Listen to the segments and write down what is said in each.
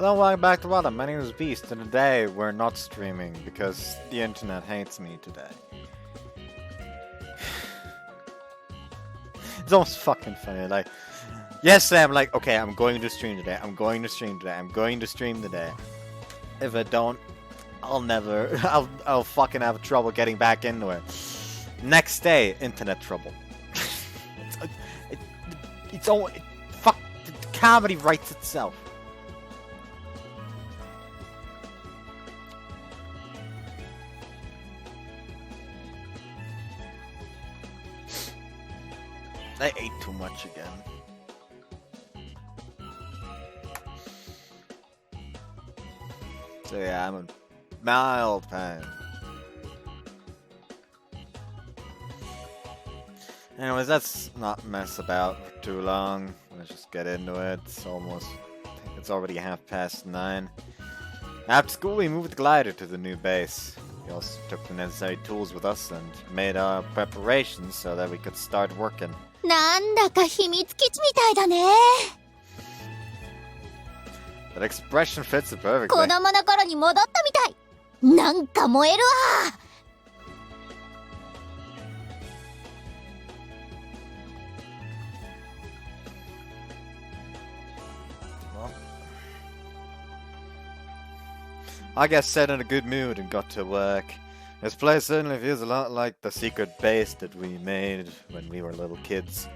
Hello, welcome back to Welcome. My name is Beast, and today we're not streaming because the internet hates me today. It's almost fucking funny. Like, yesterday I'm like, okay, I'm going to stream today. I'm going to stream today. I'm going to stream today. If I don't, I'll never. I'll fucking have trouble getting back into it. Next day, internet trouble. It's all fuck. The comedy writes itself. I ate too much again. So yeah, I'm in mild pain. Anyways, let's not mess about for too long. Let's just get into it. It's almost, I think it's already 9:30. After school, we moved the glider to the new base. We also took the necessary tools with us and made our preparations so that we could start working. なんだか秘密基地みたいだね。 That expression fits it perfectly. 子供の頃に戻ったみたい。なんか燃えるわ。Well, I got set in a good mood and got to work. This place certainly feels a lot like the secret base that we made when we were little kids.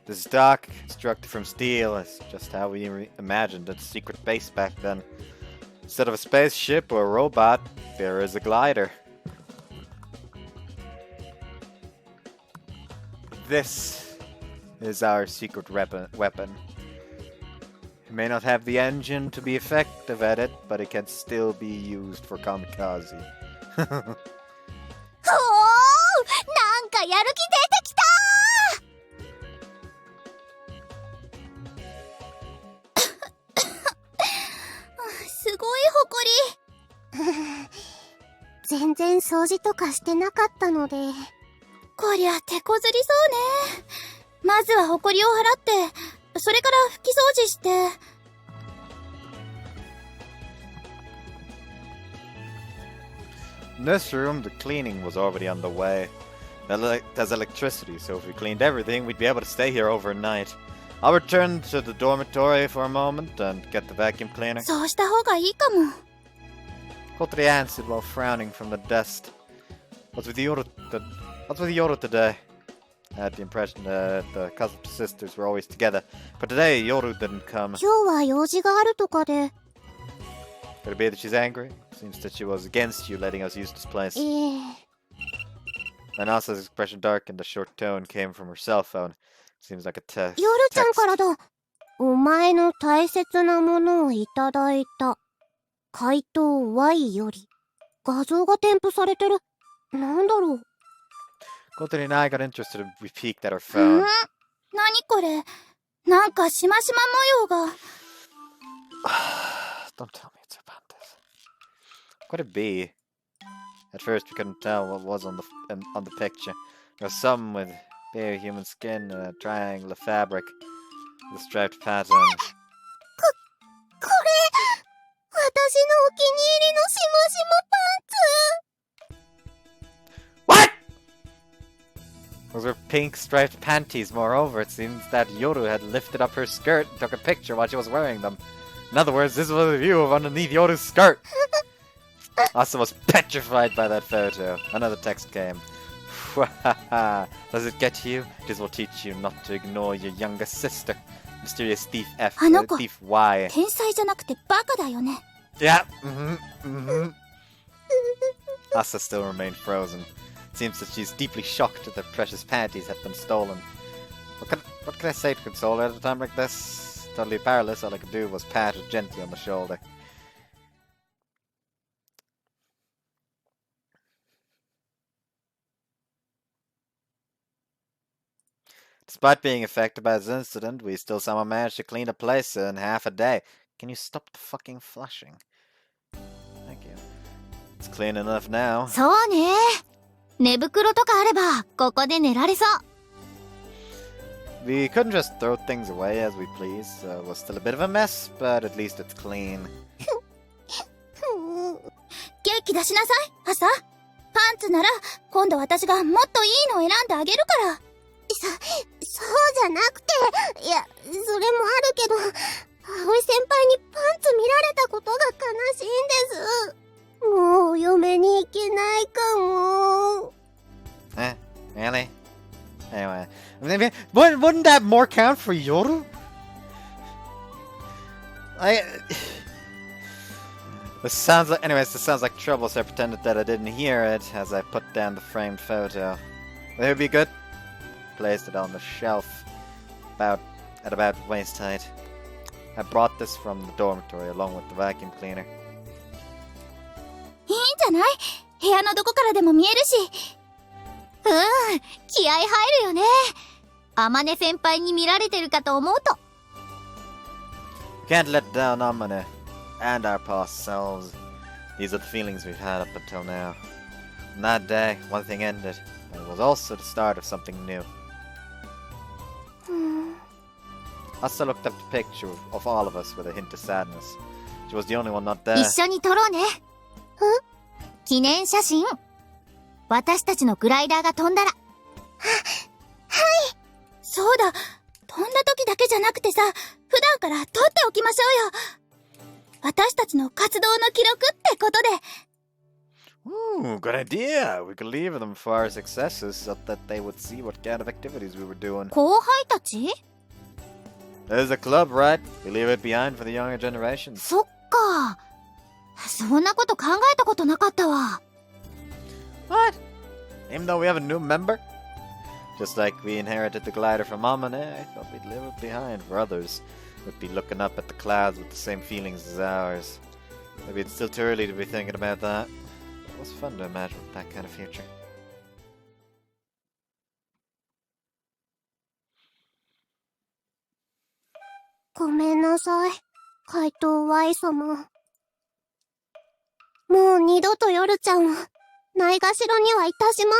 This dock, constructed from steel, is just how we imagined a secret base back then. Instead of a spaceship or a robot, there is a glider. This is our secret weapon. It may not have the engine to be effective at it, but it can still be used for kamikaze. ほー、なんかやる気出てきたすごいほこり。全然掃除とかしてなかったので。こりゃ手こずりそうね。まずはほこりを払って、それから拭き掃除して。In this room, the cleaning was already underway. There's electricity, so if we cleaned everything, we'd be able to stay here overnight. I'll return to the dormitory for a moment and get the vacuum cleaner. そうした方がいいかも。Kotori answered while frowning from the dust. What's with Yoru today? I had the impression that the cousin sisters were always together, but today Yoru didn't come. 今日は用事があるとかで。 Could it be that she's angry? Seems that she was against you letting us use this place. And Asa's expression darkened. A short tone came from her cell phone. Seems like a text. ヨルちゃんからだ。お前の大切なものをいただいた。回答 Y より。画像が添付されてる。なんだろう。Kotori and I got interested and we peeked at her phone. 何これ。なんかしましま模様が。Don't tell me it's about this. What could it be? At first we couldn't tell what was on the picture. There was some with bare human skin and a triangular fabric with a striped pattern. これ、私のお気に入りのしましまパンツ。 What? Those were pink striped panties. Moreover, it seems that Yoru had lifted up her skirt and took a picture while she was wearing them. In other words, this was a view of underneath Yoru's skirt. Asa was petrified by that photo. Another text came. Does it get you? This will teach you not to ignore your younger sister. Mysterious thief F. Thief Y. 天才じゃなくてバカだよね。 Yeah. Asa still remained frozen. Seems that she's deeply shocked that the precious panties had been stolen. What can I say to console her at a time like this? Totally powerless, all I could do was pat her gently on the shoulder. Despite being affected by this incident, we still somehow managed to clean the place in half a day. Can you stop the fucking flushing? Thank you. It's clean enough now. そうね。寝袋とかあればここで寝られそう。We couldn't just throw things away as we please, so it was still a bit of a mess, but at least it's clean. 元気出しなさい、朝。パンツなら、今度私がもっといいのを選んであげるから。そうじゃなくて、いや、それもあるけど、葵先輩にパンツ見られたことが悲しいんです。もうお嫁に行けないかも。Really? Anyway, maybe, wouldn't that more count for Yoru? This sounds like trouble, so I pretended that I didn't hear it as I put down the framed photo. Would it be good? Placed it on the shelf, at about waist height. I brought this from the dormitory along with the vacuum cleaner. いいんじゃない？部屋のどこからでも見えるし。気合入るよね。Amane先輩に見られてるかと思うと。Can't let down Amane and our past selves. These are the feelings we've had up until now. On that day, one thing ended, but it was also the start of something new. Asa looked up the picture of all of us with a hint of sadness. She was the only one not there. 一緒に撮ろうね。記念写真。私たちのグライダーが飛んだら。はい。そうだ。飛んだ時だけじゃなくてさ、普段から撮っておきましょうよ。私たちの活動の記録ってことで。Ooh, good idea. We could leave them for our successes so that they would see what kind of activities we were doing. 後輩たち？ There's a club, right? We leave it behind for the younger generations. そっか。そんなこと考えたことなかったわ。What? Even though we have a new member? Just like we inherited the glider from Amane, I thought we'd leave it behind for others. We'd be looking up at the clouds with the same feelings as ours. Maybe it's still too early to be thinking about that. It was fun to imagine that kind of future. ごめんなさい、怪盗 Y 様。もう二度と夜ちゃんをないがしろにはいたしま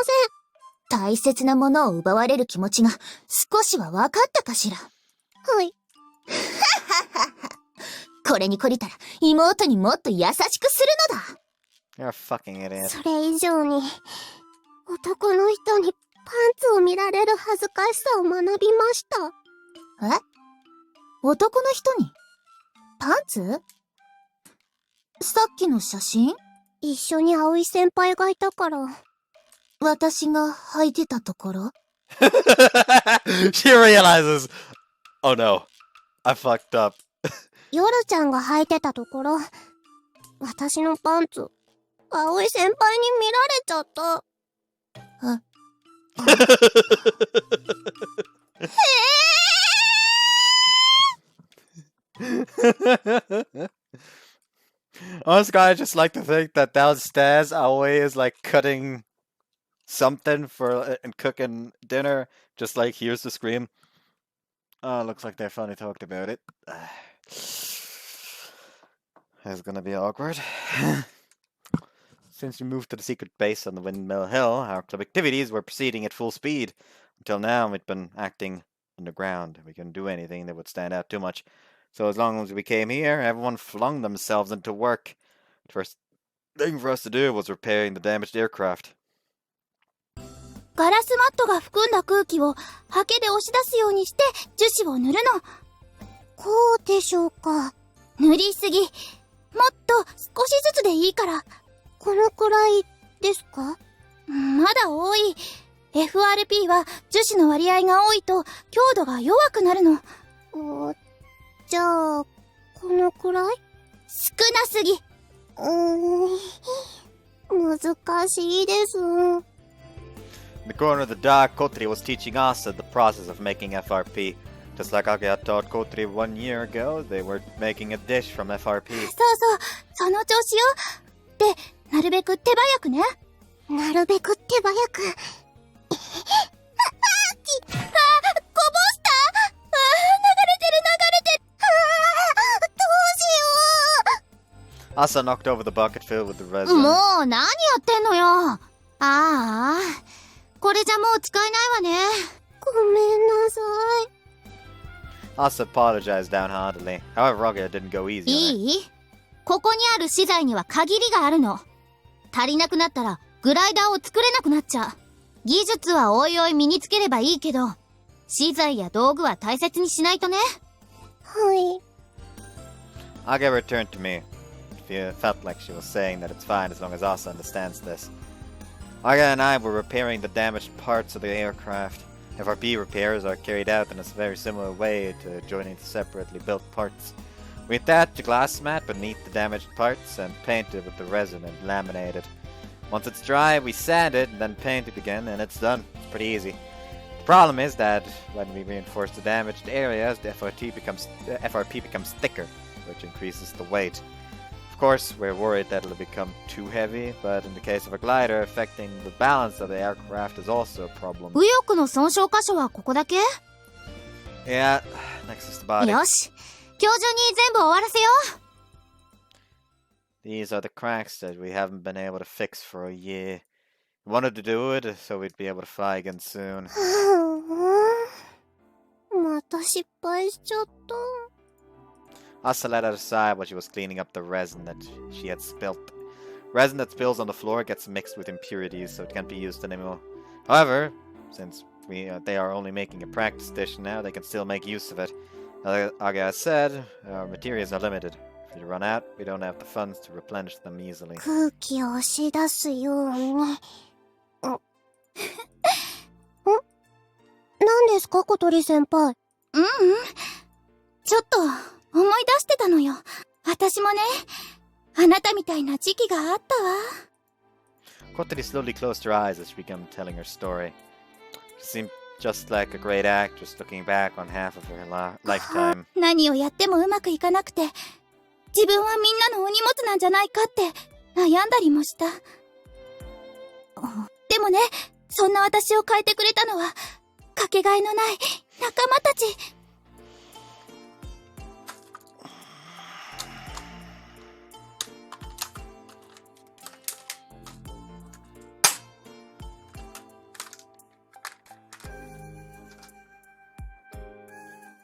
せん。大切なものを奪われる気持ちが少しは分かったかしら。はい。これに懲りたら妹にもっと優しくするのだ。You're a fucking idiot. それ以上に男の人にパンツを見られる恥ずかしさを学びました。え？男の人にパンツ？さっきの写真？一緒に葵先輩がいたから。私が履いてたところ？ She realizes, oh no, I fucked up. 夜ちゃんが履いてたところ、私のパンツ、葵先輩に見られちゃった。Honestly, I just like to think that downstairs Aoi is like cutting something for and cooking dinner, just like hears the scream. Oh, looks like they finally talked about it. It's gonna be awkward. Since we moved to the secret base on the Windmill Hill, our club activities were proceeding at full speed. Until now, we'd been acting underground. We couldn't do anything that would stand out too much. So as long as we came here, everyone flung themselves into work. The first thing for us to do was repairing the damaged aircraft. ガラスマットが含んだ空気をハケで押し出すようにして樹脂を塗るの。こうでしょうか。塗りすぎ。もっと少しずつでいいから。このくらいですか？まだ多い。FRP は樹脂の割合が多いと強度が弱くなるの。じゃあ、このくらい？少なすぎ。難しいです。In the corner of the dark, Kotori was teaching Asa the process of making FRP. Just like Age had taught Kotori 1 year ago, they were making a dish from FRP. そうそう、その調子よ。で、なるべく手早くね。なるべく手早く。こぼした？流れてる。Asa knocked over the bucket filled with the resin. もう何やってんのよ。ああ、これじゃもう使えないわね。ごめんなさい。 Asa apologized downheartedly. However, Roger didn't go easy on her. いい？ここにある資材には限りがあるの。足りなくなったらグライダーを作れなくなっちゃう。技術はおいおい身につければいいけど、資材や道具は大切にしないとね。はい。Aga returned to me. It felt like she was saying that it's fine as long as Asa understands this. Aga and I were repairing the damaged parts of the aircraft. FRP repairs are carried out in a very similar way to joining the separately built parts. We attach a glass mat beneath the damaged parts and paint it with the resin and laminate it. Once it's dry, we sand it and then paint it again, and it's done. It's pretty easy. The problem is that when we reinforce the damaged areas, the FRP becomes thicker, which increases the weight. Of course, we're worried that it'll become too heavy, but in the case of a glider, affecting the balance of the aircraft is also a problem. 右翼の損傷箇所はここだけ？ Yeah, next is the body. よし、今日中に全部終わらせよう。These are the cracks that we haven't been able to fix for a year. We wanted to do it so we'd be able to fly again soon. また失敗しちゃった。Asa let out a sigh while she was cleaning up the resin that she had spilt. Resin that spills on the floor gets mixed with impurities, so it can't be used anymore. However, since they are only making a practice dish now, they can still make use of it. Like Aga said, our materials are limited. If we run out, we don't have the funds to replenish them easily. 空気を押し出すように。何ですか、小鳥先輩。ちょっと思い出してたのよ。私もね、あなたみたいな時期があったわ。Kotori slowly closed her eyes as she began telling her story. She seemed just like a great actress looking back on half of her lifetime. 何をやってもうまくいかなくて、自分はみんなのお荷物なんじゃないかって悩んだりもした。でもね、そんな私を変えてくれたのは、かけがえのない仲間たち。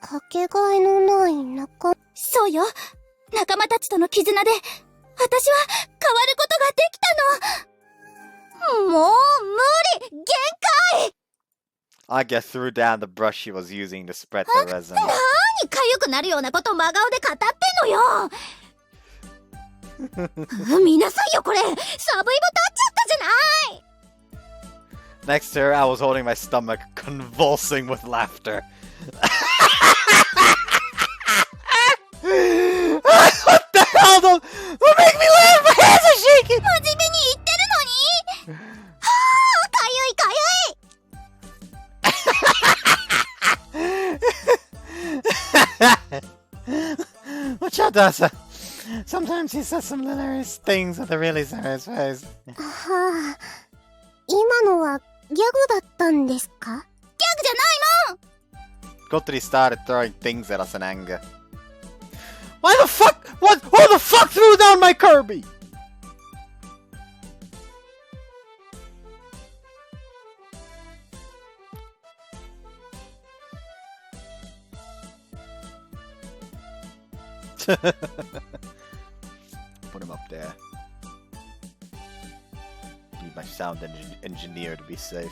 かけがえのない仲間。そうよ。仲間たちとの絆で、私は変わることができたの。もう無理、限界。Aga threw down the brush she was using to spread the resin. なーにかゆくなるようなこと真顔で語ってんのよ。見なさいよこれ、サブイボ立っちゃったじゃない。Next to her, I was holding my stomach, convulsing with laughter. What the hell? Don't make me laugh! My hands are shaking! 真面目に言ってるのに。はあ、かゆいかゆい! Watch out, Asa. Sometimes he says some hilarious things with a really serious face. はあ、今のはギャグだったんですか？ギャグじゃないもん。Kotori started throwing things at us in anger. Why the fuck? What? Who the fuck threw down my Kirby? Put him up there. Need my sound engineer to be safe.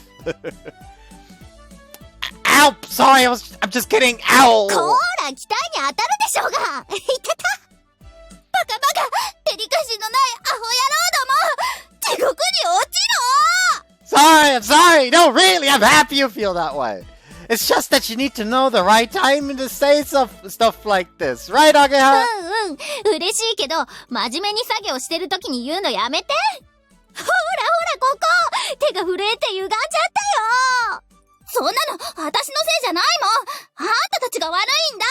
Ow! Sorry, I'm just kidding. Ow! こーら、期待に当たるでしょうが。いたた。バカバカ、デリカシーのないアホ野郎ども。地獄に落ちろ。 Sorry, I'm sorry. No, really, I'm happy you feel that way. It's just that you need to know the right time to say stuff like this. Right, Ageha? 嬉しいけど、真面目に作業してる時に言うのやめて。ほらほら、ここ。手が震えて歪んじゃったよ。そんなの、私のせいじゃないもん。あんたたちが悪いんだ。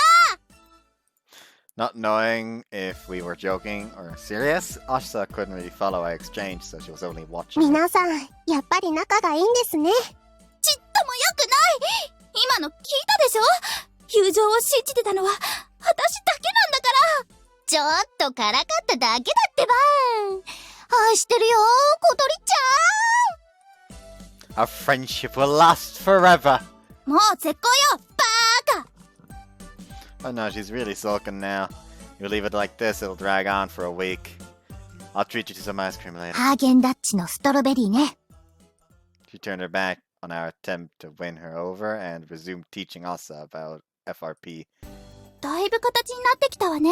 Not knowing if we were joking or serious, Ashsa couldn't really follow our exchange, so she was only watching. 皆さん、やっぱり仲がいいんですね。ちっとも良くない。今の聞いたでしょ？友情を信じてたのは、私だけなんだから。ちょっとからかっただけだってば。愛してるよ、小鳥ちゃん。Our friendship will last forever. もう絶好よ、バーカ。 Oh no, she's really sulking now. You leave it like this, it'll drag on for a week. I'll treat you to some ice cream later. ハーゲンダッチのストロベリーね。 She turned her back on our attempt to win her over and resumed teaching Asa about FRP. だいぶ形になってきたわね。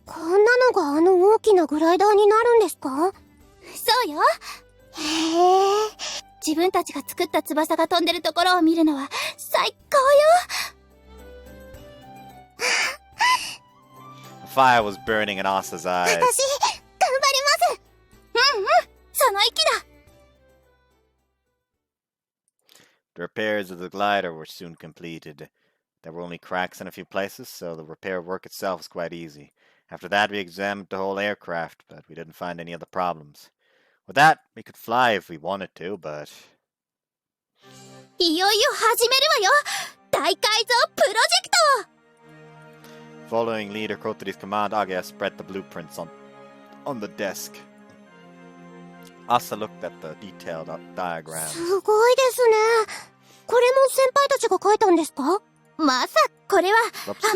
こんなのがあの大きなグライダーになるんですか？そうよ。へえ。自分たちが作った翼が飛んでるところを見るのは最高よ。The fire was burning in Asa's eyes. 私、頑張ります。うんうん、その意気だ。The repairs of the glider were soon completed. There were only cracks in a few places, so the repair work itself was quite easy. After that, we examined the whole aircraft, but we didn't find any other problems. With that, we could fly if we wanted to, but... いよいよ始めるわよ。大改造プロジェクト。 Following leader Kotori's command, Agaya spread the blueprints on the desk. Asa looked at the detailed diagram. すごいですね。これも先輩たちが書いたんですか？まさ、これはあ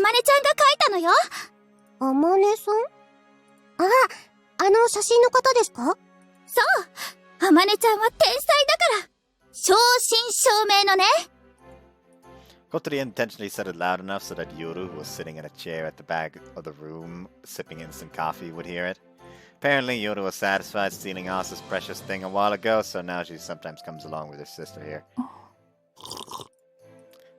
まねちゃんが書いたのよ。あまねさん？あの写真の方ですか？そう、あまねちゃんは天才だから。正真正銘のね。Kotori intentionally said it loud enough so that Yoru, who was sitting in a chair at the back of the room, sipping instant coffee, would hear it. Apparently, Yoru was satisfied stealing Asa's precious thing a while ago, so now she sometimes comes along with her sister here.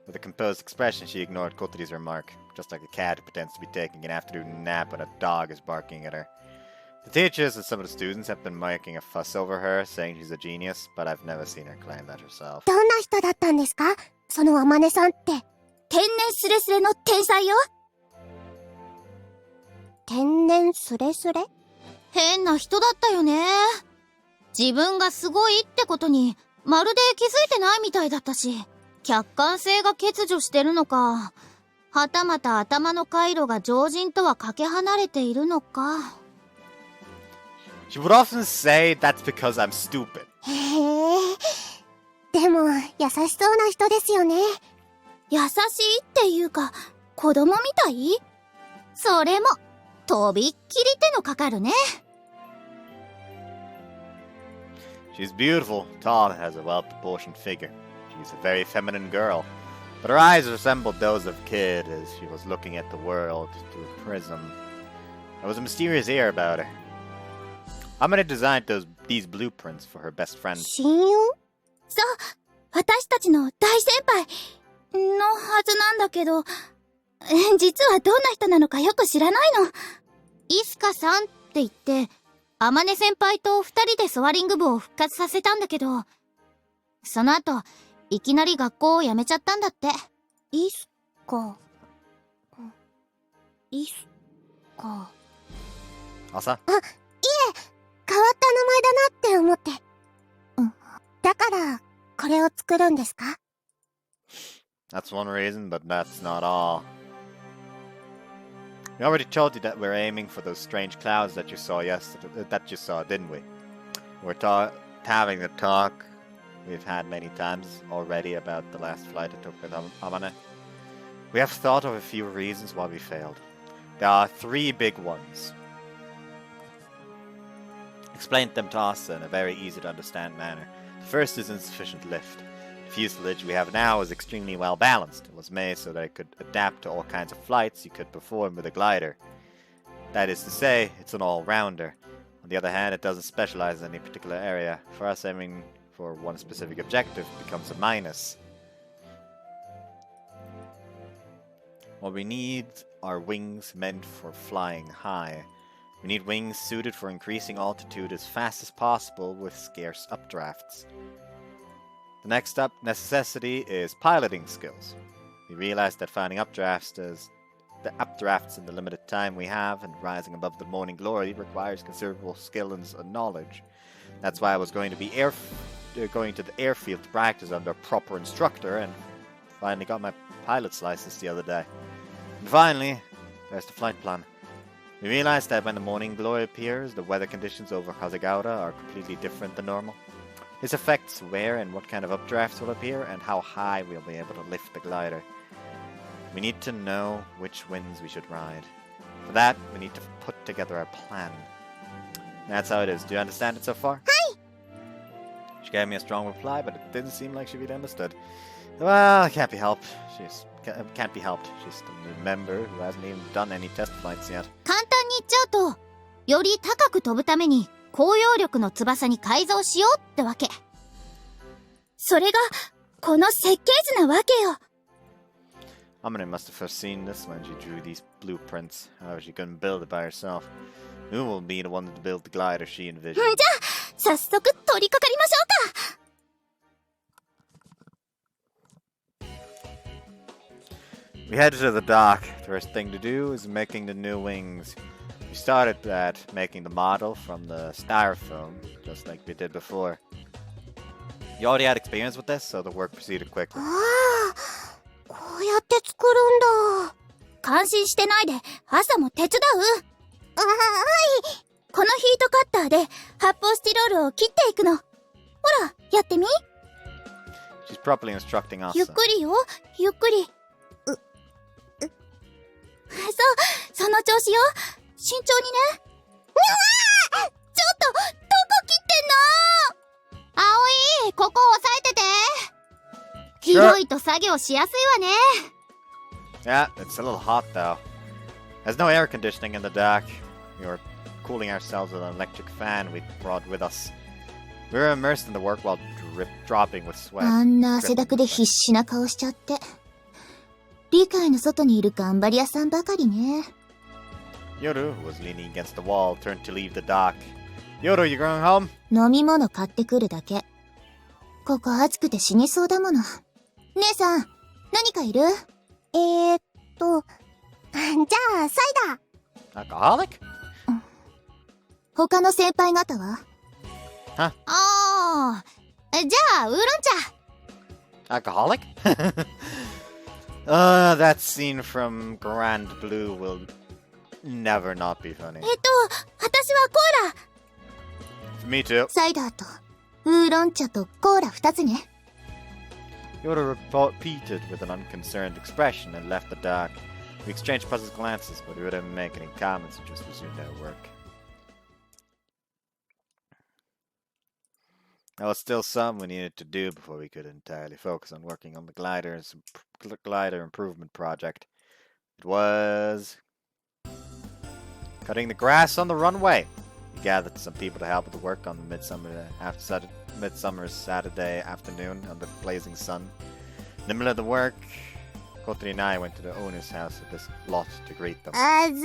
With a composed expression, she ignored Kotori's remark, just like a cat who pretends to be taking an afternoon nap when a dog is barking at her. The teachers and some of the students have been making a fuss over her, saying she's a genius, but I've never seen her claim that herself. どんな人だったんですか？そのあまねさんって。天然スレスレの天才よ。天然スレスレ？変な人だったよね。自分がすごいってことにまるで気づいてないみたいだったし、客観性が欠如してるのか、はたまた頭の回路が常人とはかけ離れているのか。 She would often say that's because I'm stupid. へえ。でも優しそうな人ですよね。優しいっていうか、子供みたい？それもとびっきり手のかかるね。 She's beautiful, tall, and has a well-proportioned figure. She's a very feminine girl, but her eyes resembled those of a kid as she was looking at the world through a prism. There was a mysterious air about her. Amane designed these blueprints for her best friend. 親友？そう、私たちの大先輩のはずなんだけど、実はどんな人なのかよく知らないの。イスカさんって言って、あまね先輩と二人でソアリング部を復活させたんだけど、その後、いきなり学校を辞めちゃったんだって。イスカ。イスカ。Asa? あ、いえ、変わった名前だなって思って。うん。だから、これを作るんですか？ That's one reason, but that's not all. We already told you that we're aiming for those strange clouds that you saw yesterday, didn't we? We're having the talk we've had many times already about the last flight I took with Amane. We have thought of a few reasons why we failed. There are three big ones. Explained them to us in a very easy to understand manner. The first is insufficient lift. The fuselage we have now is extremely well balanced. It was made so that it could adapt to all kinds of flights you could perform with a glider. That is to say, it's an all-rounder. On the other hand, it doesn't specialize in any particular area. For us, aiming for one specific objective becomes a minus. What we need are wings meant for flying high. We need wings suited for increasing altitude as fast as possible with scarce updrafts. The next necessity is piloting skills. We realize that finding updrafts in the limited time we have and rising above the morning glory requires considerable skill and knowledge. That's why I was going to the airfield to practice under a proper instructor and finally got my pilot's license the other day. And finally, there's the flight plan. We realized that when the morning glory appears, the weather conditions over Kazagaura are completely different than normal. This affects where and what kind of updrafts will appear and how high we'll be able to lift the glider. We need to know which winds we should ride. For that, we need to put together a plan. That's how it is. Do you understand it so far? Hi! She gave me a strong reply, but it didn't seem like she really understood. Well, it can't be helped. Can't be helped. She's still a new member who hasn't even done any test flights yet. 簡単に言っちゃうと、より高く飛ぶために高揚力の翼に改造しようってわけ。それがこの設計図なわけよ。Amane must have foreseen this when she drew these blueprints. However, she couldn't build it by herself. Who will be the one to build the glider she envisioned? じゃあ、早速取り掛かりましょうか。We headed to the dock. The first thing to do is making the new wings. We started at making the model from the styrofoam, just like we did before. You already had experience with this, so the work proceeded quickly. ああ、こうやって作るんだ。感心してないで、朝も手伝う？はい。このヒートカッターで発泡スチロールを切っていくの。ほら、やってみ。She's properly instructing us. ゆっくりよ、ゆっくり。その調子よ。慎重にね。うわー！ちょっと、どこ切ってんの？葵、ここ押さえてて。広いと作業しやすいわね。Yeah, it's a little hot though. There's no air conditioning in the dock. We were cooling ourselves with an electric fan we brought with us. We were immersed in the work while dropping with sweat. あんな汗だくで必死な顔しちゃって。理解の外にいる頑張り屋さんばかりね。Yoru, who was leaning against the wall, turned to leave the dock. Yoru, you going home? 飲み物買ってくるだけ。ここ暑くて死にそうだもの。姉さん、何かいる？じゃあ、サイダー。Alcoholic? 他の先輩方は？ Huh? ああ、じゃあ、ウーロン茶。Alcoholic? That scene from Grand Blue will never not be funny. 私はコーラ。Me too. サイダーと、ウーロン茶とコーラ2つね。Yoda repeated with an unconcerned expression and left the dock. We exchanged puzzled glances, but we didn't make any comments and just resumed our work. There was still some we needed to do before we could entirely focus on working on the glider improvement project. It was cutting the grass on the runway. We gathered some people to help with the work on the midsummer's Saturday afternoon under the blazing sun. In the middle of the work, Kotori and I went to the owner's house of this lot to greet them. 暑い。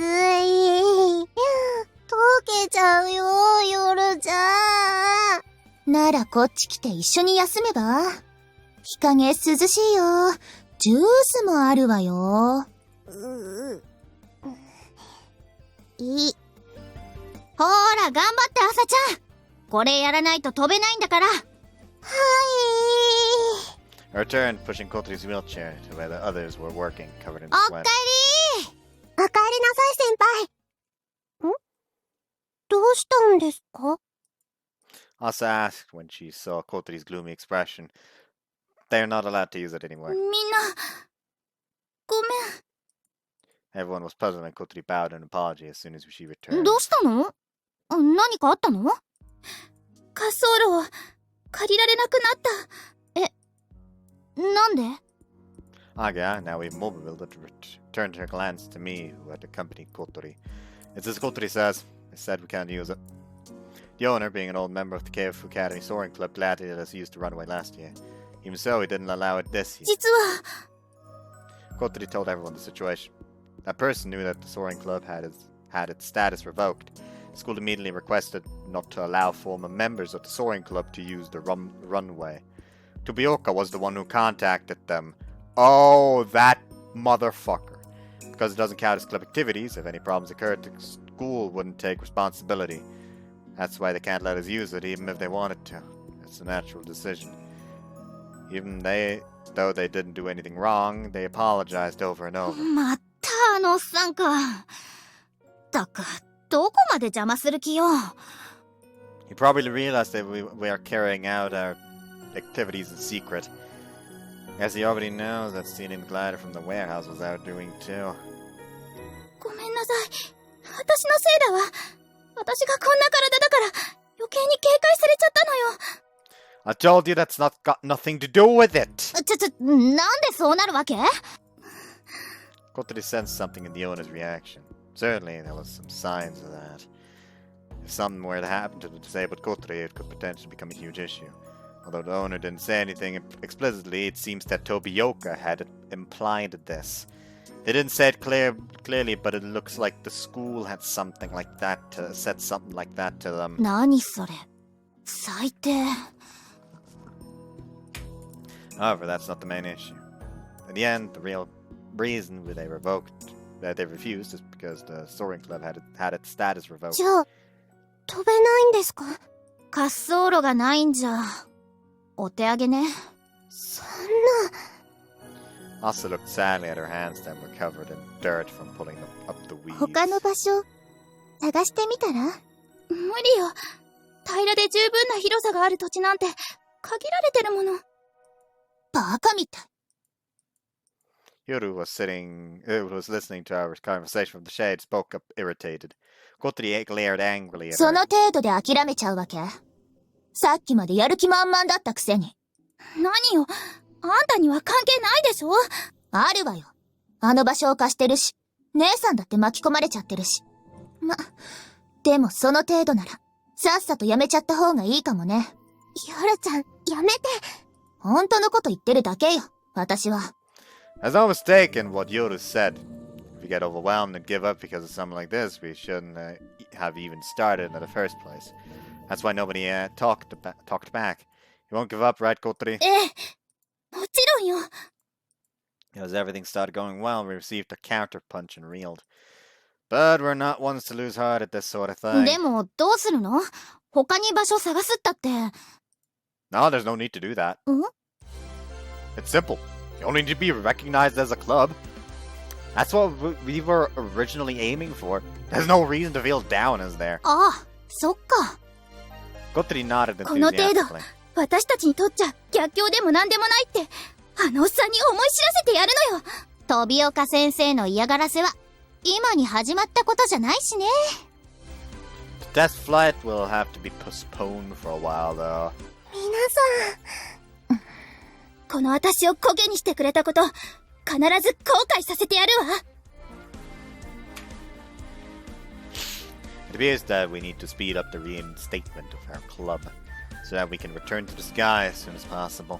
溶けちゃうよ、夜じゃ。ならこっち来て一緒に休めば？日陰涼しいよ。ジュースもあるわよ。ほら、頑張って朝ちゃん。これやらないと飛べないんだから。はい。I returned, pushing Kotori's wheelchair to where the others were working, covered in おか sweat. えり。おかえりなさい、先輩。どうしたんですか？ Asa asked when she saw Kotori's gloomy expression. They are not allowed to use it anymore. みんな、ごめん。 Everyone was puzzled and Kotori bowed in apology as soon as she returned. どうしたの？何かあったの？滑走路を借りられなくなった。なんで？ Aga, now immobilized, turned her glance to me, who had accompanied Kotori. It's as Kotori says. I said we can't use it. The owner, being an old member of the KF Academy Soaring Club, gladly let us use the runway last year. Even so, he didn't allow it this year. 実は Kotori told everyone the situation. That person knew that the Soaring Club had its status revoked. The school immediately requested not to allow former members of the Soaring Club to use the runway. Tobioka was the one who contacted them. Oh, that motherfucker. Because it doesn't count as club activities, if any problems occurred, the school wouldn't take responsibility. That's why they can't let us use it, even if they wanted to. It's a natural decision. Even though they didn't do anything wrong, they apologized over and over. またあのおっさんか。ったく、どこまで邪魔する気よ。He probably realized that we are carrying out our activities in secret. As he already knows that stealing the glider from the warehouse was out doing too. ごめんなさい。私のせいだわ。私がこんな体だから余計に警戒されちゃったのよ。I told you that's not got nothing to do with it! なんでそうなるわけ? Kotori sensed something in the owner's reaction. Certainly, there was some signs of that. If something were to happen to the disabled Kotori, it could potentially become a huge issue. Although the owner didn't say anything explicitly, it seems that Tobioka had implied this. They didn't say it clearly, but it looks like the school had something like that, said something like that to them. 何それ? 最低. However, that's not the main issue. In the end, the real reason they refused is because the Soaring Club had its status revoked. じゃあ、飛べないんですか? 滑走路がないんじゃ。お手上げね。そんな。Asa looked sadly at her hands that were covered in dirt from pulling up the weeds. 他の場所、探してみたら? 無理よ。平らで十分な広さがある土地なんて限られてるもの。バカみたい。Yoru was listening to our conversation from the shade, spoke up irritated. Kotori glared angrily at her. その程度で諦めちゃうわけ? さっきまでやる気満々だったくせに。何よ、あんたには関係ないでしょ? あるわよ。あの場所を貸してるし、姉さんだって巻き込まれちゃってるし。でもその程度なら、さっさとやめちゃった方がいいかもね。ヨルちゃん、やめて。本当のこと言ってるだけよ、私は。There's no mistake in what Yoru said. If we get overwhelmed and give up because of something like this, we shouldn't have even started in the first place. That's why nobody talked back. You won't give up, right, Kotori? もちろんよ。As everything started going well, we received a counter punch and reeled. But we're not ones to lose heart at this sort of thing. でも、どうするの? 他に場所探すったって。No, there's no need to do that. It's simple. You only need to be recognized as a club. That's what we were originally aiming for. There's no reason to feel down, is there? ああ、そっか。Kotori nodded この程度、 enthusiastically. 私たちにとっちゃ逆境でもなんでもないって、あのおっさんに思い知らせてやるのよ。飛岡先生の嫌がらせは、今に始まったことじゃないしね。The test flight will have to be postponed for a while, though. 皆さん。この私をコケにしてくれたこと、必ず後悔させてやるわ。It appears that we need to speed up the reinstatement of our club, so that we can return to the sky as soon as possible.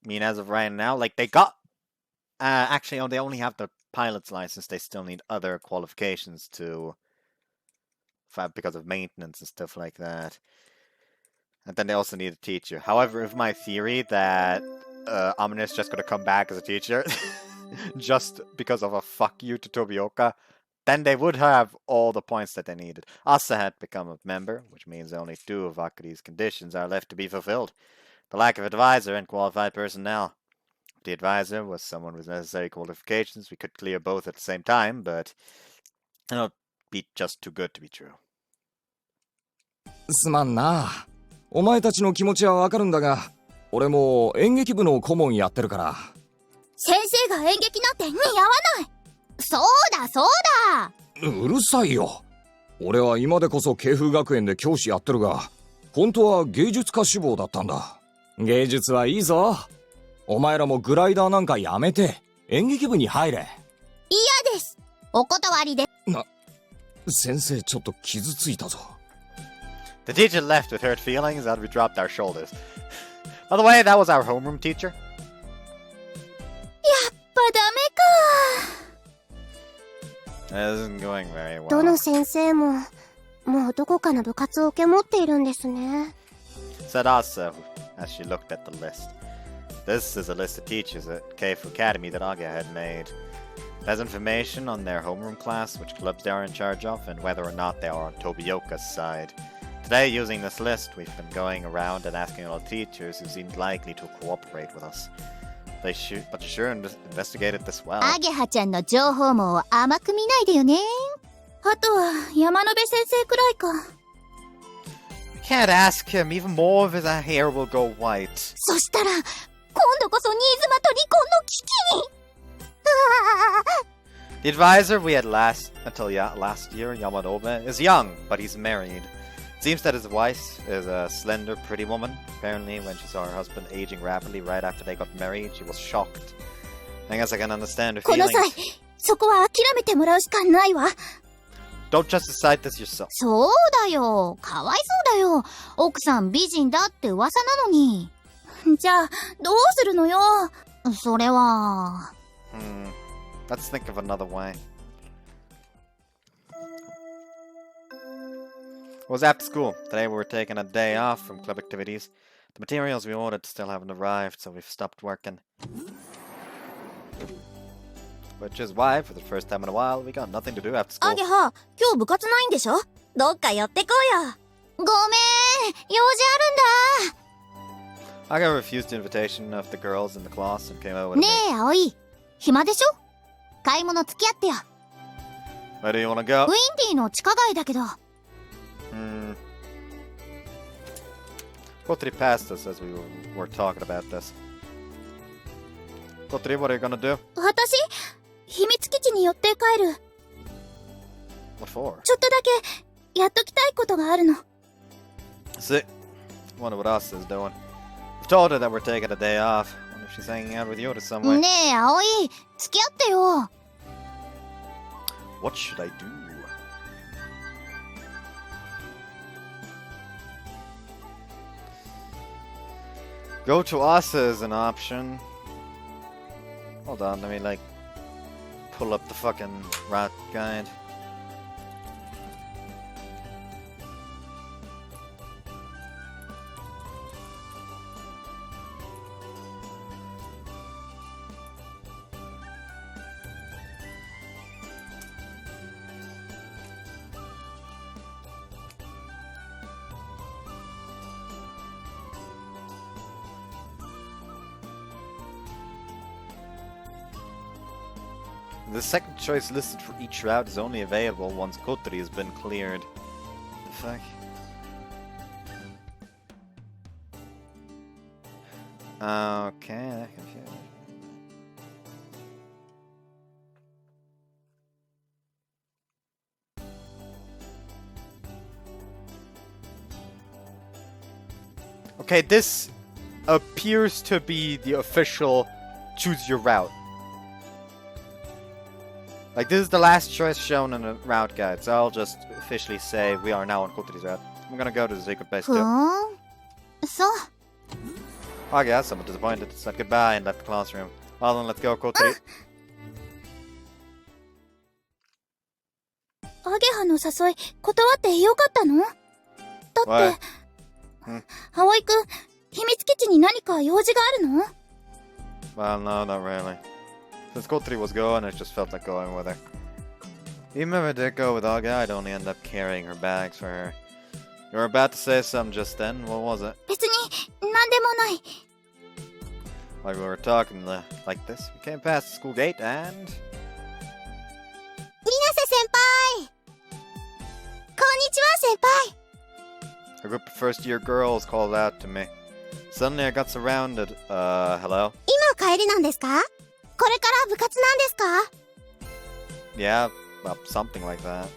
I mean, as of right now, like, they got... actually, they only have the pilot's license. They still need other qualifications to... because of maintenance and stuff like that. And then they also need a teacher. However, if my theory that Amane is just going to come back as a teacher just because of a fuck you to Tobioka, then they would have all the points that they needed. Asa had become a member, which means only 2 of Akari's conditions are left to be fulfilled. The lack of advisor and qualified personnel. If the advisor was someone with necessary qualifications, we could clear both at the same time, but it would be just too good to be true. すまんな。お前たちの気持ちはわかるんだが、俺も演劇部の顧問やってるから。先生が演劇なんて似合わない。そうだそうだ。うるさいよ。俺は今でこそ慶風学園で教師やってるが、本当は芸術家志望だったんだ。芸術はいいぞ。お前らもグライダーなんかやめて演劇部に入れ。嫌です。お断りで。先生ちょっと傷ついたぞ。The teacher left with hurt feelings and we dropped our shoulders. By the way, that was our homeroom teacher. やっぱダメか。This isn't going very well. どの先生も、もうどこかの部活を受け持っているんですね。Said Asa as she looked at the list. This is a list of teachers at Keifu Academy that Aga had made. It has information on their homeroom class, which clubs they are in charge of, and whether or not they are on Tobioka's side. Today, using this list, we've been going around and asking all teachers who seemed likely to cooperate with us. But sure investigated this well. アゲハちゃんの情報網を甘く見ないでよね。あとは山野辺先生くらいか。You can't ask him. Even more of his hair will go white. そしたら、今度こそ新妻と離婚の危機に。The advisor we had last year, Yamanobe, is young, but he's married. It seems that his wife is a slender, pretty woman. Apparently, when she saw her husband aging rapidly right after they got married, she was shocked. I guess I can understand her この feelings. 際、そこは諦めてもらうしかないわ。Don't just decide this yourself. そうだよ。かわいそうだよ。奥さん美人だって噂なのに。じゃあ、どうするのよ。それは。Let's think of another way. It was after school. Today we were taking a day off from club activities. The materials we ordered still haven't arrived, so we've stopped working. Which is why, for the first time in a while, we got nothing to do after school. アゲハ、今日部活ないんでしょ？どっか寄ってこうよ。ごめん、用事あるんだ。Aga refused the invitation of the girls in the class and came out with ねえ、葵。暇でしょ？買い物付き合ってよ。me. Where do you want to go? ウィンディの地下街だけど。Kotori passed us as we were talking about this. Kotori, what are you gonna do? 私、秘密基地に寄って帰る。What for? ちょっとだけ、やっときたいことがあるの。See? Wonder what Asa is doing. We've told her that we're taking a day off. Wonder if she's hanging out with Yoda some way. ねえ、葵、付き合ってよ。What should I do? Go to Asa is an option. Hold on, let me pull up the fucking route guide. The second choice listed for each route is only available once Kotori has been cleared. The fuck? Okay, that confused. Okay, this appears to be the official choose your route. Like, this is the last choice shown in the route guide, so I'll just officially say we are now on Kotori's route. I'm gonna go to the secret base too. そう。 I guess I'm disappointed. Said goodbye and left the classroom. Well then, let's go, Kotori. アゲハの誘い、断ってよかったの？だって、葵くん、秘密基地に何か用事があるの？ Well, no, not really. Since Kotori was going, I just felt like going with her. Even if I did go with Aga, I'd only end up carrying her bags for her. You were about to say something just then. What was it? 別に、なんでもない。 While we were talking like this, we came past the school gate and... 水瀬先輩！こんにちは、先輩！ A group of first-year girls called out to me. Suddenly I got surrounded. Hello? 今帰りなんですか？これから部活なんですか？ Yeah, well, something like that.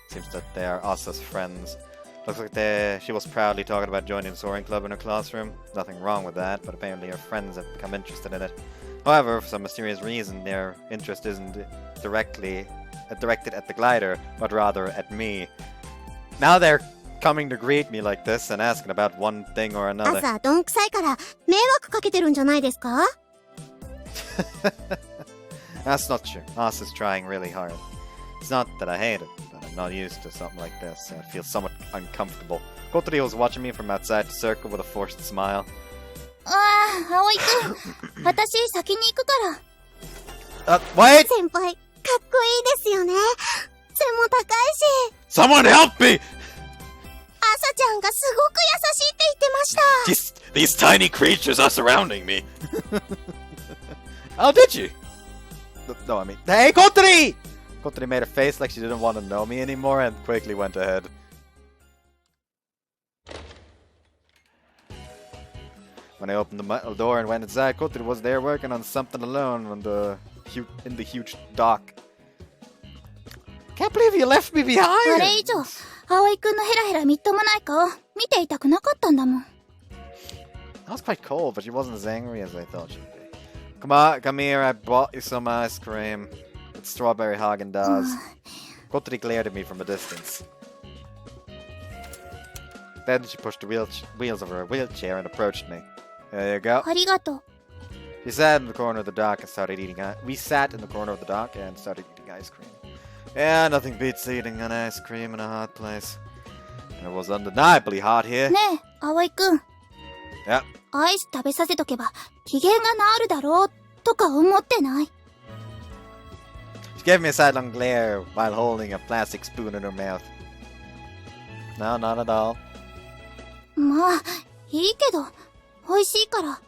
Seems that they are Asa's friends. Looks like she was proudly talking about joining the Soaring club in her classroom. Nothing wrong with that, but apparently her friends have become interested in it. However, for some mysterious reason, their interest isn't directed at the glider, but rather at me. Now they're coming to greet me like this and asking about one thing or another. 朝、どんくさいから迷惑かけてるんじゃないですか？ That's not true. Asa's trying really hard. It's not that I hate it, but I'm not used to something like this. I feel somewhat uncomfortable. Kotori was watching me from outside the circle with a forced smile. ああ、葵くん、私先に行くから。Wait! 先輩、かっこいいですよね。背も高いし。 Someone help me! 朝ちゃんがすごく優しいって言ってました。These tiny creatures are surrounding me. Oh, did you? No, I mean... Hey, Kotori! Kotori made a face like she didn't want to know me anymore and quickly went ahead. When I opened the metal door and went inside, Kotori was there working on something alone in the huge dock. Can't believe you left me あ behind! れ以上、葵くんのヘラヘラみっともない顔、見ていたくなかったんだもん。I was quite cold, but she wasn't as angry as I thought she'd be. Come on, come here, I bought you some ice cream. It's strawberry Haagen-Dazs. Kotori glared at me from a distance. Then she pushed the wheels of her wheelchair and approached me. There you go. ありがとう。 She sat in the corner of the dock and started eating. We sat in the corner of the dock and started eating ice cream. Yeah, nothing beats eating an ice cream in a hot place. And it was undeniably hot here. ねえ、葵くん。 Yeah. アイス食べさせとけば、機嫌が治るだろう、とか思ってない。 She gave me a sidelong glare while holding a plastic spoon in her mouth. No, not at all. まあ、いいけど、美味しいから。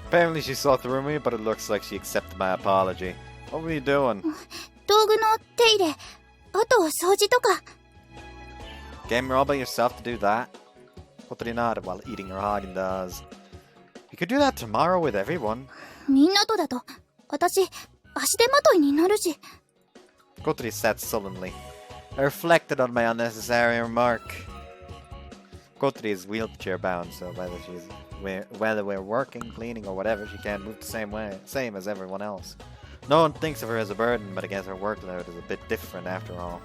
Apparently she saw through me, but it looks like she accepted my apology. What were you doing? 道具の手入れ、あとは掃除とか。 Came all by yourself to do that? Kotori nodded while eating her Haagen-Dazs. You could do that tomorrow with everyone. みんなとだと、私、足手まといになるし。 Kotori sat sullenly. I reflected on my unnecessary remark. Kotori is wheelchair bound, so whether we're working, cleaning, or whatever, she can't move the same as everyone else. No one thinks of her as a burden, but I guess her workload is a bit different after all.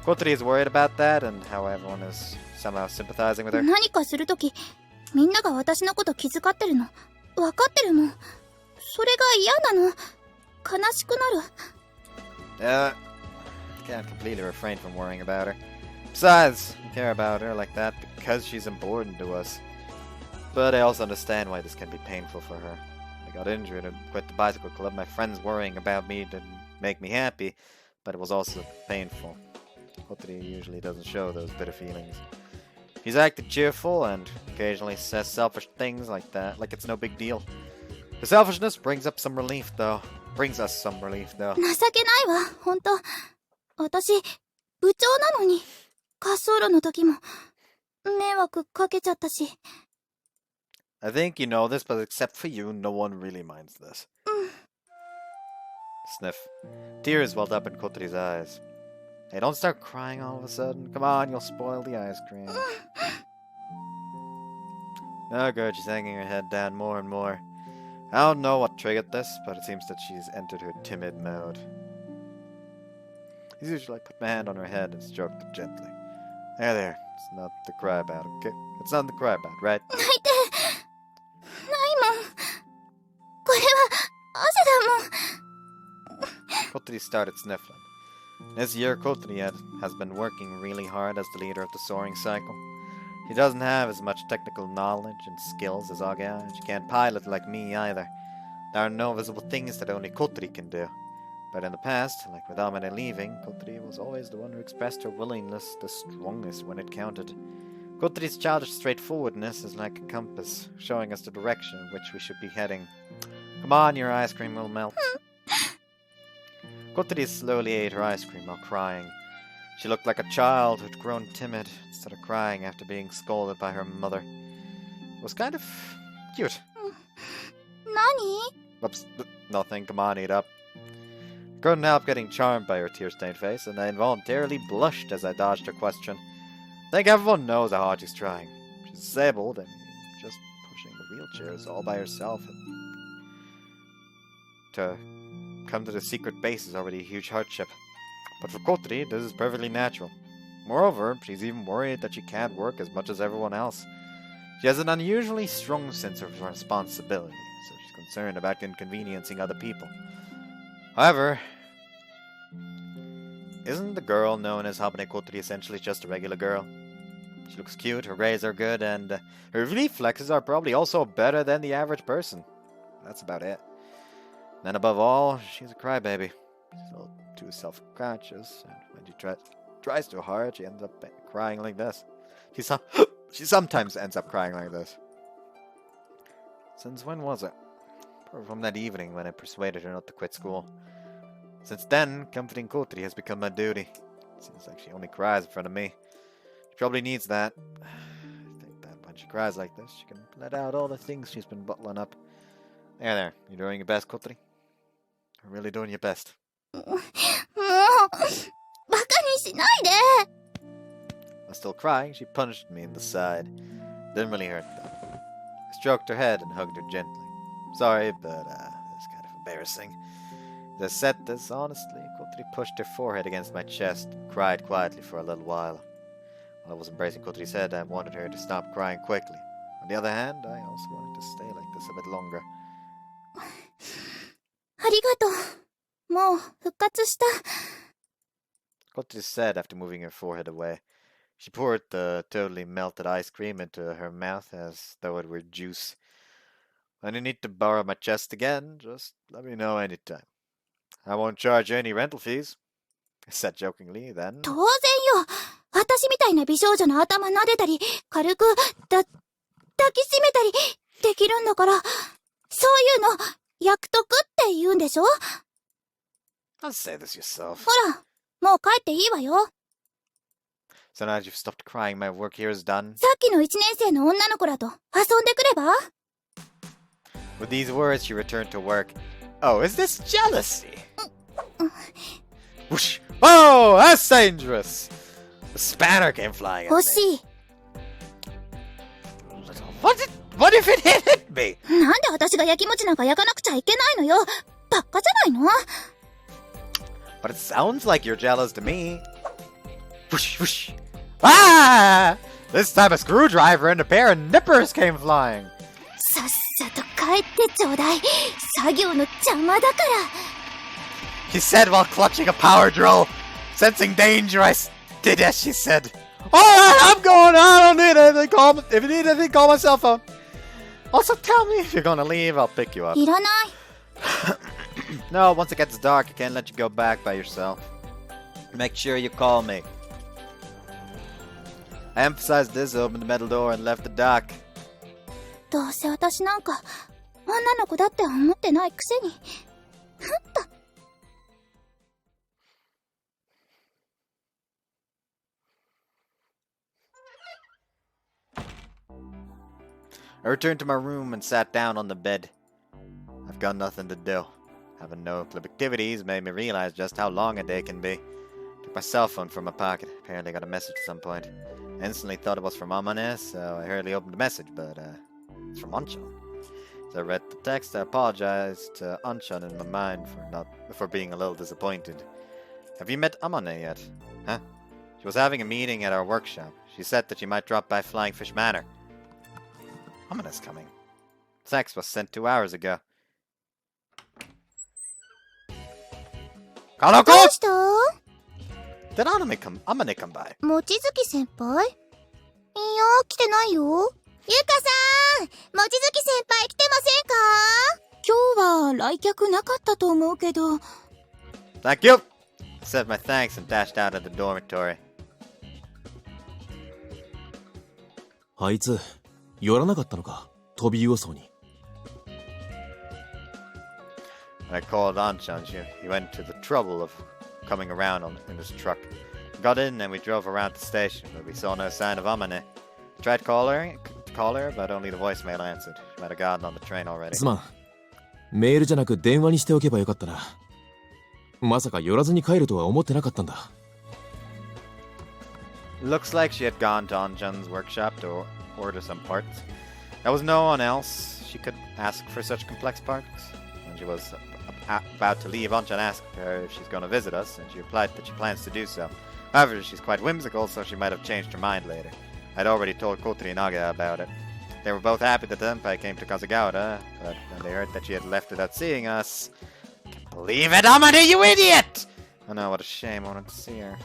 Kotori is worried about that and how everyone is somehow sympathizing with her. 何かするとき、みんなが私のこと気遣ってるの、分かってるもん。それが嫌なの。悲しくなる。Can't completely refrain from worrying about her. Besides, we care about her like that because she's important to us. But I also understand why this can be painful for her. I got injured and quit the bicycle club. My friends worrying about me didn't make me happy, but it was also painful. Kotori usually doesn't show those bitter feelings. He's acting cheerful and occasionally says selfish things like that, like it's no big deal. The selfishness brings us some relief, though. 情けないわ、ほんと。私、部長なのに。滑走路の時も、迷惑かけちゃったし。I think you know this, but except for you, no one really minds this. Sniff. Tears welled up in Kotori's eyes. Hey, don't start crying all of a sudden. Come on, you'll spoil the ice cream. Oh, good, she's hanging her head down more and more. I don't know what triggered this, but it seems that she's entered her timid mode. As usual, I put my hand on her head and stroked it gently. There. It's not to cry about, okay? It's nothing to cry about, right? 泣いてないもん。これは汗だもん。 Kotori started sniffling. This year, Kotori has been working really hard as the leader of the Soaring cycle. He doesn't have as much technical knowledge and skills as Aga, and she can't pilot like me either. There are no visible things that only Kotori can do. But in the past, like with Amane leaving, Kotori was always the one who expressed her willingness the strongest when it counted. Kotori's childish straightforwardness is like a compass, showing us the direction in which we should be heading. Come on, your ice cream will melt. Kotori slowly ate her ice cream while crying. She looked like a child who'd grown timid instead of crying after being scolded by her mother. It was kind of cute. 何? Oops, nothing. Come on, eat up. I couldn't help getting charmed by her tear-stained face, and I involuntarily blushed as I dodged her question. I think everyone knows how hard she's trying. She's disabled and just pushing the wheelchairs all by herself. And to come to the secret base is already a huge hardship. But for Kotori, this is perfectly natural. Moreover, she's even worried that she can't work as much as everyone else. She has an unusually strong sense of responsibility, so she's concerned about inconveniencing other people. However, isn't the girl known as Amane Kotori essentially just a regular girl? She looks cute, her grades are good, and her reflexes are probably also better than the average person. That's about it. And above all, she's a crybaby. She's a little too self-conscious, and when she tries too hard, she ends up crying like this. She sometimes ends up crying like this. Since when was it? From that evening when I persuaded her not to quit school. Since then, comforting Kotori has become my duty. Seems like she only cries in front of me. She probably needs that. I think that when she cries like this, she can let out all the things she's been bottling up. There. You doing your best, Kotori? You're really doing your best. もう、バカにしないで While still crying, she punched me in the side. Didn't really hurt though. I stroked her head and hugged her gently. Sorry, but it's kind of embarrassing. As I said this, honestly, Kotori pushed her forehead against my chest and cried quietly for a little while. While I was embracing Kotori's head, I wanted her to stop crying quickly. On the other hand, I also wanted to stay like this a bit longer. ありがとう。もう復活した。Kotori said after moving her forehead away. She poured the totally melted ice cream into her mouth as though it were juice. When you need to borrow my chest again, just let me know anytime. I won't charge you any rental fees, I said jokingly then. 当然よ。私みたいな美少女の頭撫でたり、軽く抱きしめたりできるんだから、そういうの約束って言うんでしょ？ Don't say this yourself. ほら、もう帰っていいわよ。 So now that you've stopped crying, my work here is done. さっきの1年生の女の子らと遊んでくれば？ With these words, she returned to work. Oh, is this jealousy? Whoosh! Oh, that's dangerous! The spanner came flying at 欲 me. しい。 What if it hit me? なんで私が焼きもちなんか焼かなくちゃいけないのよ。バカじゃないの？ But it sounds like you're jealous to me. Whoosh, whoosh. Ah! This time a screwdriver and a pair of nippers came flying. さっさと帰ってちょうだい。作業の邪魔だから。 He said while clutching a power drill. Sensing danger, I did as she said. Alright, I'm going. I don't need anything. If you need anything, call my cell phone. Also, tell me if you're gonna leave, I'll pick you up. いらない。 No, once it gets dark, I can't let you go back by yourself. Make sure you call me. I emphasized this, opened the metal door, and left the dock. どうせ私なんか女の子だって思ってないくせに。ふんと。I returned to my room and sat down on the bed. I've got nothing to do. Having no club activities made me realize just how long a day can be. Took my cell phone from my pocket. Apparently got a message at some point. I instantly thought it was from Amane, so I hurriedly opened the message, but it's from Anchan. As I read the text, I apologized to Anchan in my mind for being a little disappointed. Have you met Amane yet? Huh? She was having a meeting at our workshop. She said that she might drop by Flying Fish Manor. Amane's coming. The text was sent 2 hours ago. ど Kanoko! うした？ Did Amane come by? 望月先輩？いや、来てないよ。ゆかさん、望月先輩来てませんか？今日は来客なかったと思うけど。Thank you! I said my thanks and dashed out of the dormitory. あいつ、寄らなかったのか、飛び予想に。When I called Anchan, he went to the trouble of coming around in his truck. Got in and we drove around the station, but we saw no sign of Amane. Tried to call her, but only the voicemail answered. She might have gotten on the train already. すまん。メールじゃなく電話にしておけばよかったな。まさか寄らずに帰るとは思ってなかったんだ。Looks like she had gone to Anchan's workshop to order some parts. There was no one else she could ask for such complex parts. When she was about to leave, Anchan asked her if she's going to visit us, and she replied that she plans to do so. However, she's quite whimsical, so she might have changed her mind later. I'd already told Kotori and Naga about it. They were both happy that the Senpai came to Kazagawa, but when they heard that she had left without seeing us... Can't believe it, Amane, you idiot! Oh no, what a shame, I wanted to see her.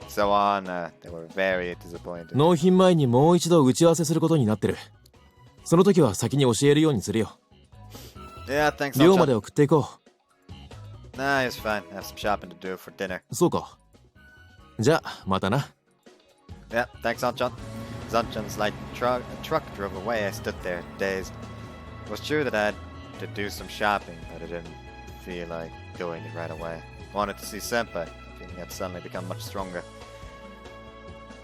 So on, they were very disappointed. 納品前にもう一度打ち合わせすることになってる。その時は先に教えるようにするよ。Yeah, thanks, 寮まで Anchan. 送っていこ Nah, it's fine. I have some shopping to do for dinner. う。そうか。じゃあ、またな。Yeah, thanks, Anchan. As Anchan's light truck drove away, I stood there, dazed. It was true that I had to do some shopping, but it didn't feel like doing it right away. Wanted to see Senpai. Feeling had suddenly become much stronger.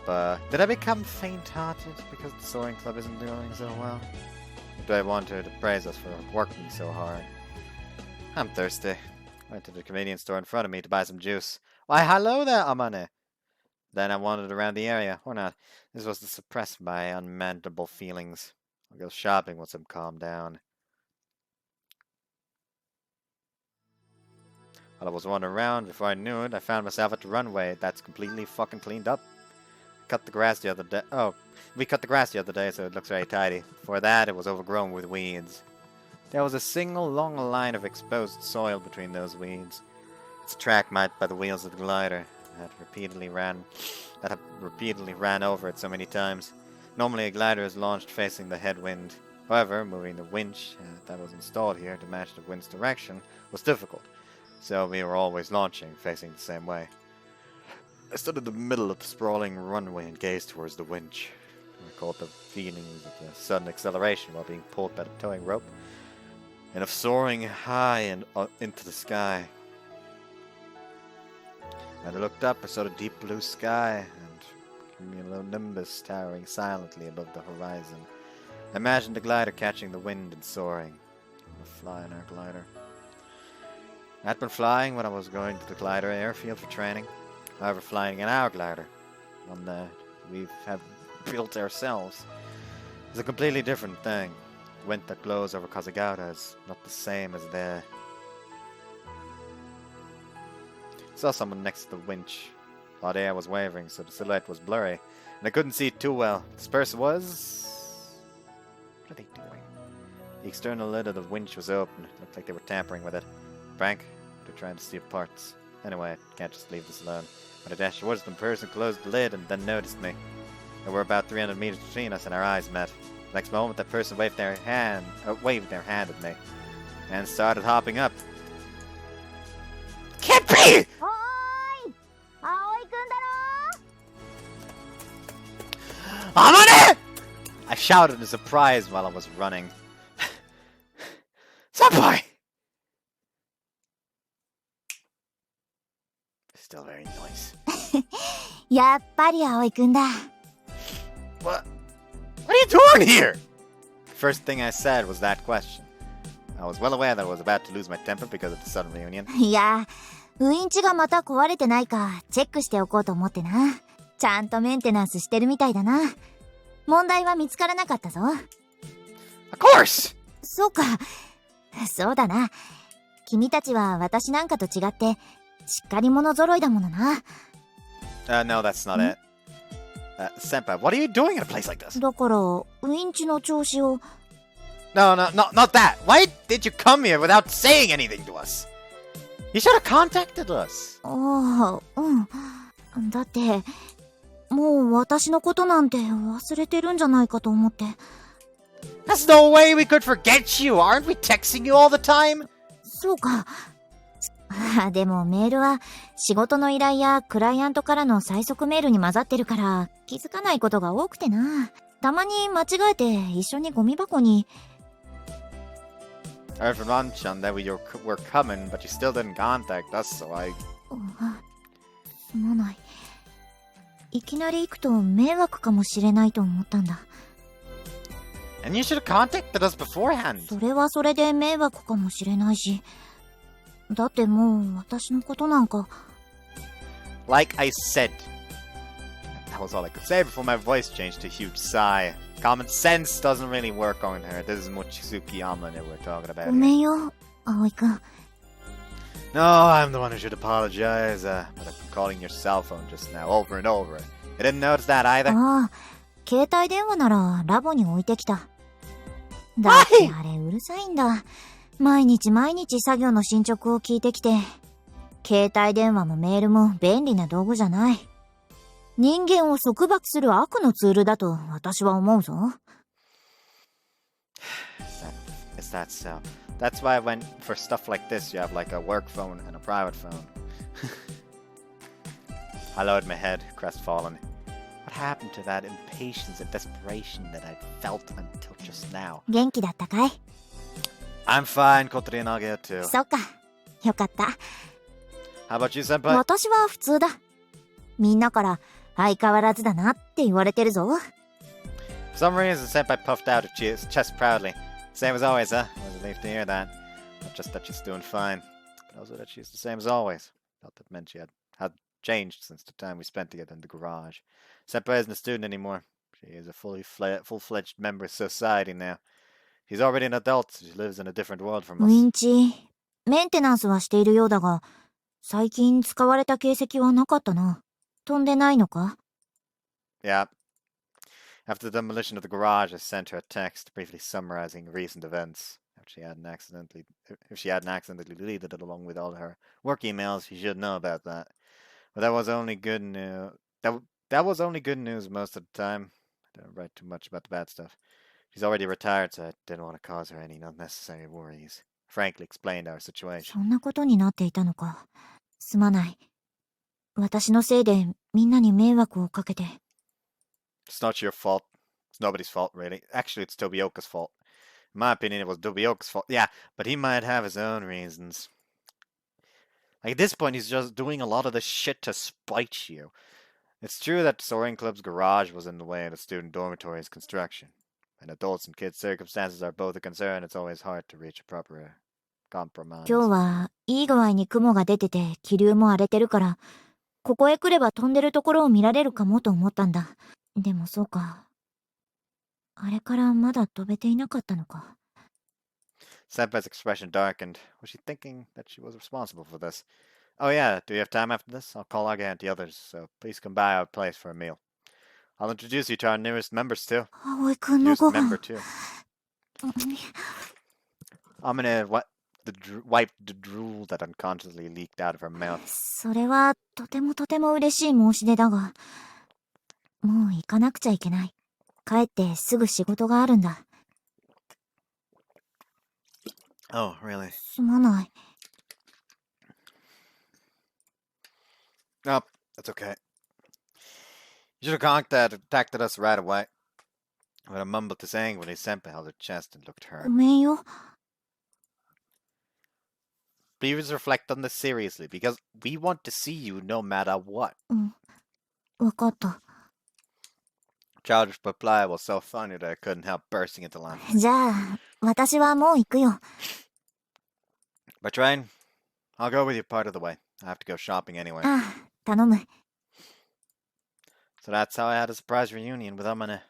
But did I become faint-hearted because the Soaring Club isn't doing so well? Or do I want her to praise us for working so hard? I'm thirsty. Went to the convenience store in front of me to buy some juice. Why, hello there, Amane! Then I wandered around the area, or not. This was to suppress my unmanageable feelings. I'll go shopping once I'm calmed down. While I was wandering around, before I knew it, I found myself at the runway that's completely fucking cleaned up. Cut the grass the other day. Oh, we cut the grass the other day, so it looks very tidy. Before that, it was overgrown with weeds. There was a single long line of exposed soil between those weeds. It's a track marked by the wheels of the glider that have repeatedly ran over it so many times. Normally, a glider is launched facing the headwind. However, moving the winch that was installed here to match the wind's direction was difficult, so we were always launching facing the same way. I stood in the middle of the sprawling runway and gazed towards the winch. I recalled the feelings of the sudden acceleration while being pulled by the towing rope, and of soaring high and into the sky. When I looked up, I saw the deep blue sky and cumulonimbus towering silently above the horizon. I imagined the glider catching the wind and soaring. I would fly in our glider. I had been flying when I was going to the glider airfield for training. However, flying in our glider, one that we have built ourselves, is a completely different thing. The wind that blows over Kazugata is not the same as there. I saw someone next to the winch. Hot air was wavering, so the silhouette was blurry, and I couldn't see it too well. This person was... What are they doing? The external lid of the winch was open. It looked like they were tampering with it. Prank? They're trying to steal parts. Anyway, I can't just leave this alone. When I dashed towards them, the person closed the lid and then noticed me. There were about 300 meters between us and our eyes met. The next moment, that person waved their hand at me and started hopping up. Can't be! Oi! Aoi-kun daro! Amane! I shouted in surprise while I was running. Senpai! Still very nice. やっぱり葵くんだ。What are you doing here? First thing I said was that question. I was well aware that I was about to lose my temper because of the sudden reunion. いや、ウインチがまた壊れてないかチェックしておこうと思ってな。ちゃんとメンテナンスしてるみたいだな。問題は見つからなかったぞ。Of course! そうか。そうだな。君たちは私なんかと違って、しっかり者揃いだものな。No, that's not it. Senpai, what are you doing in a place like this? だから、ウインチの調子を。No, not that. Why did you come here without saying anything to us? You should have contacted us. ああ、うん。だって、もう私のことなんて忘れてるんじゃないかと思って。There's no way we could forget you. Aren't we texting you all the time? そうか。でもメールは仕事の依頼やクライアントからの催促メールに混ざってるから気づかないことが多くてな。たまに間違えて一緒にゴミ箱に。I heard from Ranchan that we were coming, but you still didn't contact us, so I... すまない。いきなり行くと迷惑かもしれないと思ったんだ。And you should have contacted us beforehand. それはそれで迷惑かもしれないし。だってもう私のことなんか。Like I said. That was all I could say before my voice changed to a huge sigh. Common sense doesn't really work on her. This is Mochizuki Amane we're talking about. ごめんよ、葵くん。No, I'm the one who should apologize. But I've been calling your cell phone just now, over and over. You didn't notice that either? ああ、携帯電話ならラボに置いてきた。だってあれうるさいんだ。毎日作業の進捗を聞いてきて。携帯電話もメールも便利な道具じゃない。人間を束縛する悪のツールだと私は思うぞ。Is that so? That's why when for stuff like this you have like a work phone and a private phone. I lowered my head, crestfallen. What happened to that impatience and desperation that I felt until just now? 元気だったかい？ I'm fine, Kotori-Route too. そっか。よかった。How about you, senpai? 私は普通だ。みんなから相変わらずだなって言われてるぞ。For some reason, senpai puffed out her chest proudly. Same as always, huh? I was relieved to hear that. Not just that she's doing fine, but also that she's the same as always. Not that meant she had changed since the time we spent together in the garage. Senpai isn't a student anymore. She is a full-fledged member of society now. She's already an adult, so she lives in a different world from ウィ us. ンチ、メンテナンスはしているようだが、最近使われた形跡はなかったな。飛んでないのか？ Yeah. After the demolition of the garage, I sent her a text briefly summarizing recent events. If she hadn't accidentally deleted it along with all her work emails, she should know about that. But that was only good news. That was only good news most of the time. I don't write too much about the bad stuff. She's already retired, so I didn't want to cause her any unnecessary worries. Frankly explained our situation. そんなことになっていたのか。すまない。私のせいでみんなに迷惑をかけて。It's not your fault. It's nobody's fault, really. Actually, it's Tobioka's fault. In my opinion, it was Tobioka's fault. Yeah, but he might have his own reasons. Like, at this point, he's just doing a lot of this shit to spite you. It's true that the Soaring Club's garage was in the way of the student dormitory's construction. When adults and kids' circumstances are both a concern, it's always hard to reach a proper compromise. 今日はいい具合に雲が出てて気流も荒れてるから、ここへ来れば飛んでるところを見られるかもと思ったんだ。でもそうか。あれからまだ飛べていなかったのか。Senpai's expression darkened. Was she thinking that she was responsible for this? Oh yeah, do you have time after this? I'll call Aga and the others, so please come by our place for a meal. I'll introduce you to our newest members too. 葵くんの Newest ご member 飯。too. I'm gonna wipe the drool that unconsciously leaked out of her mouth. それはとても嬉しい申し出だが、もう行かなくちゃいけない。帰ってすぐ仕事があるんだ。Oh, really? すまない。No, that's okay. You should have contacted us right away. But I mumbled this angrily. Senpai held her chest and looked hurt. ごめんよ。 Please reflect on this seriously, because we want to see you no matter what. うん。わかった。Childish reply was so funny that I couldn't help bursting into laughter. じゃあ、私はもう行くよ。By train, I'll go with you part of the way. I have to go shopping anyway. ああ、頼む。So that's how I had a surprise reunion with Amane.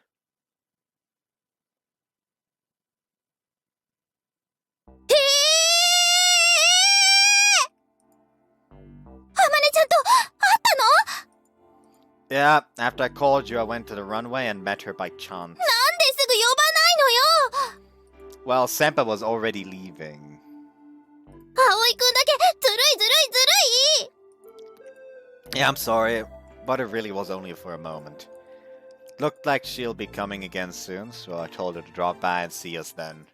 アマネちゃんと会ったの？ Yeah, after I called you, I went to the runway and met her by chance. なんですぐ呼ばないのよ。 Well, Senpai was already leaving. 葵くんだけずるい。 Yeah, I'm sorry, but it really was only for a moment. Looked like she'll be coming again soon, so I told her to drop by and see us then.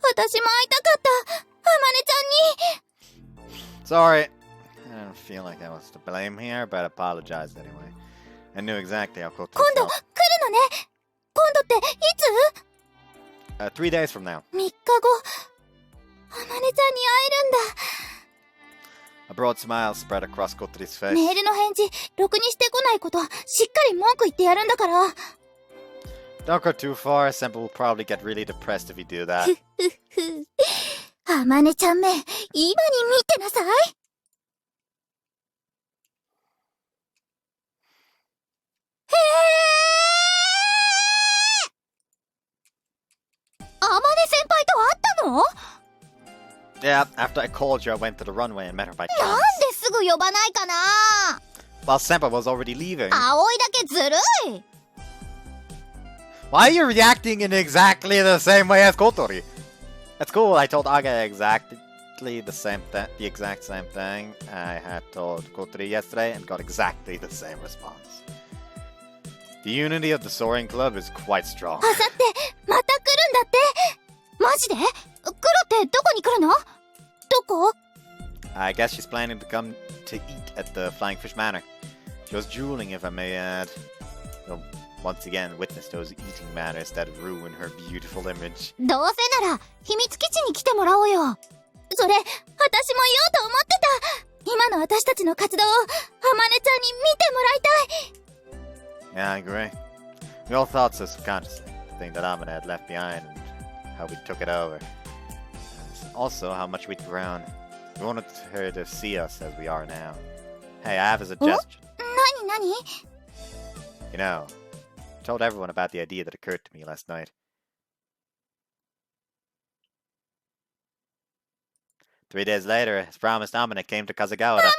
私も会いたかった。アマネちゃんに。 Sorry. I don't feel like I was to blame here, but I apologized anyway. I knew exactly how Kotori 今度来るのね。今度っていつ？ 3 days from now. 3日後。アマネちゃんに会えるんだ。 A broad smile spread across Kotori's face. メールの返事、ろくにしてこないこと、しっかり文句言ってやるんだから。 Don't go too far. Senpai will probably get really depressed if you do that. アマネちゃんめ、今に見てなさい。アマネ先輩と会ったの？ Yeah, after I called you, I went to the runway and met her by なん chance. ですぐ呼ばないかな。 While Senpai was already leaving. 葵だけずるい。 Why are you reacting in exactly the same way as Kotori? That's cool. I told Aga exactly the exact same thing I had told Kotori yesterday and got exactly the same response. The unity of the Soaring Club is quite strong. あさってまた来るんだって。マジで？来るってどこに来るの？どこ？ I guess she's planning to come to eat at the Flying Fish Manor. She was drooling, if I may add. You'll once again witness those eating manners that ruin her beautiful image. どうせなら秘密基地に来てもらおうよ。それ、私も言おうと思ってた。今の私たちの活動を、あまねちゃんに見てもらいたい。 Yeah, I agree. We all thought so subconsciously. The thing that Amane had left behind and how we took it over. And also how much we'd grown. We wanted her to see us as we are now. Hey, I have a suggestion. なに You know, I told everyone about the idea that occurred to me last night. 3 days later, as promised, Amane came to Kazagawa. あまね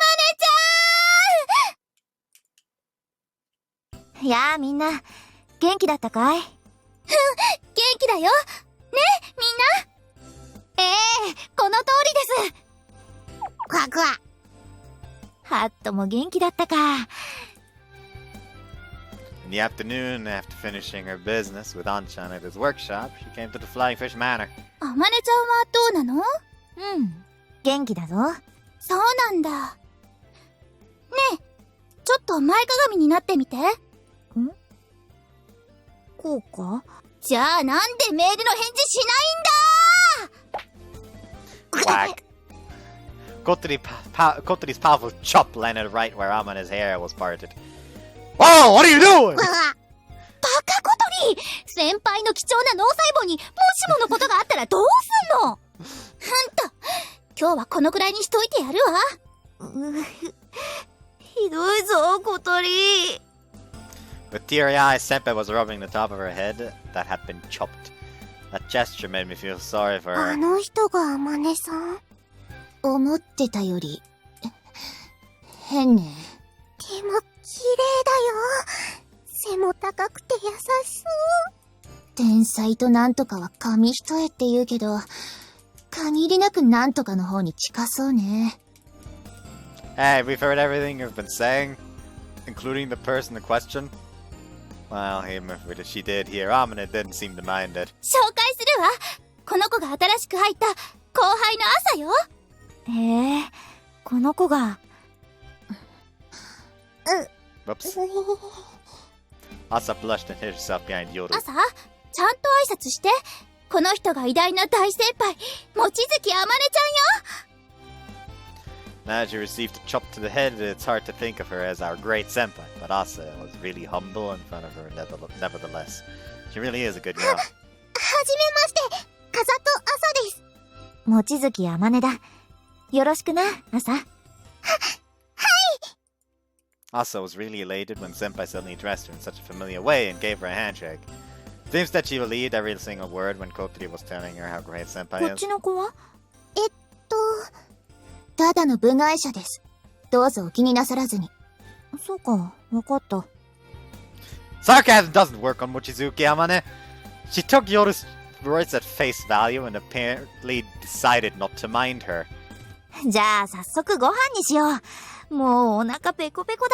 ちゃん。やあみんな、元気だったかい？元気だよ。ね、みんな。この通りです。クワクワ。ハットも元気だったか。In the afternoon, after finishing her business with Anchan at his workshop, she came to the Flying Fish Manor. あまねちゃんはどうなの？元気だぞ。そうなんだ。ねえ、ちょっと前かがみになってみて。こうか？じゃあなんでメールの返事しないんだー。 Kotori's powerful chop landed right where Amane's hair was parted. Whoa, what are you doing? バカコトリー、先輩の貴重な脳細胞にもしものことがあったらどうすんの？今日はこのくらいにしといてやるわ。ひどいぞ、コトリー。With teary eyes, Senpai was rubbing the top of her head that had been chopped. That gesture made me feel sorry for her. あの人があまねさん？思ってたより変ね。でも綺麗だよ。背も高くて優しそう。天才となんとかは紙一重って言うけど、限りなくなんとかの方に近そうね。 Hey, we've heard everything you've been saying, including the person in question. Well, even if she did hear Amane, didn't seem to mind it. 紹介するわ。この子が新しく入った後輩の朝よ。へえ、この子が。Whoops. Asa blushed and hid herself behind Yoru. 朝、ちゃんと挨拶して。この人が偉大な大先輩、望月あまねちゃんよ。 Now she received a chop to the head, it's hard to think of her as our great senpai, but Asa was really humble in front of her nevertheless. She really is a good girl. はじめまして、風と朝です。望月あまねだ。よろしくな、朝。Asa was really elated when Senpai suddenly addressed her in such a familiar way and gave her a handshake. Seems that she believed every single word when Kotori was telling her how great Senpai こっ is. ちの子は？ただの部外者です。どうぞお気になさらずに。そうか、わかった。Sarcasm doesn't work on Mochizuki Amane. She took Yoru's words at face value and apparently decided not to mind her. じゃあ早速ご飯にしよう。もうお腹ペコペコだ。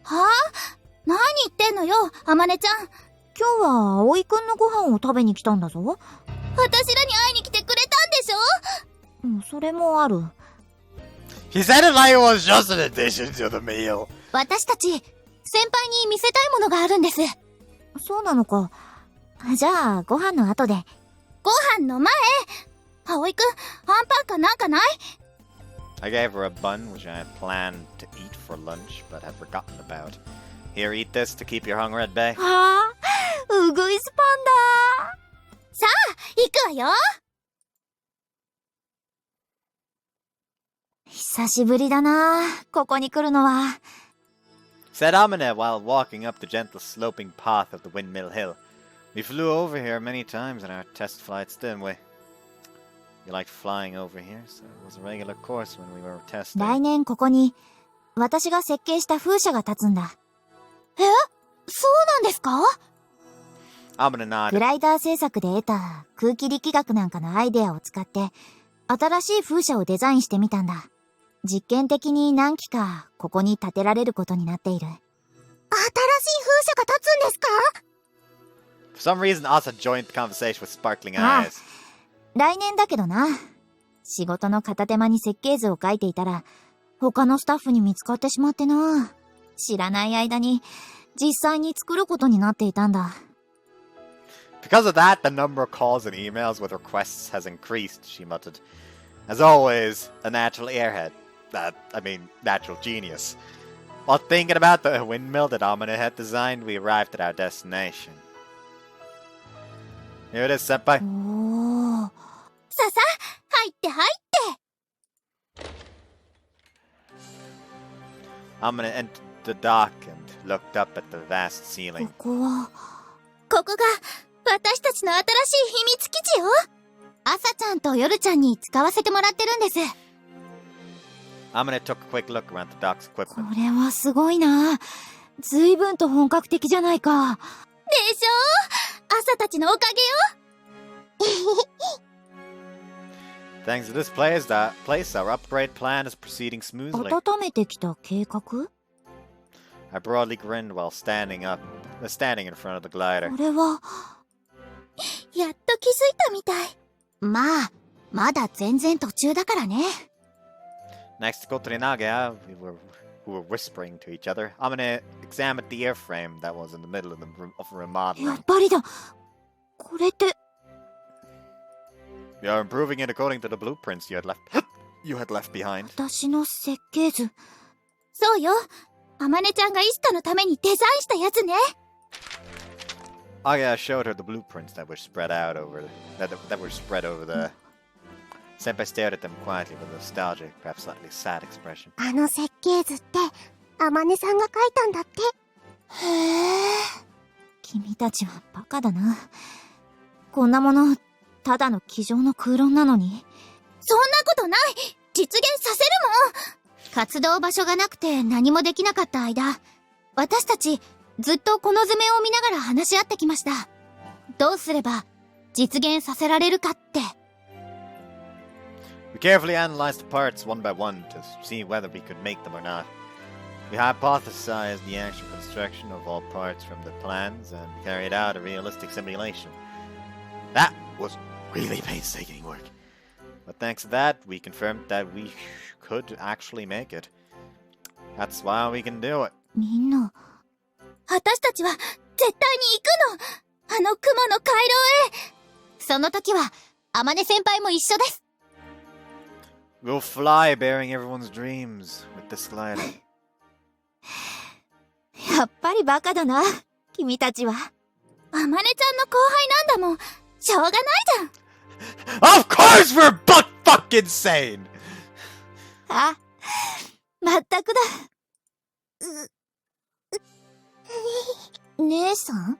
はあ？何言ってんのよ、あまねちゃん。今日は葵くんのご飯を食べに来たんだぞ。私らに会いに来てくれたんでしょ？それもある。He said it like it was just an addition to the meal. 私たち、先輩に見せたいものがあるんです。そうなのか。じゃあ、ご飯の後で。ご飯の前？葵くん、アンパンかなんかない？ I gave her a bun which I had planned to eat for lunch but had forgotten about. Here, eat this to keep your hunger at bay. はあ、うぐいすパンだ。さあ、行くわよ。久しぶりだな、ここに来るのは。Said Amane while walking up the gentle sloping path of the Windmill Hill. We flew over here many times in our test flights, didn't we? You liked flying over here, so it was a regular course when we were testing. 来年ここに、私が設計した風車が立つんだ。え？そうなんですか？ Amane nodded. グライダー製作で得た空気力学なんかのアイデアを使って、新しい風車をデザインしてみたんだ。実験的に何機かここに建てられることになっている。新しい風車が立つんですか？ For some reason, Asa joined the conversation with sparkling ああ、 eyes. 来年だけどな。仕事の片手間に設計図を書いていたら、他のスタッフに見つかってしまってな。知らない間に、実際に作ることになっていたんだ。Because of that, the number of calls and emails with requests has increased, she muttered. As always, a natural airhead. Natural genius. While thinking about the windmill that Amane had designed, we arrived at our destination. Here it is, senpai. おー。ささ、入って入って。Amane entered the dock and looked up at the vast ceiling. ここは。ここが、私たちの新しい秘密基地よ。朝ちゃんと夜ちゃんに使わせてもらってるんです。Amane took a quick look around the dock's こ equipment. れはすごいな。随分と本格的じゃないか。でしょ？朝たちのおかげよ。Thanks to this place, our upgrade plan is proceeding smoothly. 温めてきた計画？ I broadly grinned while standing in front of the glider. これは、やっと気づいたみたい。まあ、まだ全然途中だからね。Next to Kotori-Route, we were whispering to each other. Amane examined the airframe that was in the middle of remodeling. やっぱりだ。これって、We are improving it according to the blueprints you had left behind. 私の設計図。そうよ。あまねちゃんがイスタのためにデザインしたやつね。Agaya showed her the blueprints that were spread over the. Senpai stared at them quietly with a nostalgic, perhaps slightly sad expression. あの設計図って、あまねさんが書いたんだって。へえ。君たちはバカだな。こんなもの、ただの机上の空論なのに。そんなことない！実現させるもん！活動場所がなくて何もできなかった間、私たちずっとこの図面を見ながら話し合ってきました。どうすれば実現させられるかって。We carefully analyzed the parts one by one to see whether we could make them or not. We hypothesized the actual construction of all parts from the plans and carried out a realistic simulation. That was really painstaking work. But thanks to that, we confirmed that we could actually make it. That's why we can do it. みんな、私たちは絶対に行くの！あの雲の回廊へ！その時は、あまね先輩も一緒です。We'll fly bearing everyone's dreams with this glider. やっぱりバカだな、君たちは。あまねちゃんの後輩なんだもん、しょうがないじゃん。Of course we're butt fucking sane! あ、まったくだ。姉さん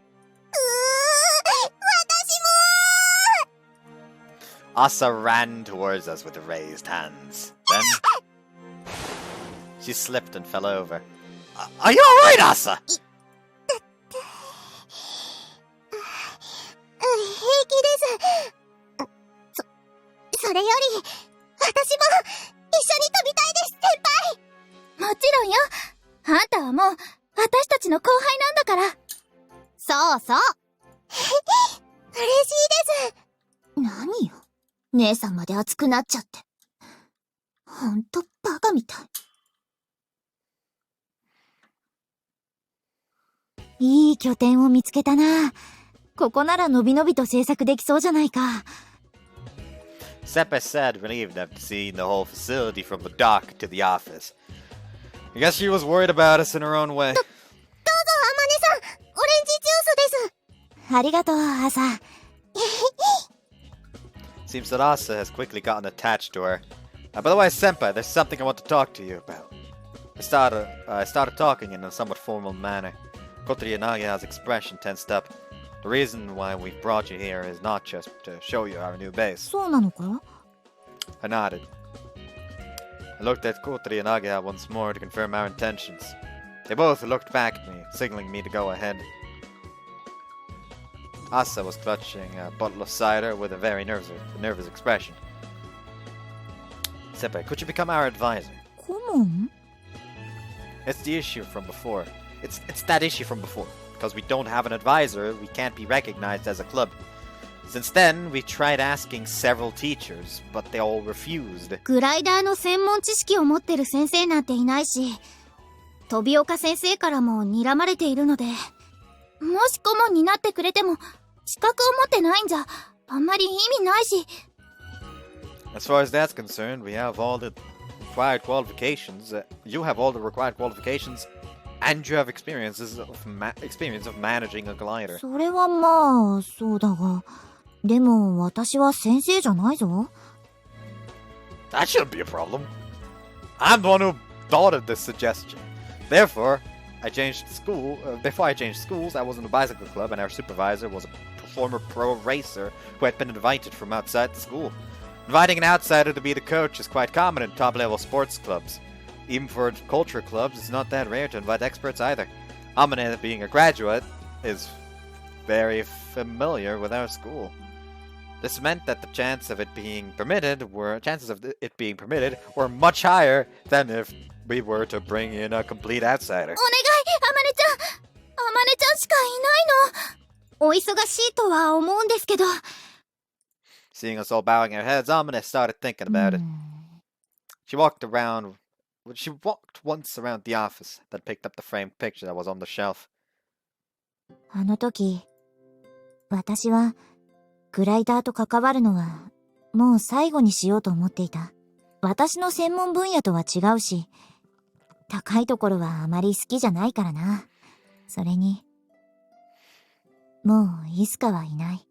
？Asa ran towards us with raised hands. Then she slipped and fell over. Are you alright, Asa? 平気です。それより、私も一緒に飛びたいです、先輩！もちろんよ。あんたはもう、私たちの後輩なんだから。そうそう。嬉しいです。何よ。姉さんまで熱くなっちゃって。ほんとバカみたい。いい拠点を見つけたな。ここならのびのびと制作できそうじゃないか。Senpai said, relieved after seeing the whole facility from the dock to the office. I guess she was worried about us in her own way. どうぞ、あまねさん、オレンジジュースです。ありがとう、アサ。Seems that Asa has quickly gotten attached to her. By the way, Senpai, there's something I want to talk to you about. I started talking in a somewhat formal manner. Kotori-Route expression tensed up. The reason why we brought you here is not just to show you our new base. そうなのか？ I nodded. I looked at Kotori-Route once more to confirm our intentions. They both looked back at me, signaling me to go ahead. Asa was clutching a bottle of cider with a very nervous expression. Senpai, could you become our advisor? 顧問？ It's the issue from before. It's that issue from before. Because we don't have an advisor, we can't be recognized as a club. Since then, we tried asking several teachers, but they all refused. グライダーの専門知識を持ってる先生なんていないし、飛岡先生からも睨まれているので、もし顧問になってくれても、資格を持ってないんじゃ、あんまり意味ないし。As far as that's concerned, we have all the required qualifications. You have all the required qualifications, and you have experience of managing a glider. それはまあ、そうだが。でも、私は先生じゃないぞ。That shouldn't be a problem. I'm the one who thought of this suggestion. Therefore, I changed school. Before I changed schools, I was in the bicycle club, and our supervisor was a former pro racer who had been invited from outside the school. Inviting an outsider to be the coach is quite common in top-level sports clubs. Even for culture clubs, it's not that rare to invite experts either. Amane, being a graduate, is very familiar with our school. This meant that the chances of it being permitted were much higher than if we were to bring in a complete outsider. お願い、アマネちゃん。アマネちゃんしかいないの。お忙しいとは思うんですけど。Seeing us all bowing our heads, Amane started thinking about it. She walked once around the office, then picked up the framed picture that was on the shelf. あの時、私はグライダーと関わるのはもう最後にしようと思っていた。私の専門分野とは違うし、高いところはあまり好きじゃないからな。それに、もうイスカはいない。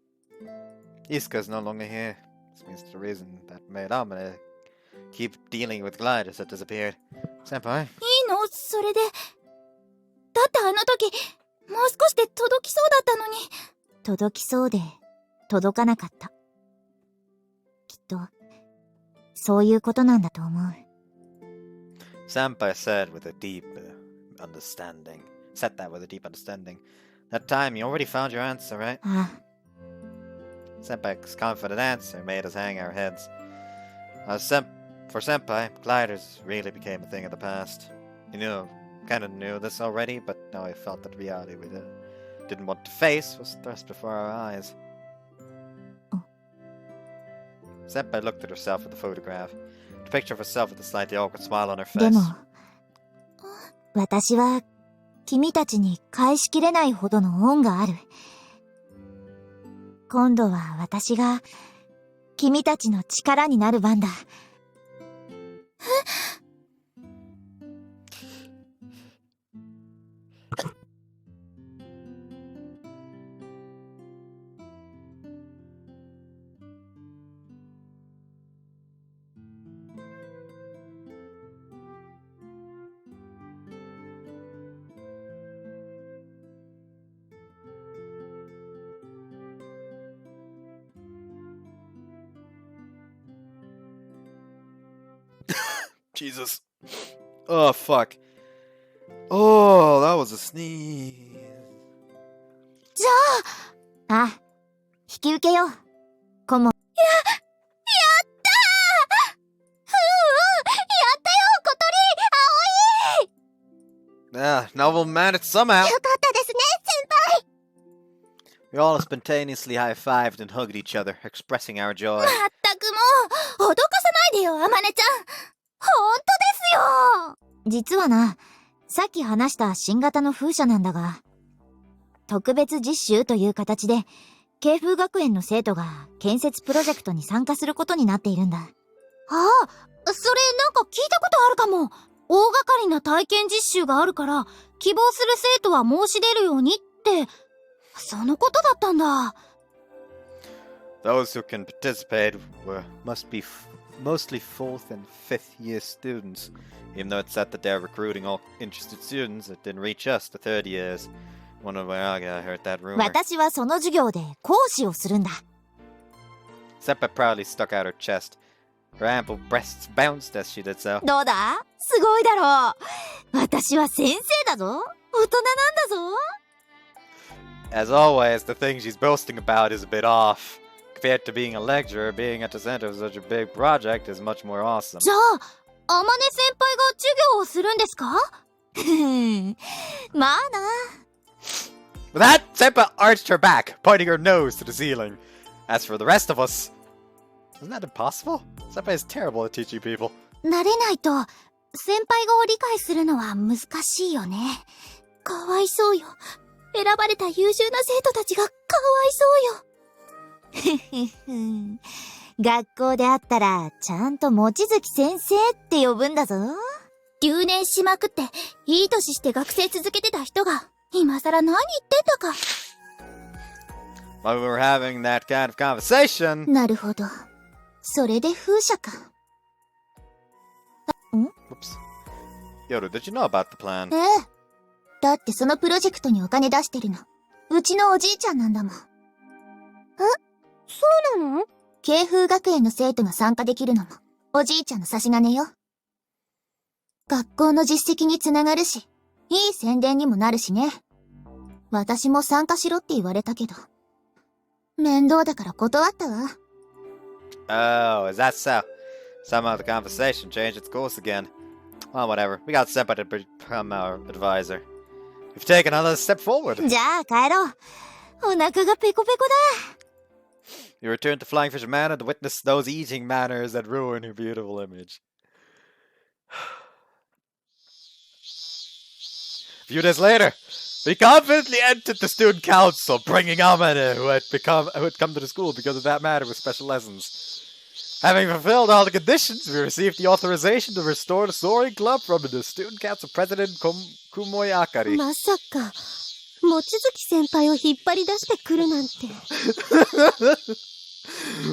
Iska is no longer here. This means the reason that made Amane keep dealing with gliders had disappeared. Senpai? いいの？それで。だってあの時、もう少しで届きそうだったのに。届きそうで、届かなかった。きっと、そういうことなんだと思う。Senpai said with a deep understanding. Said that with a deep understanding. That time you already found your answer, right? ああ。Senpai's confident answer made us hang our heads. For Senpai, gliders really became a thing of the past. He kind of knew this already, but now he felt that reality we didn't want to face was thrust before our eyes. Senpai looked at herself at the photograph. The picture of herself with a slightly awkward smile on her face. でも、私は君たちに返しきれないほどの恩がある。今度は私が君たちの力になる番だ。Jesus. Oh, fuck. Oh, that was a sneeze. じゃあ、引き受けよう。顧問。やったー！やったよ、小鳥、Yeah, now we'll manage somehow. よかったですね、先輩。 We all spontaneously high-fived and hugged each other, expressing our joy. まったくもう、脅かさないでよ、アマネちゃん。ほんとですよ。実はな、さっき話した新型の風車なんだが、特別実習という形で、慶風学園の生徒が建設プロジェクトに参加することになっているんだ。ああ、それなんか聞いたことあるかも。大掛かりな体験実習があるから、希望する生徒は申し出るようにって、そのことだったんだ。Those who can participate must be mostly 4th and 5th year students. Even though it said that they're recruiting all interested students, it didn't reach us, the 3rd years. Wonder where I heard that rumor. 私はその授業で講師をするんだ。Seppa proudly stuck out her chest. Her ample breasts bounced as she did so. どうだ？すごいだろう。私は先生だぞ。大人なんだぞ。As always, the thing she's boasting about is a bit off. Compared to being a lecturer, being at the center of such a big project is much more awesome. じゃあ、アマネ先輩が授業をするんですか？まあな。With that, Seppa arched her back, pointing her nose to the ceiling. As for the rest of us, isn't that impossible? Seppa is terrible at teaching people. 慣れないと、先輩語を理解するのは難しいよね。かわいそうよ。選ばれた優秀な生徒たちがかわいそうよ。学校で会ったら、ちゃんと望月先生って呼ぶんだぞ。留年しまくって、いい年して学生続けてた人が、今更何言ってんだか。While we were having that kind of conversation. なるほど。それで風車か。Whoops. Yoru, did you know about the plan? ええ。だってそのプロジェクトにお金出してるの。うちのおじいちゃんなんだもん。そうなの？慶風学園の生徒が参加できるのも、おじいちゃんの差し金よ。学校の実績につながるし、いい宣伝にもなるしね。私も参加しろって言われたけど、面倒だから断ったわ。Oh, is that so? Somehow the conversation changed its course again. Well, whatever. We got Senpai to become our advisor. We've taken another step forward. じゃあ帰ろう。お腹がペコペコだ。You return to Flying Fish Manor to witness those eating manners that ruin your beautiful image. A few days later, we confidently entered the student council, bringing Amane, who had come to the school because of that matter with special lessons. Having fulfilled all the conditions, we received the authorization to restore the Soaring Club from the student council president Kumoi Akari. まさか、望月先輩を引っ張り出してくるなんて。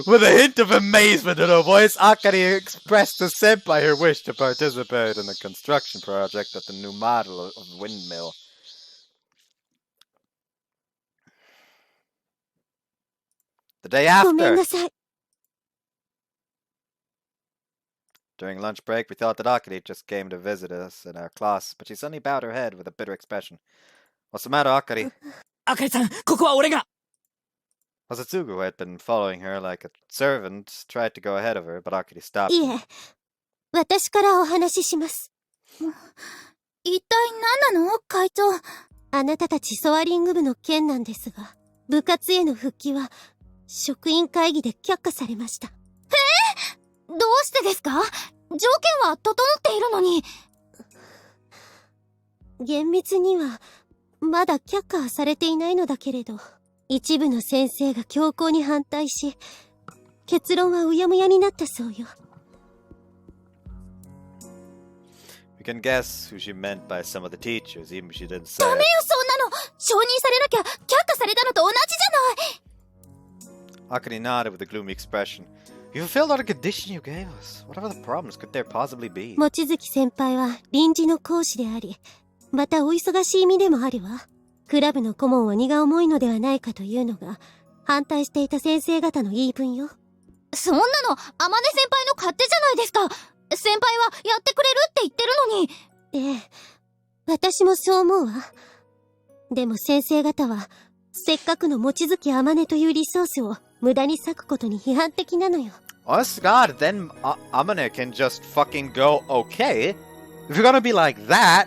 With a hint of amazement in her voice, Akari expressed to Senpai her wish to participate in the construction project of the new model of the windmill. The day ごめん after, なさい。 during lunch break, we thought that Akari just came to visit us in our class, but she suddenly bowed her head with a bitter expression. What's the matter, Akari? あかりさん、ここは俺が。 Masatsugu, who had been following her like a servant, tried to go ahead of her, but Akari stopped. いえ、私からお話しします。一体何なの、会長。あなたたちソアリング部の件なんですが、部活への復帰は、職員会議で却下されました。どうしてですか？条件は整っているのに。厳密には、まだ却下はされていないのだけれど、一部の先生が強硬に反対し、結論はうやむやになったそうよ。We can guess who she meant by some of the teachers, even if she didn't say ダメよ、 it. そんなの。承認されなきゃ却下されたのと同じじゃない。 Akari nodded with a gloomy expression. You fulfilled all the condition you gave us. What other problems could there possibly be? 望月先輩は臨時の講師であり、またお忙しい身でもあるわ。クラブの顧問は荷が重いのではないかというのが、反対していた先生方の言い分よ。そんなの、天音先輩の勝手じゃないですか。先輩はやってくれるって言ってるのに。ええ、私もそう思うわ。でも先生方は、せっかくの望月天音というリソースを無駄に割くことに批判的なのよ。Honest to God, then Amane can just fucking go, okay? If you're gonna be like that,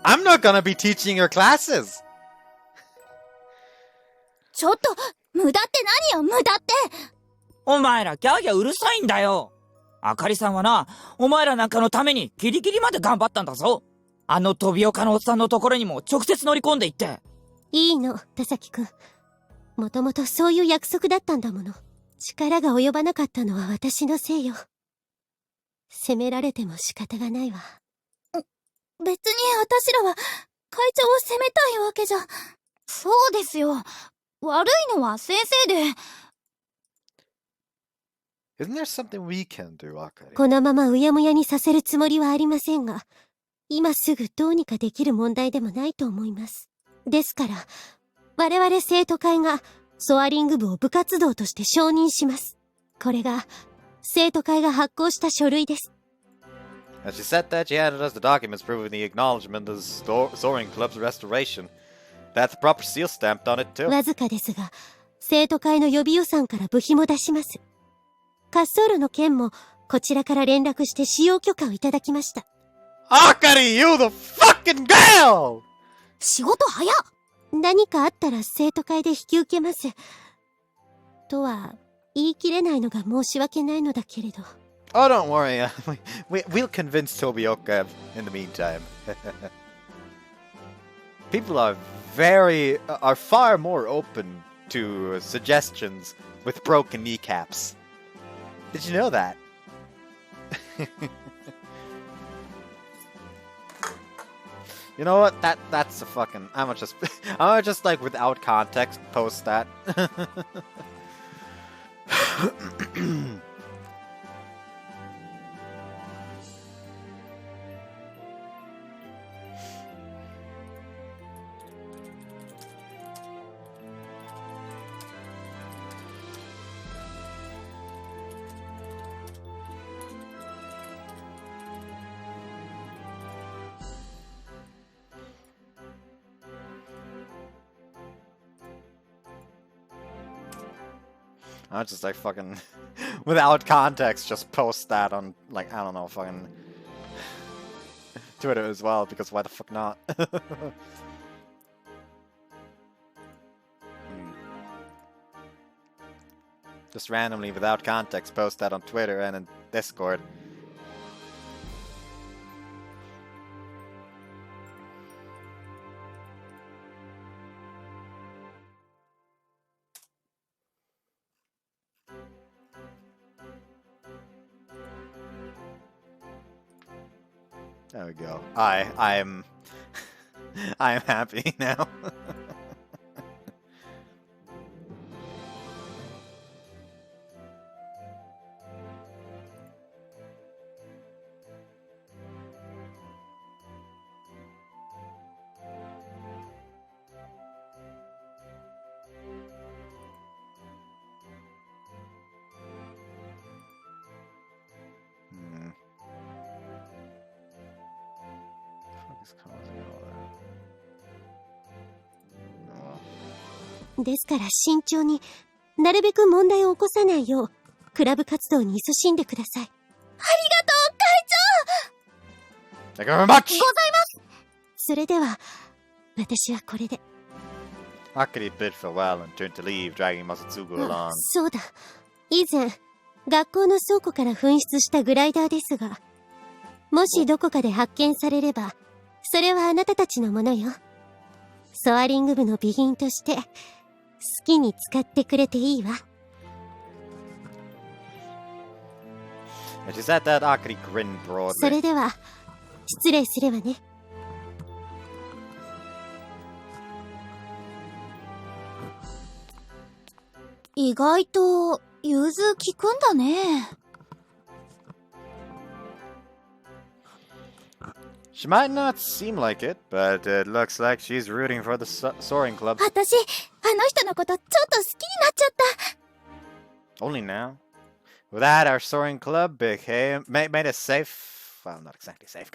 I'm not gonna be teaching your classes! ちょっと、無駄って何よ、無駄って。お前らギャーギャーうるさいんだよ。あかりさんはな、お前らなんかのためにギリギリまで頑張ったんだぞ。あの飛び岡のおっさんのところにも直接乗り込んでいって。いいの、田崎くん。もともとそういう約束だったんだもの。力が及ばなかったのは私のせいよ。責められても仕方がないわ。別に私らは会長を責めたいわけじゃ。そうですよ。悪いのは先生で。 Isn't there something we can do, Akari? このままうやむやにさせるつもりはありませんが、今すぐどうにかできる問題でもないと思います。ですから、我々生徒会がソアリング部を部活動として承認します。これが生徒会が発行した書類です。 As she said that, she handed us the documents proving the acknowledgement of the Soaring Club's restoration. That's the proper seal stamped on it, too. わずかですが、生徒会の予備予算から部費も出します。滑走路の件もこちらから連絡して使用許可をいただきました。Akari, you the fucking girl! 仕事早っ！何かあったら生徒会で引き受けます。とは言い切れないのが申し訳ないのだけれど。Oh, don't worry. We'll convince Tobioka in the meantime. People are far more open to suggestions with broken kneecaps. Did you know that? You know what? That's a fucking. I'm gonna just like without context post that. I'll just like fucking without context just post that on like I don't know fucking Twitter as well because why the fuck not? Just randomly without context post that on Twitter and in Discord. There we go. I'm I'm happy now.ですから慎重に、なるべく問題を起こさないよう、クラブ活動に勤しんでください。ありがとう、会長！ Thank you very much! ございます。それでは、私はこれで。Akari bid farewell and turned to leave, dragging Masatsugu along. そうだ。以前、学校の倉庫から紛失したグライダーですが、もしどこかで発見されれば、それはあなたたちのものよ。ソアリング部の備品として、好きに使ってくれていいわ。She said that, Akari grinned broadly. それでは、失礼するわね。意外と、融通きくんだね。She might not seem like it, but it looks like she's rooting for the Soaring Club. 私、あの人のことちょっと好きになっちゃった。Only now. With that, our Soaring Club made us safe. Well, not exactly safe,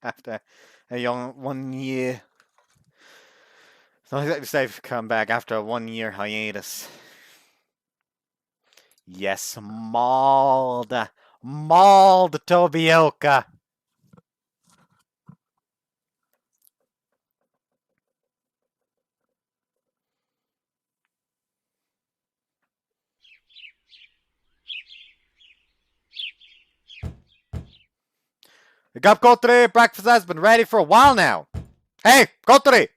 after a young 1 year. It's not exactly safe to come back after a 1 year hiatus. Yes, mauled Tobioka. Wake up, Kotori! Breakfast has been ready for a while now. Hey, Kotori!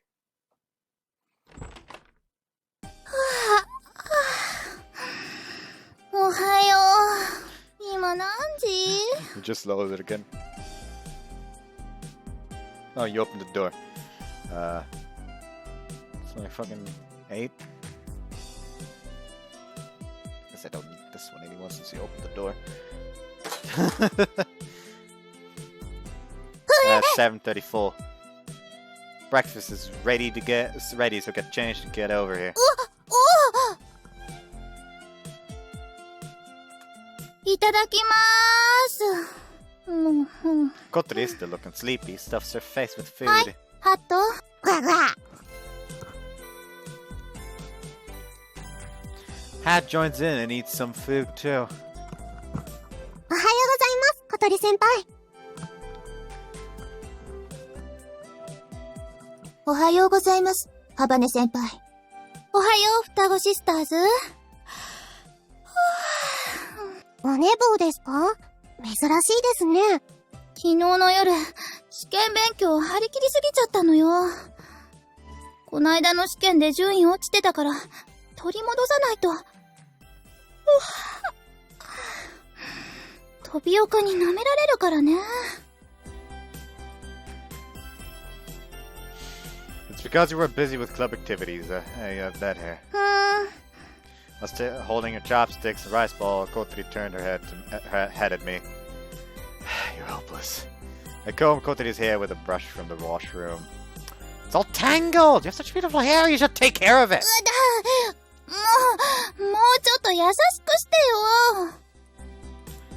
おはよう。今何時？ You just lowered it again. Oh, you opened the door. It's like fucking 8. Guess I don't need this one anymore since you opened the door. 7:34. Breakfast is ready, so get changed and get over here. いただきまーす。Kotori is still looking sleepy, stuffs her face with food. はい、ハット。Hat joins in and eats some food too. おはようございます、小鳥先輩。おはようございます、ハバネ先輩。おはよう、双子シスターズ。お寝坊ですか？珍しいですね。昨日の夜、試験勉強張り切りすぎちゃったのよ。こないだの試験で順位落ちてたから、取り戻さないと。飛び丘に舐められるからね。It's because you were busy with club activities. You have that hair. I was holding her chopsticks and rice ball. Kotori turned her head at me. You're helpless. I combed Kotori's hair with a brush from the washroom. It's all tangled! You have such beautiful hair, you should take care of it! もうちょっと優しくしてよ。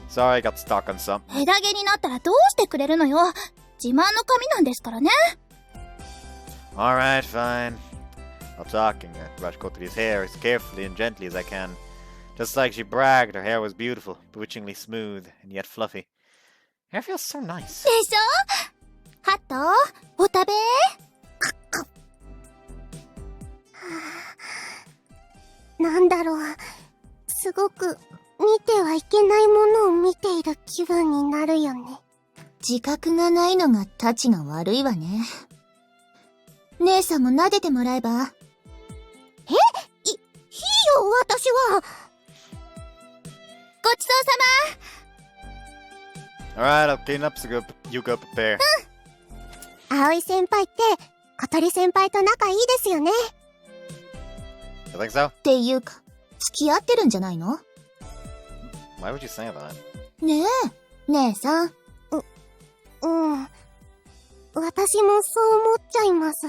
Sorry, I got stuck on something. 枝毛になったらどうしてくれるのよ。自慢の髪なんですからね。Alright, fine. While talking, I brushed Kotori's hair as carefully and gently as I can. Just like she bragged, her hair was beautiful, bewitchingly smooth, and yet fluffy. Hair feels so nice. でしょ？ハット、お食べ？なんだろう。すごく見てはいけないものを見ている気分になるよね。自覚がないのがタチが悪いわね。姉さんも撫でてもらえば？いいよ、私は。ごちそうさ Alright, I'll clean up so you go prepare. ま。葵先輩って小鳥先輩と仲いいですよね。You think so? っていうか、付き合ってるんじゃないの？ Why would you say that? ねえ、姉さん。私もそう思っちゃいます。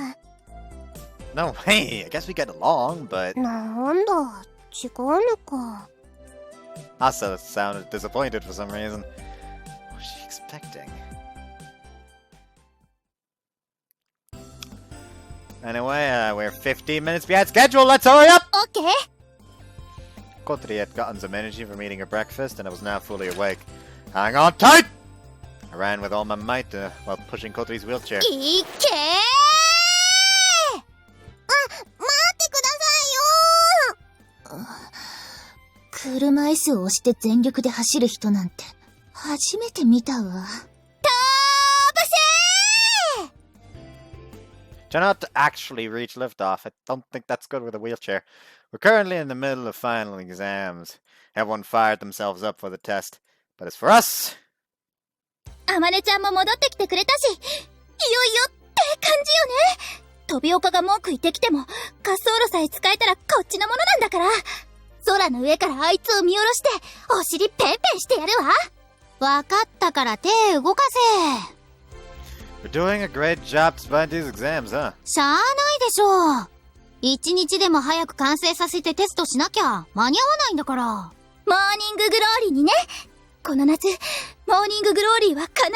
No way, I guess we get along, but... なんだ、違うのか。Asa sounded disappointed for some reason. What was she expecting? Anyway, we're 15 minutes behind schedule, let's hurry up! オッケー。Kotori had gotten some energy from eating her breakfast and I was now fully awake. Hang on tight! I ran with all my might while pushing Kotori's wheelchair. いけー！待ってくださいよー。車椅子を押して全力で走る人なんて初めて見たわ。Try not to actually reach liftoff. I don't think that's good with a wheelchair. We're currently in the middle of final exams. Everyone fired themselves up for the test. But as for us... あまねちゃんも戻ってきてくれたし、いよいよって感じよね。飛び丘が文句言ってきても、滑走路さえ使えたらこっちのものなんだから。空の上からあいつを見下ろして、お尻ペンペンしてやるわ。わかったから手動かせ。We're doing a great job despite these exams, huh? しゃあないでしょう。一日でも早く完成させてテストしなきゃ間に合わないんだから。モーニンググローリーにね。この夏、モーニンググローリーは必ず来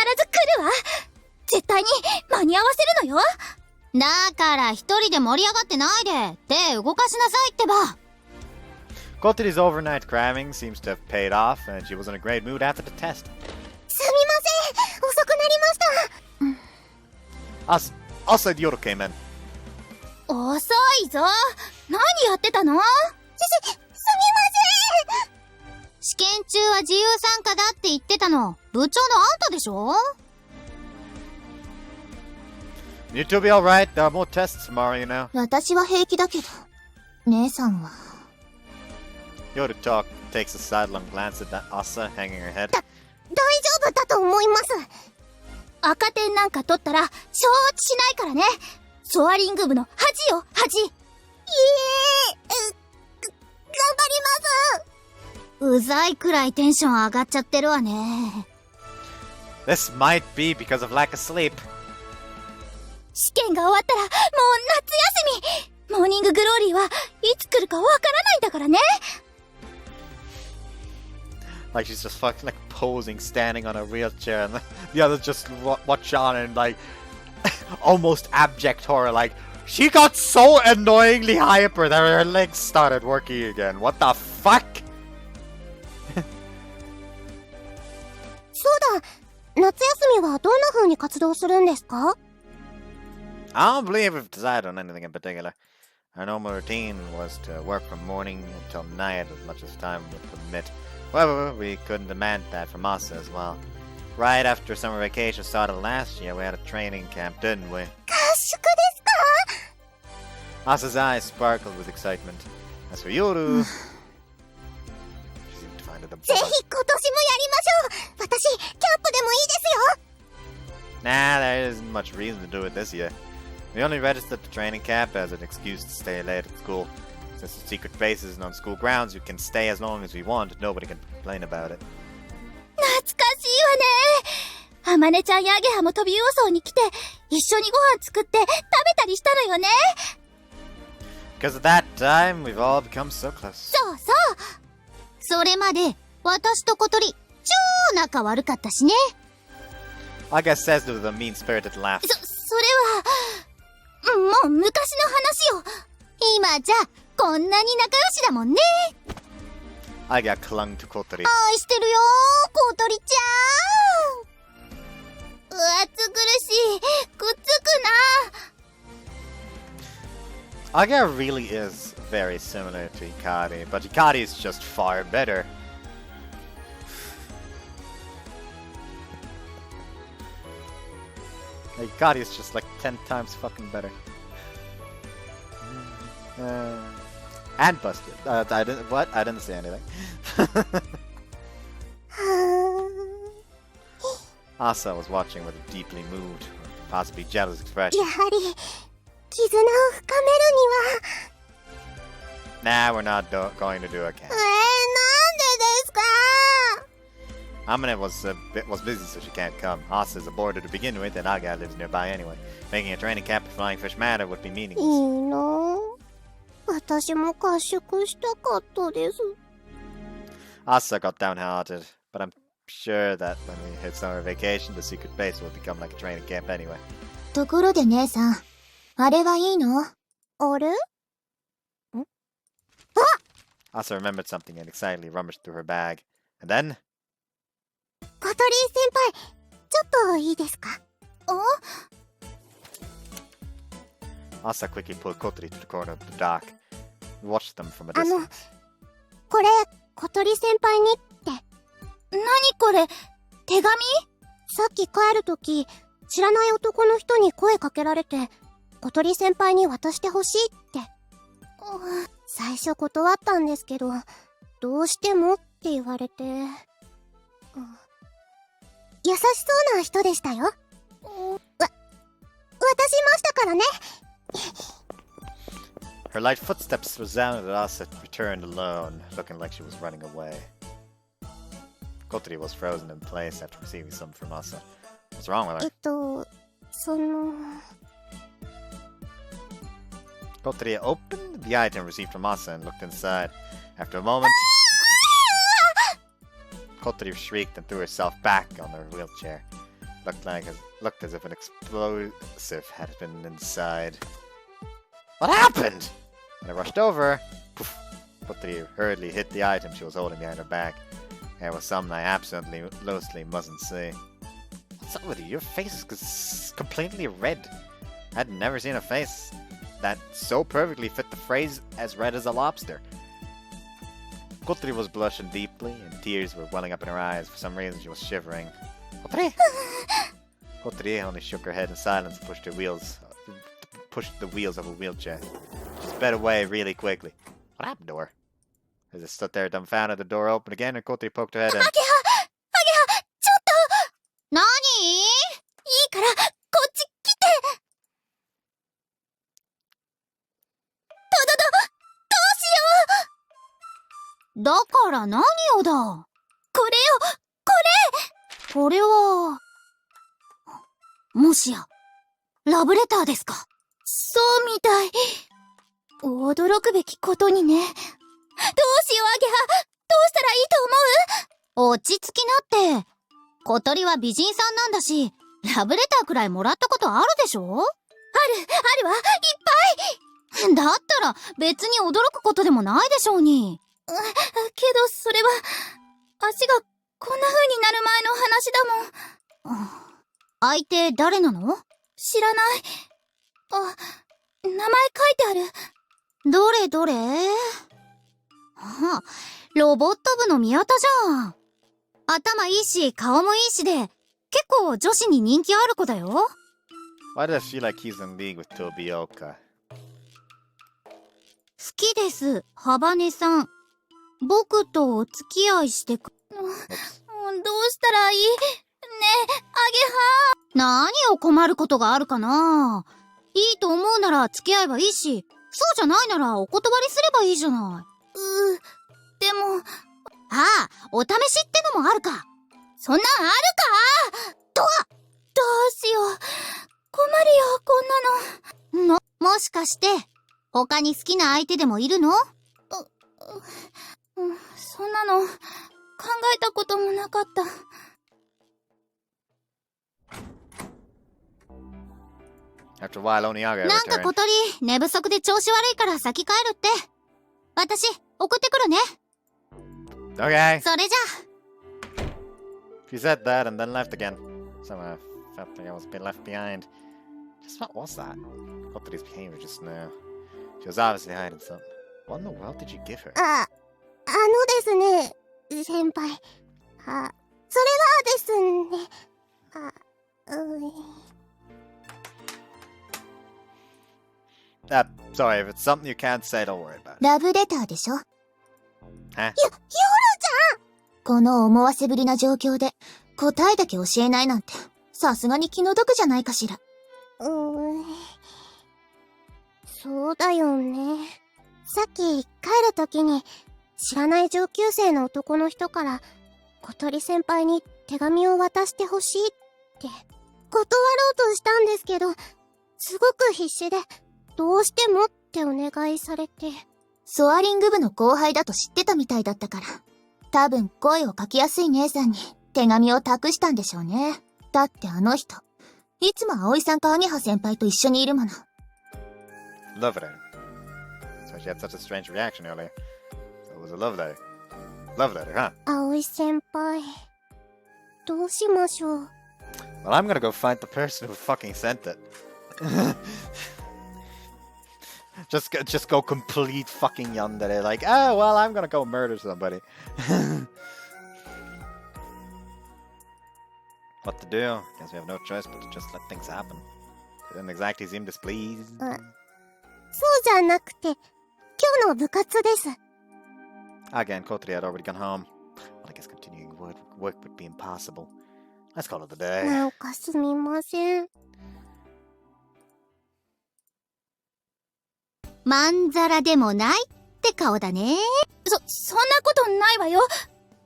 るわ。絶対に間に合わせるのよ。だから一人で盛り上がってないで手動かしなさいってば。Kotori's overnight cramming seems to have paid off, and she was in a great mood after the test. すみません。遅くなりました。Also, Yoru came in. 遅いぞ。何やってたの？すみません。試験中は自由参加だって言ってたの部長のあんたでしょ？ You two be alright. There are more tests tomorrow, you know. 私は平気だけど姉さんは。Yoru takes a sidelong glance at that Asa hanging her head. 大丈夫だと思います。赤点なんか取ったら承知しないからね。ソアリング部の恥よ、恥。頑張ります。うざいくらいテンション上がっちゃってるわね。This might be because of lack of sleep. 試験が終わったらもう夏休み。モーニンググローリーはいつ来るかわからないんだからね。Like she's just fucking like posing, standing on a wheelchair, and the others just watch on and like almost abject horror. Like she got so annoyingly hyper that her legs started working again. What the fuck? そうだ。夏休みはどんな風に活動するんですか？ I don't believe we've decided on anything in particular. Our normal routine was to work from morning until night as much as time would permit. However, we couldn't demand that from us as well. Right after summer vacation started last year, we had a training camp, didn't we? 合宿ですか？ Asa's eyes sparkled with excitement. As for Yoru, she seemed to find into the ぜひ今年もやりま boat. しょう。私、キャンプでもいいですよ。 Nah, there isn't much reason to do it this year. We only registered the training camp as an excuse to stay late at school. Since the secret base isn't on school grounds, we can stay as long as we want. Nobody can complain about it. 懐かしいわね。あまねちゃんやアゲハも飛び予想に来て、一緒にご飯作って食べたりしたのよね。 Because of that time, we've all become so close. そうそう。それまで、私と小鳥、超仲悪かったしね。I guess says to the mean-spirited laugh. それは、もう昔の話よ。今じゃ、こんなに仲良しだもんね。I got clung to Kotori. 愛してるよー、小鳥ちゃん。暑苦しい。くっつくな。 Aga really is very similar to Hikari, but Hikari is just far better. Hikari is just like 10 times fucking better. And busted. I didn't. What? I didn't say anything. Asa was watching with a deeply moved, or possibly jealous expression. やはり、絆を深めるには。 Nah, we're not going to do it again. なんでですか？ Amane was busy, so she can't come. Asa's aborted to begin with, and Aga lives nearby anyway. Making a training camp at Flying Fish Manor would be いい meaningless. な。私も合宿したかったです。 Asa got downhearted, but I'm sure that when we hit summer vacation, the secret base will become like a training camp anyway. ところで姉さん、あれはいいの？あれ？ Asa remembered something and excitedly rummaged through her bag. And then, 小鳥先輩、ちょっといいですか？ Asa quickly pulled Kotori to the corner of the dock. We watched them from a あの、 distance. これ、小鳥先輩にって。何これ？手紙？さっき帰るとき、知らない男の人に声かけられて、小鳥先輩に渡してほしいって。最初断ったんですけど、どうしてもって言われて。優しそうな人でしたよ。渡しましたからね。 Her light footsteps resounded as Asa returned alone, looking like she was running away. Kotori was frozen in place after receiving something from Asa. What's wrong with her? その... Kotori opened the item received from Asa and looked inside. After a moment, Kotori shrieked and threw herself back on her wheelchair. Looked as if an explosive had been inside. What happened? When I rushed over, poof, Kotori hurriedly hit the item she was holding behind her back. There was something I absolutely mustn't see. What's up with you? Your face is completely red. I'd never seen a face that so perfectly fit the phrase as red as a lobster. Kotori was blushing deeply, and tears were welling up in her eyes. For some reason, she was shivering. Kotori! Kotori only shook her head in silence and pushed the wheels of a wheelchair. She sped away really quickly. What happened to her? As I stood there dumbfounded, the door opened again, and Kotori poked her head in. アゲハ、ちょっと。なに？いいから、こっち来て。どうしよう。だから何をだ？これよ、これは、もしや、ラブレターですか？そうみたい。驚くべきことにね。どうしよう、アゲハ。どうしたらいいと思う？落ち着きなって。小鳥は美人さんなんだし、ラブレターくらいもらったことあるでしょ？あるわ、いっぱい。だったら別に驚くことでもないでしょうに。けどそれは、足がこんな風になる前の話だもん。相手誰なの？知らない。名前書いてある。どれどれ？ロボット部の宮田じゃん。頭いいし、顔もいいしで、結構女子に人気ある子だよ。Why does she like he's in league with Tobioka? 好きです、ハバネさん。僕とお付き合いしてく。どうしたらいい？ねえ、何を困ることがあるかな。いいと思うなら付き合えばいいし、そうじゃないならお断りすればいいじゃない。でも、ああ、お試しってのもあるか。そんなんあるか？どうしよう。困るよ、こんなの。もしかして、他に好きな相手でもいるの？そんなの、考えたこともなかった。After a while, Oniaga なんか returned. 小鳥、寝不足で調子悪いから先帰るって。私、送ってくるね。Okay. それじゃ。 She said that and then left again. Somehow I felt like I was a bit left behind. Just what was that? Kotori's behavior just now. She was obviously hiding something. What in the world did you give her? ですね、先輩。それはですね、Sorry, if it's something you can't say, don't worry about it. ラブレターでしょ。 Huh? この思わせぶりな状況で、答えだけ教えないなんて、さすがに気の毒じゃないかしら。そうだよね。さっき帰るときに、知らない上級生の男の人から、小鳥先輩に手紙を渡してほしいって、断ろうとしたんですけど、すごく必死で、どうしてもってお願いされて。ソアリング部の後輩だと知ってたみたいだったから、多分声をかけやすい姉さんに手紙を託したんでしょうね。だってあの人、いつも葵さんかアゲハ先輩と一緒にいるもの。Love letter. So she had such a strange reaction earlier. So it was a love letter. Love letter, huh? 葵先輩、どうしましょう。Well, I'm gonna go find the person who fucking sent it. Just go complete fucking yandere. Like, oh, well, I'm gonna go murder somebody. What to do? Guess we have no choice but to just let things happen. They didn't exactly seem displeased. そうじゃなくて、今日の部活です。Again, Kotori had already gone home. Well, I guess continuing work would be impossible. Let's call it a day. なんかすみません。まんざらでもないって顔だね。そんなことないわよ。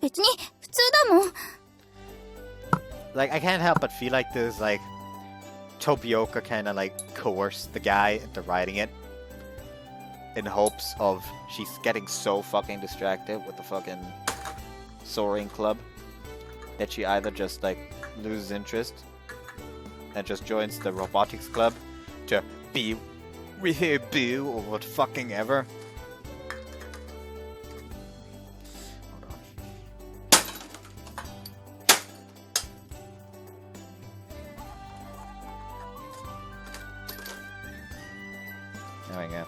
別に普通だもん。Like, I can't help but feel like there's like Tobioka kind of like coerced the guy into writing it in hopes of she's getting so fucking distracted with the fucking Soaring club that she either just like loses interest and just joins the robotics club to be boo or what fucking ever. Hold on. There we go.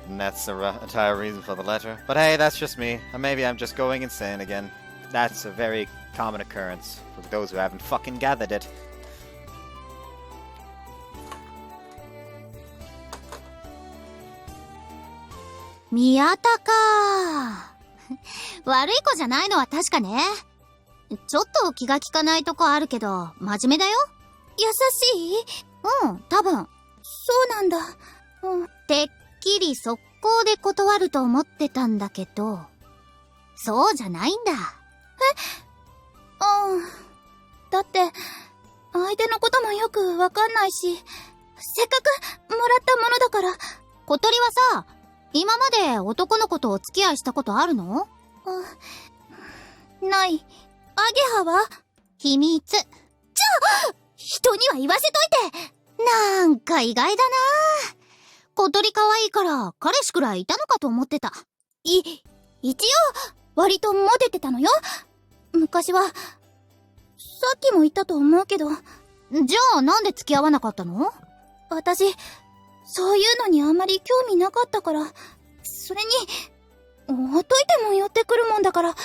And that's the entire reason for the letter. But hey, that's just me. And maybe I'm just going insane again. That's a very common occurrence for those who haven't fucking gathered it. 宮田か。悪い子じゃないのは確かね。ちょっと気が利かないとこあるけど、真面目だよ。優しい？多分。そうなんだ。てっきり速攻で断ると思ってたんだけど、そうじゃないんだ。だって、相手のこともよくわかんないし、せっかくもらったものだから。小鳥はさ、今まで男の子とお付き合いしたことあるの？ない。アゲハは？秘密。人には言わせといて。なんか意外だな。小鳥可愛いから彼氏くらいいたのかと思ってた。一応、割とモテてたのよ。昔は。さっきも言ったと思うけど。じゃあなんで付き合わなかったの？私、そういうのにあんまり興味なかったから。それに、ほっといても寄ってくるもんだから。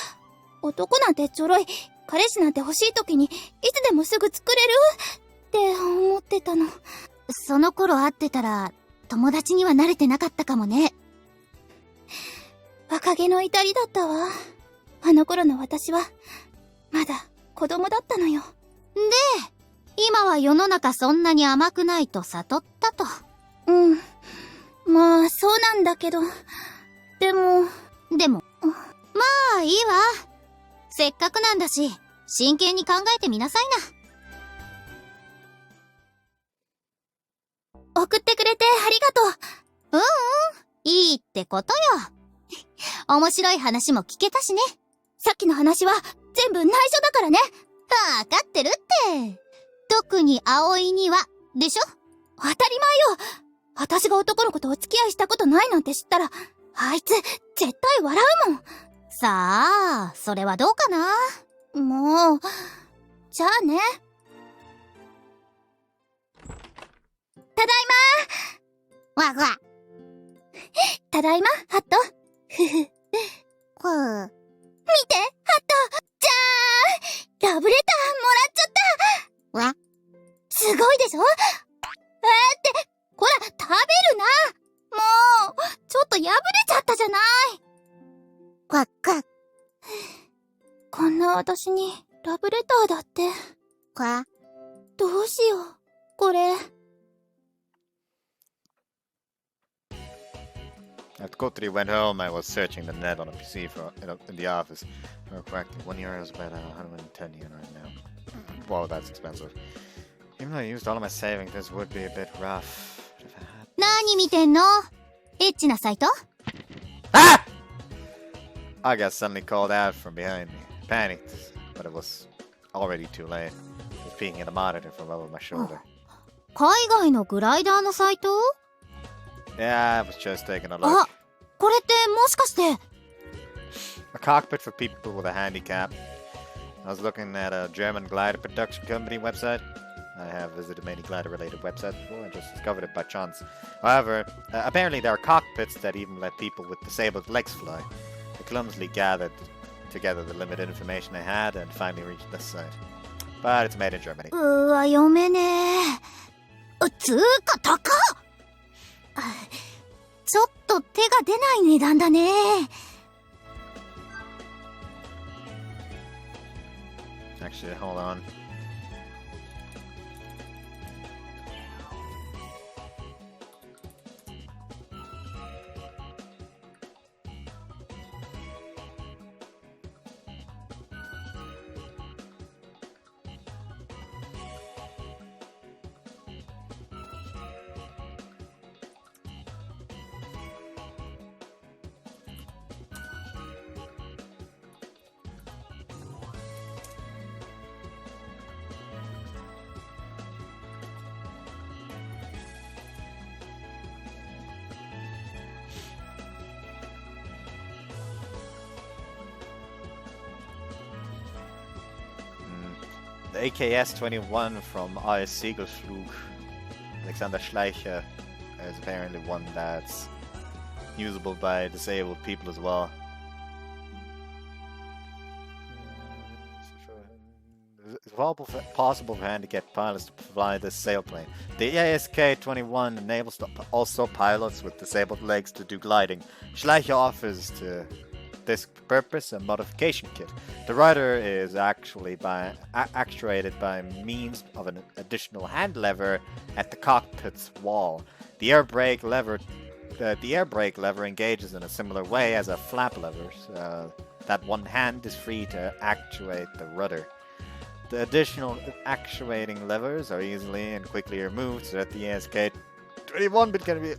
男なんてちょろい。彼氏なんて欲しい時に、いつでもすぐ作れるって思ってたの。その頃会ってたら、友達には慣れてなかったかもね。赤毛の至りだったわ。あの頃の私は、まだ子供だったのよ。で、今は世の中そんなに甘くないと悟ったと。うん。まあ、そうなんだけど。でも、まあいいわ。せっかくなんだし、真剣に考えてみなさい送ってくれてありがとう。いいってことよ。面白い話も聞けたしね。さっきの話は全部内緒だからね。わかってるって。特に葵には、でしょ？当たり前よ。私が男の子とお付き合いしたことないなんて知ったら、あいつ、絶対笑うもん。さあ、それはどうかな？もう、じゃあね。ただいわわ。まただいま、ハット。ふふ。見て、ふハット。じゃーん！ラブレターもらっちゃった。わ。すごいでしょ？ってこら、食べるな。もう、ちょっと破れちゃったじゃない。わっか。こんな私にラブレターだって。わ。どうしよう、これ。After Kotori went home, I was searching the net on a PC in the office. Correctly, 1 euro is about 110 yen right now. Whoa, that's expensive. Even though I used all of my savings, this would be a bit rough. But if I had... 何見てんの？エッチなサイト？ Ah! I got suddenly called out from behind me. Panicked, but it was already too late. I was peeking at the monitor from over my shoulder. 海外のグライダーのサイト？ Yeah, I was just taking a look. あ、これってもしかして。A cockpit for people with a handicap. I was looking at a German glider production company website. I have visited many glider-related websites before. I just discovered it by chance. However, apparently there are cockpits that even let people with disabled legs fly. I clumsily gathered together the limited information I had and finally reached this site. But it's made in Germany. うわ、読めねえ。つーか高っ。ちょっと手が出ない値段だね。Actually, hold on. The AKS-21 from AS Segelflug, Alexander Schleicher, is apparently one that's usable by disabled people as well. It's possible for handicapped pilots to fly this sailplane. The ASK-21 enables also pilots with disabled legs to do gliding. Schleicher offers to this purpose a modification kit. The rudder is actually actuated by means of an additional hand lever at the cockpit's wall. The air brake lever engages in a similar way as a flap lever, so that one hand is free to actuate the rudder. The additional actuating levers are easily and quickly removed so that the ASK-21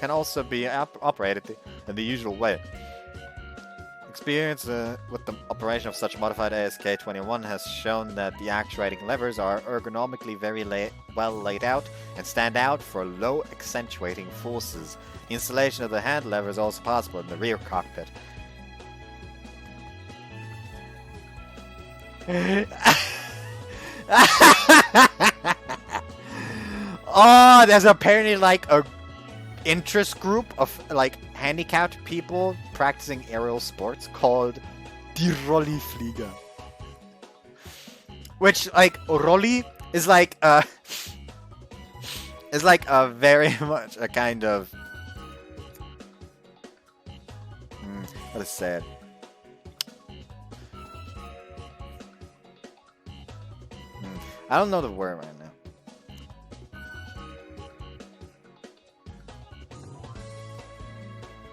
can also be operated in the usual way. Experience with the operation of such a modified ASK-21 has shown that the actuating levers are ergonomically very well laid out and stand out for low accentuating forces. The installation of the hand lever is also possible in the rear cockpit. Oh, there's apparently like a interest group of like handicapped people practicing aerial sports called Die Rolliflieger. Which, like, Rolli is like a very much a kind of How to say it? I don't know the word right now.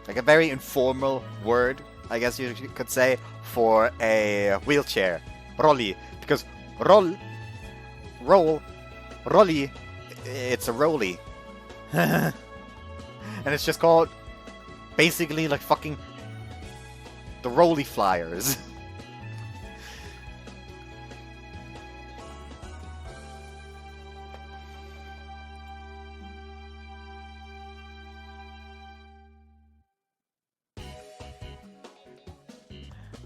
Like a very informal word, I guess you could say, for a wheelchair. Rolly. Because roll, rolly, it's a rolly. And it's just called, basically, like fucking the rolly flyers.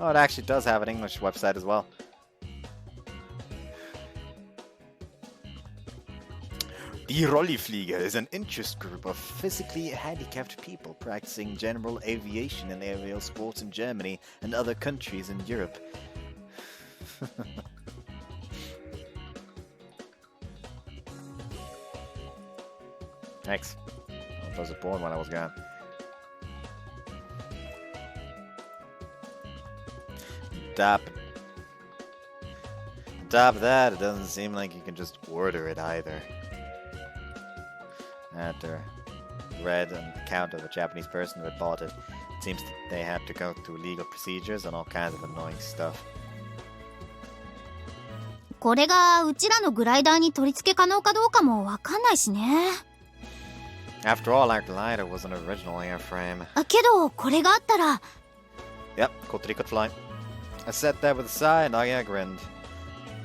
Oh, it actually does have an English website as well. The Rolliflieger is an interest group of physically handicapped people practicing general aviation and aerial sports in Germany and other countries in Europe. Thanks. I was bored when I was gone. Stop that, it doesn't seem like you can just order it either. After read an account of a Japanese person who had bought it, it seems that they had to go through legal procedures and all kinds of annoying stuff. これがうちらのグライダーに取り付け可能かどうかもわかんないしね。After all, our glider was an original airframe. けどこれがあったら Yep, Kotori could fly. I sat there with a sigh and Aya grinned.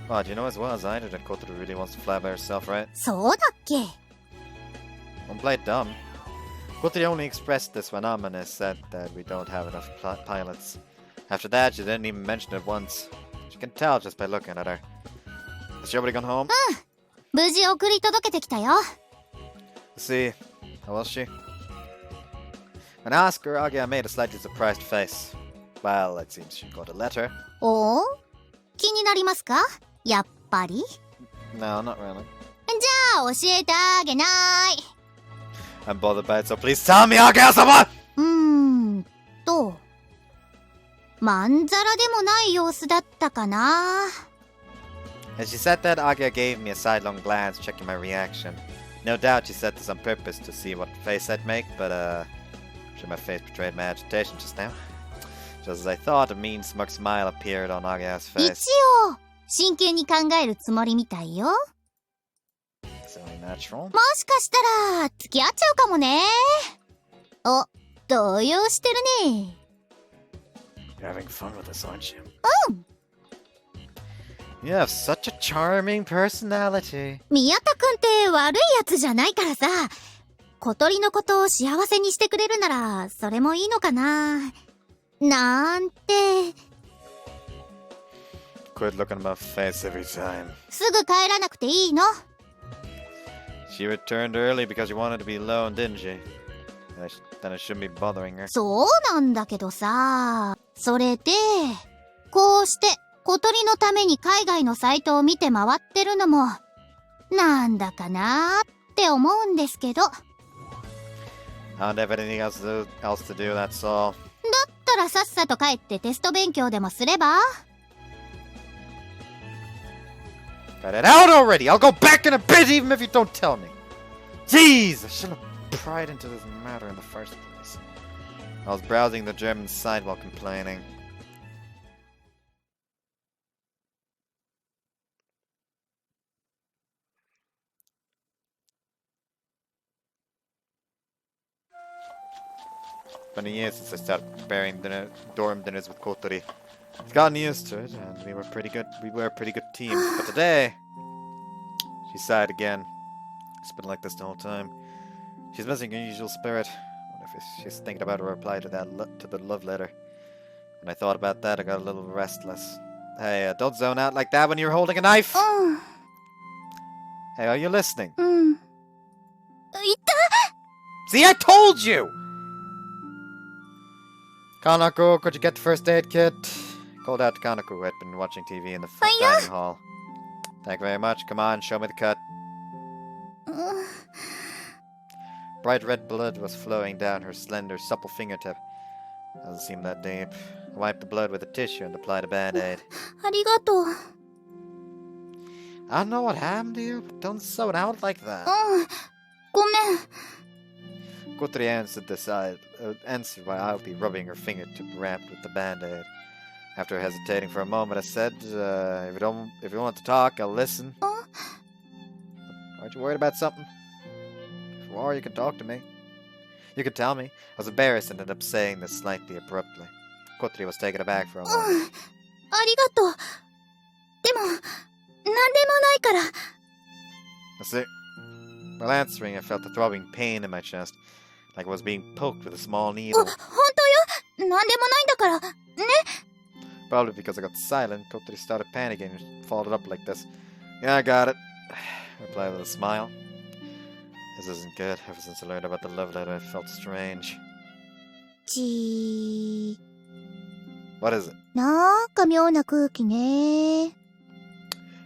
Oh, do you know as well as I do that Kotori really wants to fly by herself, right? そうだっけ Don't play it dumb. Kotori only expressed this when Amane said that we don't have enough pilots. After that, she didn't even mention it once. You can tell just by looking at her. Has she already gone home? 無事送り届けてきたよ。 See, how was she? When I asked her, Aya made a slightly surprised face. Well, it seems she got a letter. おお気になりますかやっぱり No, not really. じゃあ教えてあげない。 I'm bothered by it, so please tell me, Aya-sama! まんざらでもない様子だったかな。 As she said that, Aya gave me a sidelong glance, checking my reaction. No doubt she said this on purpose to see what face I'd make, but I'm sure my face betrayed my agitation just now. Just as I thought, a mean, smug smile appeared on Aga's 一 face. 応真剣に考えるつもりみたいよ。 It's only natural. もしかしたら付き合っちゃうかもね。お、動揺してるね。 You're having fun with us, aren't you? You have such a charming personality. 宮田くんって悪いやつじゃないからさ、小鳥のことを幸せにしてくれるならそれもいいのかな。なんて。 Quit looking at my face every time. すぐ帰らなくていいの。 She returned early because she wanted to be alone, didn't she? Then I shouldn't be bothering her. そうなんだけどさ、それで、こうして小鳥のために海外のサイトを見て回ってるのも、なんだかなーって思うんですけど。だっ I don't have anything else to do, that's all. たらさっさと帰ってテスト勉強でもすれば？ Got it out already! I'll go back in a bit even if you don't tell me! Jeez! I shouldn't have pried into this matter in the first place. I was browsing the German site while complaining. Been a year since I started preparing dorm dinners with Kotori. I've gotten used to it, and we were a pretty good team. But today, she sighed again. It's been like this the whole time. She's missing her usual spirit. I wonder if she's thinking about a reply to the love letter. When I thought about that, I got a little restless. Hey, don't zone out like that when you're holding a knife. Hey, are you listening? いた See, I told you! Kanako, could you get the first aid kit? Called out to Kanako, who had been watching TV in the dining hall. Thank you very much. Come on, show me the cut. Bright red blood was flowing down her slender, supple fingertip. Doesn't seem that deep. Wipe the blood with a tissue and apply the band-aid. ありがとう。I don't know what happened to you, but don't sew it out like that. ごめん。 Kotori answered why I'll be rubbing her fingertip wrapped with the band-aid. After hesitating for a moment, I said, if you want to talk, I'll listen. Aren't you worried about something? If you are, you can talk to me. You can tell me. I was embarrassed and ended up saying this slightly abruptly. Kotori was taken aback for a moment. ありがとう。でも、なんでもないから。 I see. While answering, I felt a throbbing pain in my chest, like I was being poked with a small 本 needle. 当よ。なんでもないんだから。ね。 Probably because I got silent, Kotori started panicking and followed up like this. Yeah, I got it. I replied with a smile. This isn't good. Ever since I learned about the love letter, it felt strange. What is it? なんか妙な空気ね。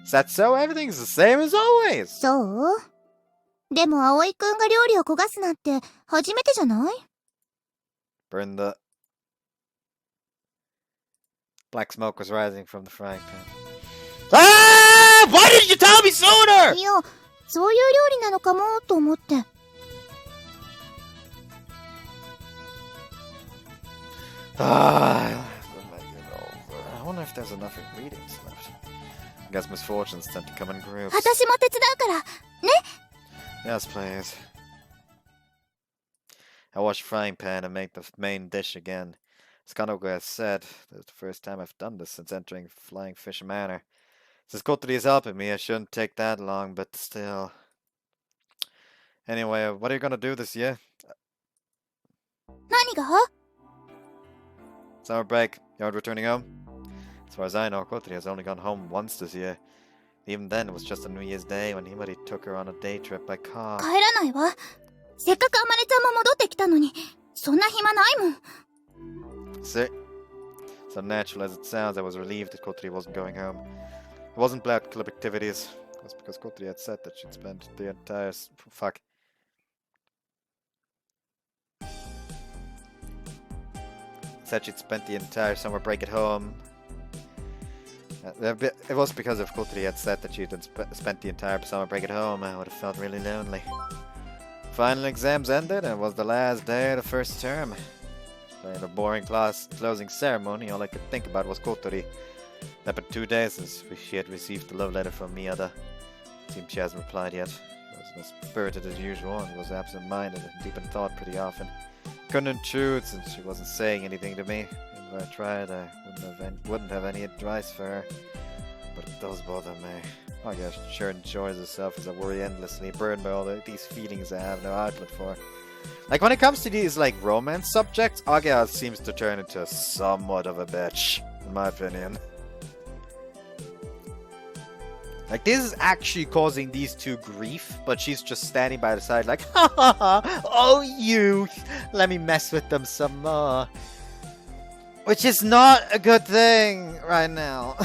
Is that so? Everything's the same as always. そう？でも葵くんが料理を焦がすなんて初めてじゃない？ Burn the... Black smoke was rising from the frying pan. Ah! Why didn't you tell me sooner? いや、そういう料理なのかもと思って。I wonder if there's enough ingredients left. I guess misfortunes tend to come in groups. 私も手伝うから。ね。 Yes, please. I washed the frying pan and made the main dish again. As Kanogo has said, this is the first time I've done this since entering Flying Fish Manor. Since Kotori is helping me, I shouldn't take that long, but still. Anyway, what are you gonna do this year? 何が？ Summer break. You aren't returning home? As far as I know, Kotori has only gone home once this year. Even then, it was just on New Year's Day when Himari took her on a day trip by car. 帰らないわ。せっかくあまねちゃんも戻ってきたのに、そんな暇ないもん。 See? So natural as it sounds, I was relieved that Kotori wasn't going home. I wasn't glad at club activities. It was because Kotori had said that she'd spent the entire... Fuck. Said she'd spent the entire summer break at home. It was because if Kotori had said that she'd spent the entire summer break at home, I would have felt really lonely. Final exams ended, and it was the last day of the first term. During the boring class closing ceremony, all I could think about was Kotori. It had been 2 days since she had received the love letter from Miyada. It seems she hasn't replied yet. She wasn't as spirited as usual and was absent-minded and deep in thought pretty often. Couldn't intrude since she wasn't saying anything to me. If I tried, I wouldn't have any advice for her. But it does bother me. I guess she sure enjoys herself as I worry endlessly, burdened by all these feelings I have no outlet for. Like, when it comes to these, like, romance subjects, Agya seems to turn into somewhat of a bitch, in my opinion. Like, this is actually causing these two grief, but she's just standing by the side like, ha ha ha, oh youth, let me mess with them some more. Which is not a good thing right now.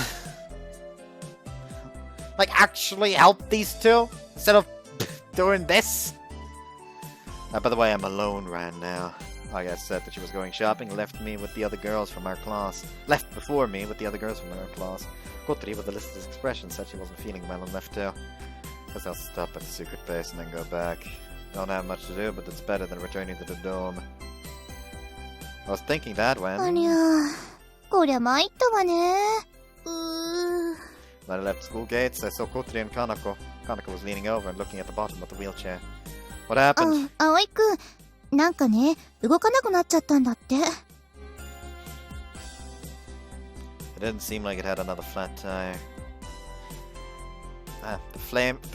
Like, actually help these two, instead of doing this. By the way, I'm alone right now. Agya said that she was going shopping, left me with the other girls from our class. Left before me with the other girls from our class. Kotori, with a listless expression, said she wasn't feeling well and left too. Guess I'll stop at the secret base and then go back. Don't have much to do, but it's better than returning to the dome. I was thinking that when... ありゃー、こりゃ参ったわね。When I left school gates, I saw Kotori and Kanako. Kanako was leaning over and looking at the bottom of the wheelchair. What happened? 葵くん、なんかね、動かなくなっちゃったんだって。It didn't seem like it had another flat tire. The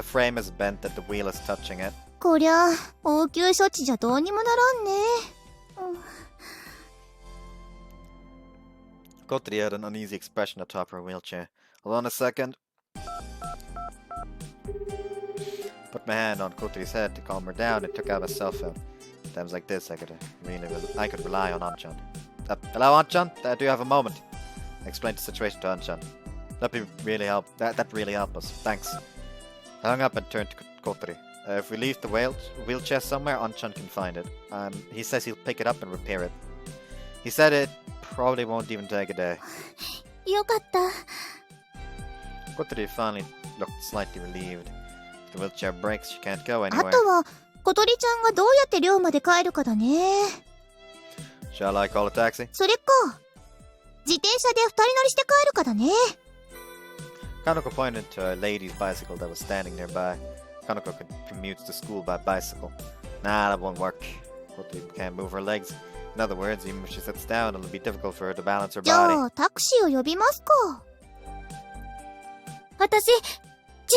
frame is bent and the wheel is touching it. こりゃ、応急処置じゃどうにもならんね。Kotori had an uneasy expression atop her wheelchair. Hold on a second. Put my hand on Kotori's head to calm her down and took out a cell phone. Times like this, I could rely on Anchan. Hello, Anchan? Do you have a moment? I explained the situation to Anchan. That really helped us. Thanks. I hung up and turned to Kotori. If we leave the wheelchair somewhere, Anchan can find it. He says he'll pick it up and repair it. He said it probably won't even take a day. よかった。 Kotori finally looked slightly relieved. If the wheelchair breaks, she can't go あ anywhere. とは、小鳥ちゃんがどうやって寮まで帰るかだね。 Shall I call a taxi? それか、自転車で二人乗りして帰るかだね。 Kaneko pointed to a lady's bicycle that was standing nearby. Kaneko commutes to school by bicycle. Nah, that won't work. Kotori can't move her legs. In other words, even if she sits down, it'll be difficult for her to balance her じ body. ゃあ、タクシーを呼びますか。私、自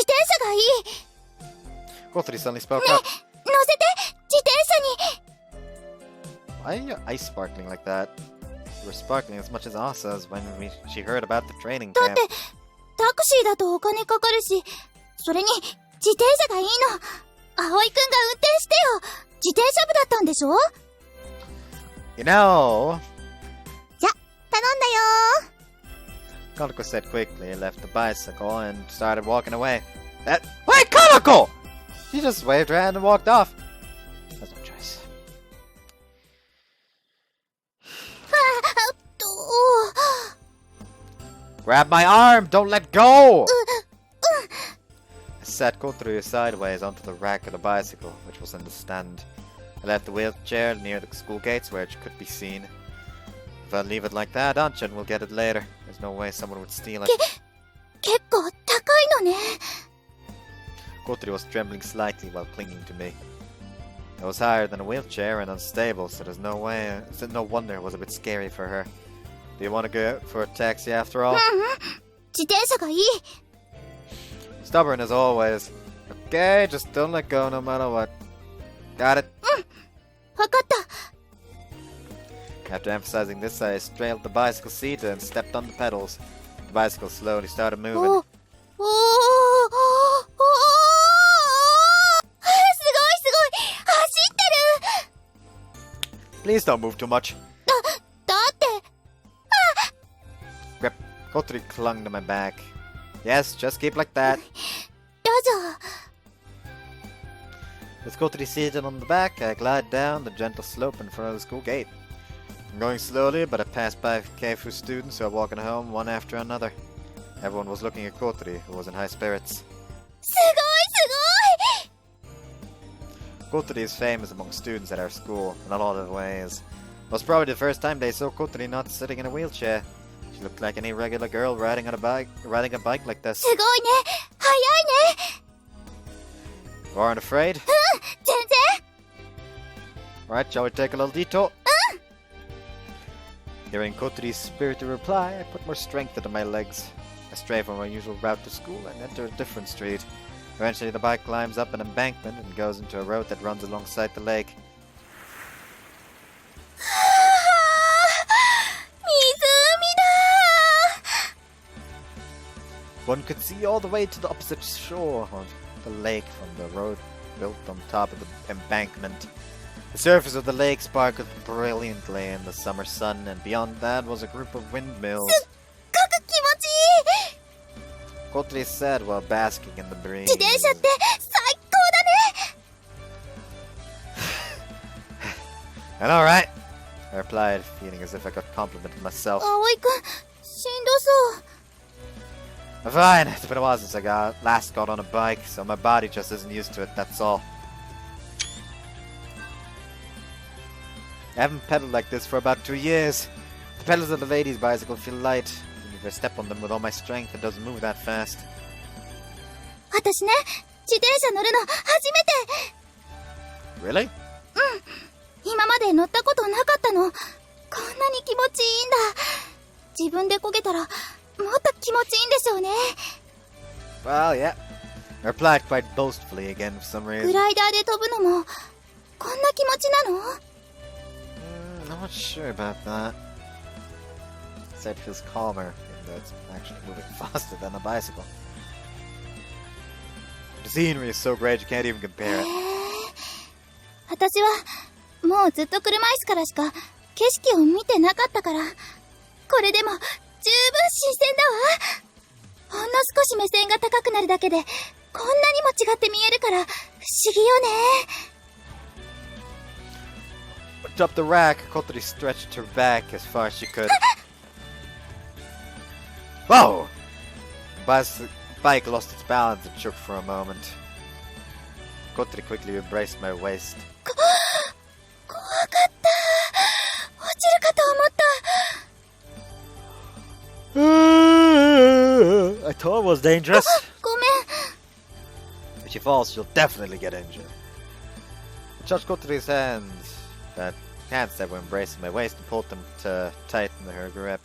転車がいい。 Kotori suddenly spoke up. 乗せて、自転車に。 Why are your eyes sparkling like that? You were sparkling as much as Asa's when she heard about the training だっ camp. て、タクシーだとお金かかるし、それに、自転車がいいの。葵くんが運転してよ。自転車部だったんでしょ？ You know... じゃ、頼んだよ Kaneko said quickly, left the bicycle, and started walking away. Wait, Kaneko! She just waved her hand and walked off. That's no choice. と、 Grab my arm! Don't let go! I sat Kotori sideways onto the rack of the bicycle, which was in the stand. I left the wheelchair near the school gates where it could be seen. If I leave it like that, Anchan will get it later. There's no way someone would steal it. 結構高いのね。 Kotori was trembling slightly while clinging to me. It was higher than a wheelchair and unstable, so there's no wonder it was a bit scary for her. Do you want to go for a taxi after all? 自転車がいい。 Stubborn as always. Okay, just don't let go no matter what. Got it? わかった。 After emphasizing this, I straddled the bicycle seat and stepped on the pedals. The bicycle slowly started お、 moving. お、お、お、お、すごいすごい。走ってる。 Please don't move too much. だって、 Grip. Kotori clung to my back. Yes, just keep like that. どうぞ。 With Kotori seated on the back, I glide down the gentle slope in front of the school gate. I'm going slowly, but I pass by Keifu students who are walking home one after another. Everyone was looking at Kotori, who was in high spirits. すごいす Kotori is famous among students at our school in a lot of ways. It was probably the first time they saw Kotori not sitting in a wheelchair. She looked like any regular girl riding a bike like ご this. い。すごいね。早いね。 You aren't afraid? 全然。 Alright, shall we take a little detour? Hearing Kotori's spirited reply, I put more strength into my legs. I stray from my usual route to school and enter a different street. Eventually the bike climbs up an embankment and goes into a road that runs alongside the lake. 水だ。 One could see all the way to the opposite shore of the lake from the road built on top of the embankment. The surface of the lake sparkled brilliantly in the summer sun, and beyond that was a group of windmills. すっごく気持ちいい。 Kotori said while basking in the breeze. 自転車って最高だね。 I know, right? I replied, feeling as if I got complimented myself. 葵くん、しんどそう。 I'm fine. It's been a while since I last got on a bike, so my body just isn't used to it, that's all. I haven't pedaled like this for about 2 years. The pedals of the lady's bicycle feel light. Even if I step on them with all my strength, it doesn't move that fast. 私ね、自転車乗るの初めて。 Really? 今まで乗ったことなかったの。こんなに気持ちいいんだ。自分で漕げたらもっと気持ちいいんでしょうね。 Well, yeah. I replied quite boastfully again for some グ reason. ライダーで飛ぶのもこんな気持ちなの？ I'm not sure about that. Said it feels calmer, even though it's actually moving faster than a bicycle. The scenery is so great you can't even compare it. 私はもうずっと車椅子からしか景色を見てなかったから、これでも十分新鮮だわ。ほんの少し目線が高くなるだけでこんなにも違って見えるから不思議よね。up the rack, Kotori stretched her back as far as she could. Whoa! The bike lost its balance and shook for a moment. Kotori quickly embraced my waist. 怖かった。落ちるかと思った。I thought it was dangerous. ごめん。 If she falls, she'll definitely get injured. I touched Kotori's hands that were embracing my waist and pulled them to tighten her grip.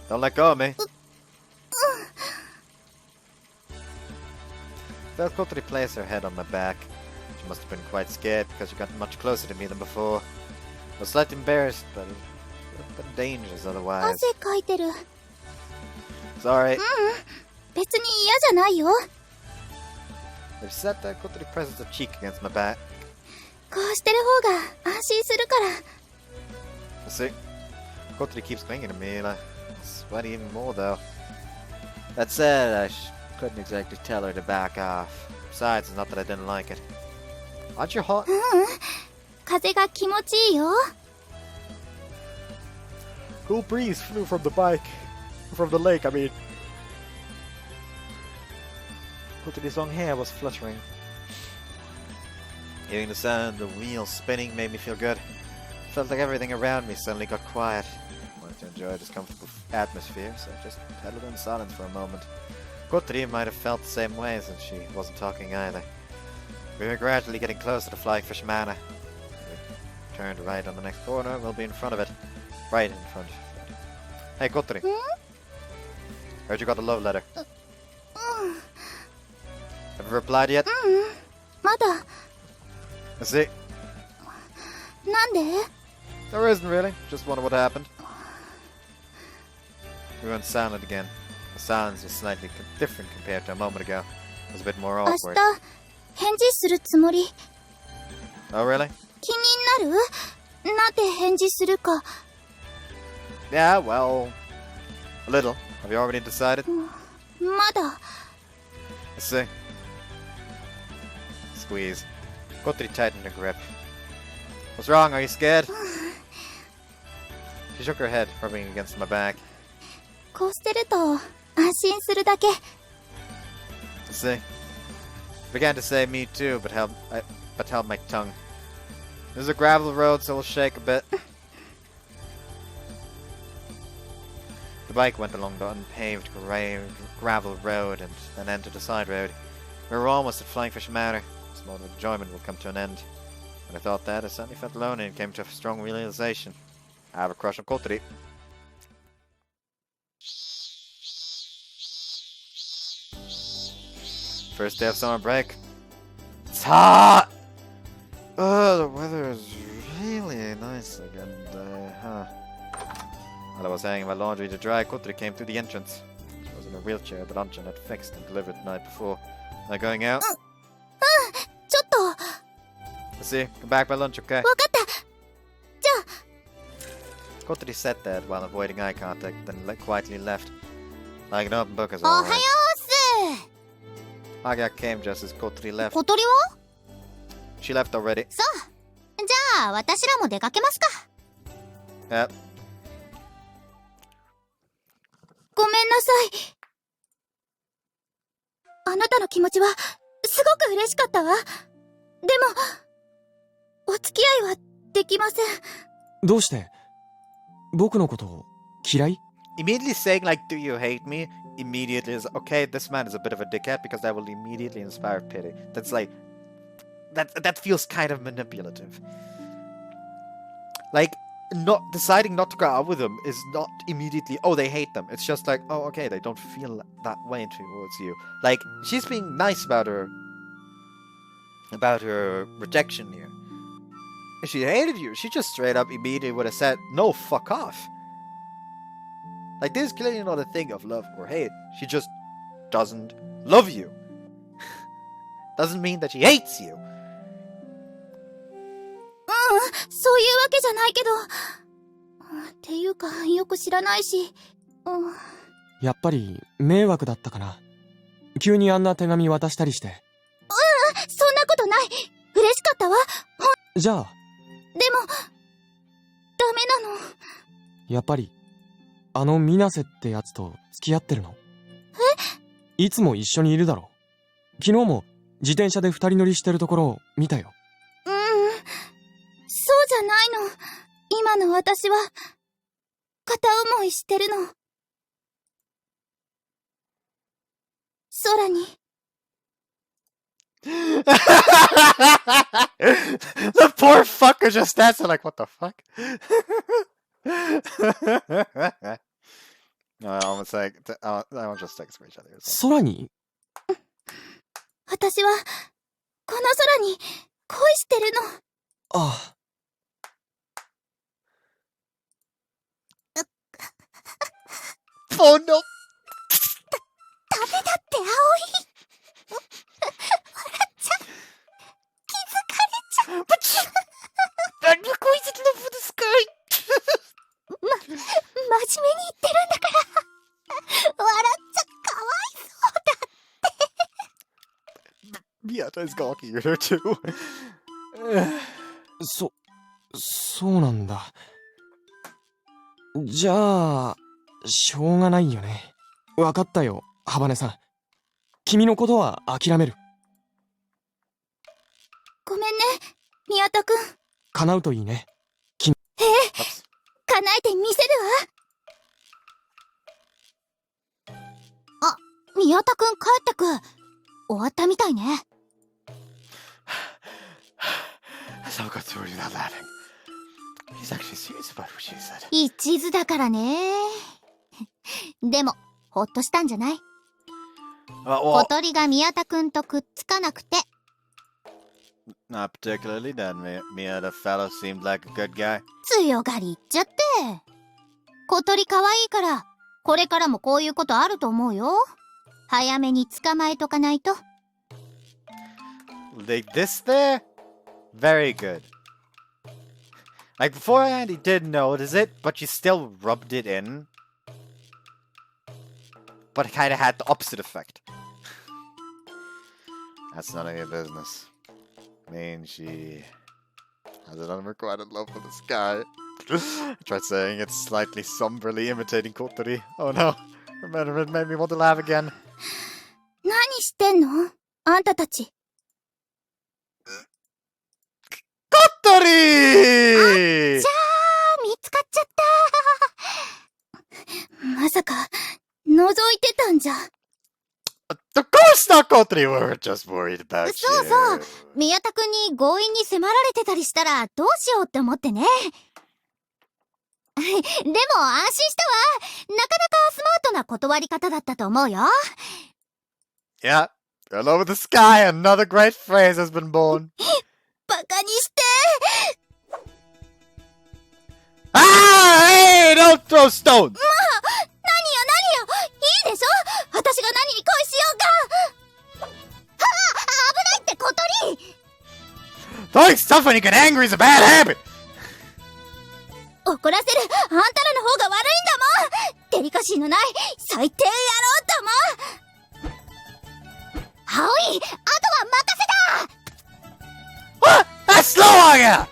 Don't let go of me. Felt Kotori place her head on my back. She must have been quite scared because she got much closer to me than before. I was slightly embarrassed, but dangerous otherwise. 汗かいてる。Sorry. 別に嫌じゃないよ。If she sat there, Kotori presses her cheek against my back. こうしてる方が安心するから。See, Kotori keeps clinging to me, like, sweaty even more though. That said, I couldn't exactly tell her to back off. Besides, it's not that I didn't like it. Aren't you hot? 風が気持ちいいよ。Cool breeze flew from the bike. From the lake, I mean. Kotori's long hair was fluttering. Hearing the sound of the wheels spinning made me feel good. Felt like everything around me suddenly got quiet. I wanted to enjoy this comfortable atmosphere, so I just pedaled in silence for a moment. Kotori might have felt the same way since she wasn't talking either. We were gradually getting close to the Flying Fish Manor. We turned right on the next corner, we'll be in front of it. Right in front. Hey, Kotori. Heard you got a love letter. Have you replied yet? まだ。 I see. なんで？ There isn't really. Just wonder what happened. We went silent again. The silence was slightly different compared to a moment ago. It was a bit more 明 awkward. 日返事するつもり。 Oh, really? 気になる？なんて返事するか。 Yeah, well, a little. Have you already decided? まだ。 I see. Squeeze. Kotori tightened her grip. What's wrong? Are you scared? She shook her head, rubbing against my back. こうしてると安心するだけ。 I see. Began to say me too, but held my tongue. There's a gravel road, so we'll shake a bit. The bike went along the unpaved gravel road and then entered a side road. We were almost at Flying Fish Manor. This moment of enjoyment will come to an end. When I thought that, I suddenly felt lonely and came to a strong realization. I have a crush on Kotori. First day of summer break. It's hot! Oh, the weather is really nice again today, huh? While I was hanging my laundry to dry, Kotori came through the entrance. She was in a wheelchair that Anchan had fixed and delivered the night before. Am I going out? ちょっと。わか Let's see. Come back by lunch, okay? った。じゃあ。 Kotori said that while avoiding eye contact, then quietly left. Like an open book as おはよう always. っす。 Haga came just as Kotori left. 小鳥は？ She left already. そう。じゃあ私らも出かけますか。 Yep. ごめんなさい。あなたの気持ちはすごく嬉しかったわ。でもお付き合いはできません。どうして？僕のこと嫌い？ Immediately saying like, do you hate me? Immediately is, okay, this man is a bit of a dickhead because that will immediately inspire pity. That's like, that feels kind of manipulative. Like, not deciding not to go out with them is not immediately, oh, they hate them. It's just like, oh, okay, they don't feel that way towards you. Like, she's being nice about her rejection here. If she hated you, she just straight up immediately would have said, no, fuck off. Like, this is clearly not a thing of love or hate. She just doesn't love you. Doesn't mean that she hates you. そういうわけじゃないけど。っていうか、よく知らないし。やっぱり迷惑だったかな。急にあんな手紙渡したりして。そんなことない。嬉しかったわ。じゃあ、でも、ダメなの。やっぱり、あの水瀬ってやつと付き合ってるの？いつも一緒にいるだろ。昨日も自転車で二人乗りしてるところを見たよ。そうじゃないの。今の私は、片思いしてるの。空に。The poor fucker just stands there like, what the fuck? No, I almost like, I'll just take a screenshot here. So. 空に？私は、この空に恋してるの。ああ。Oh no! ダメだって葵。笑っちゃう。気づかれちゃう。But I'm crazy to love for this guy! 真面目に言ってるんだから。笑っちゃかわいそうだって。Miyata is gawky at her too. そうなんだ。じゃあ、しょうがないよね。わかったよ、ハバネさん。君のことは諦める。ごめんね、宮田くん。叶うといいね。叶えてみせるわ。あ、宮田くん帰ってく。終わったみたいね。So Kotori not laughing. He's actually serious about what she said. 一途だからね。でも、ほっとしたんじゃない？小鳥が宮田くんとくっつかなくて。Not particularly, then. Mia, the fellow seemed like a good guy. 強がり言っちゃって。小鳥可愛いから、これからもこういうことあると思うよ。早めに捕まえとかないと。Like this there? Very good. Like beforehand, he did notice it, but you still rubbed it in. But it kind of had the opposite effect. That's none of your business. I mean, she has an unrequited love for this guy. I tried saying it slightly somberly imitating Kotori. Oh no, remember it made me want to laugh again. 何してんの？あんたたち。Kotori! じゃあ、見つかっちゃった。まさか、覗いてたんじゃ。Of course not, Kotori. We were just worried about you. そうそう。宮田くんに強引に迫られてたりしたらどうしようって思ってね。でも安心したわ。なかなかスマートな断り方だったと思うよ。Yeah. All over the sky, another great phrase has been born. バカにして。Ah! Hey! Don't throw stones! まあ、何よいいでしょ？私が何に恋しようか。危ないって小鳥。 Throwing stuff when you get angry is a bad habit! 怒らせるあんたらの方が悪いんだもん。デリカシーのない最低野郎ども。葵、あとは任せた。 What? That's slow on ya!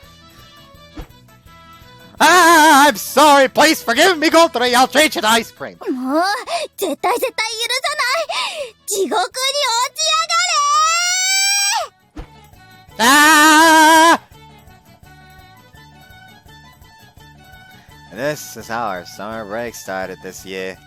I'm sorry, please forgive me, Kotori. I'll change it to ice cream. もう絶対許さない。地獄に落ちやがれ。 Ah! And this is how our summer break started this year.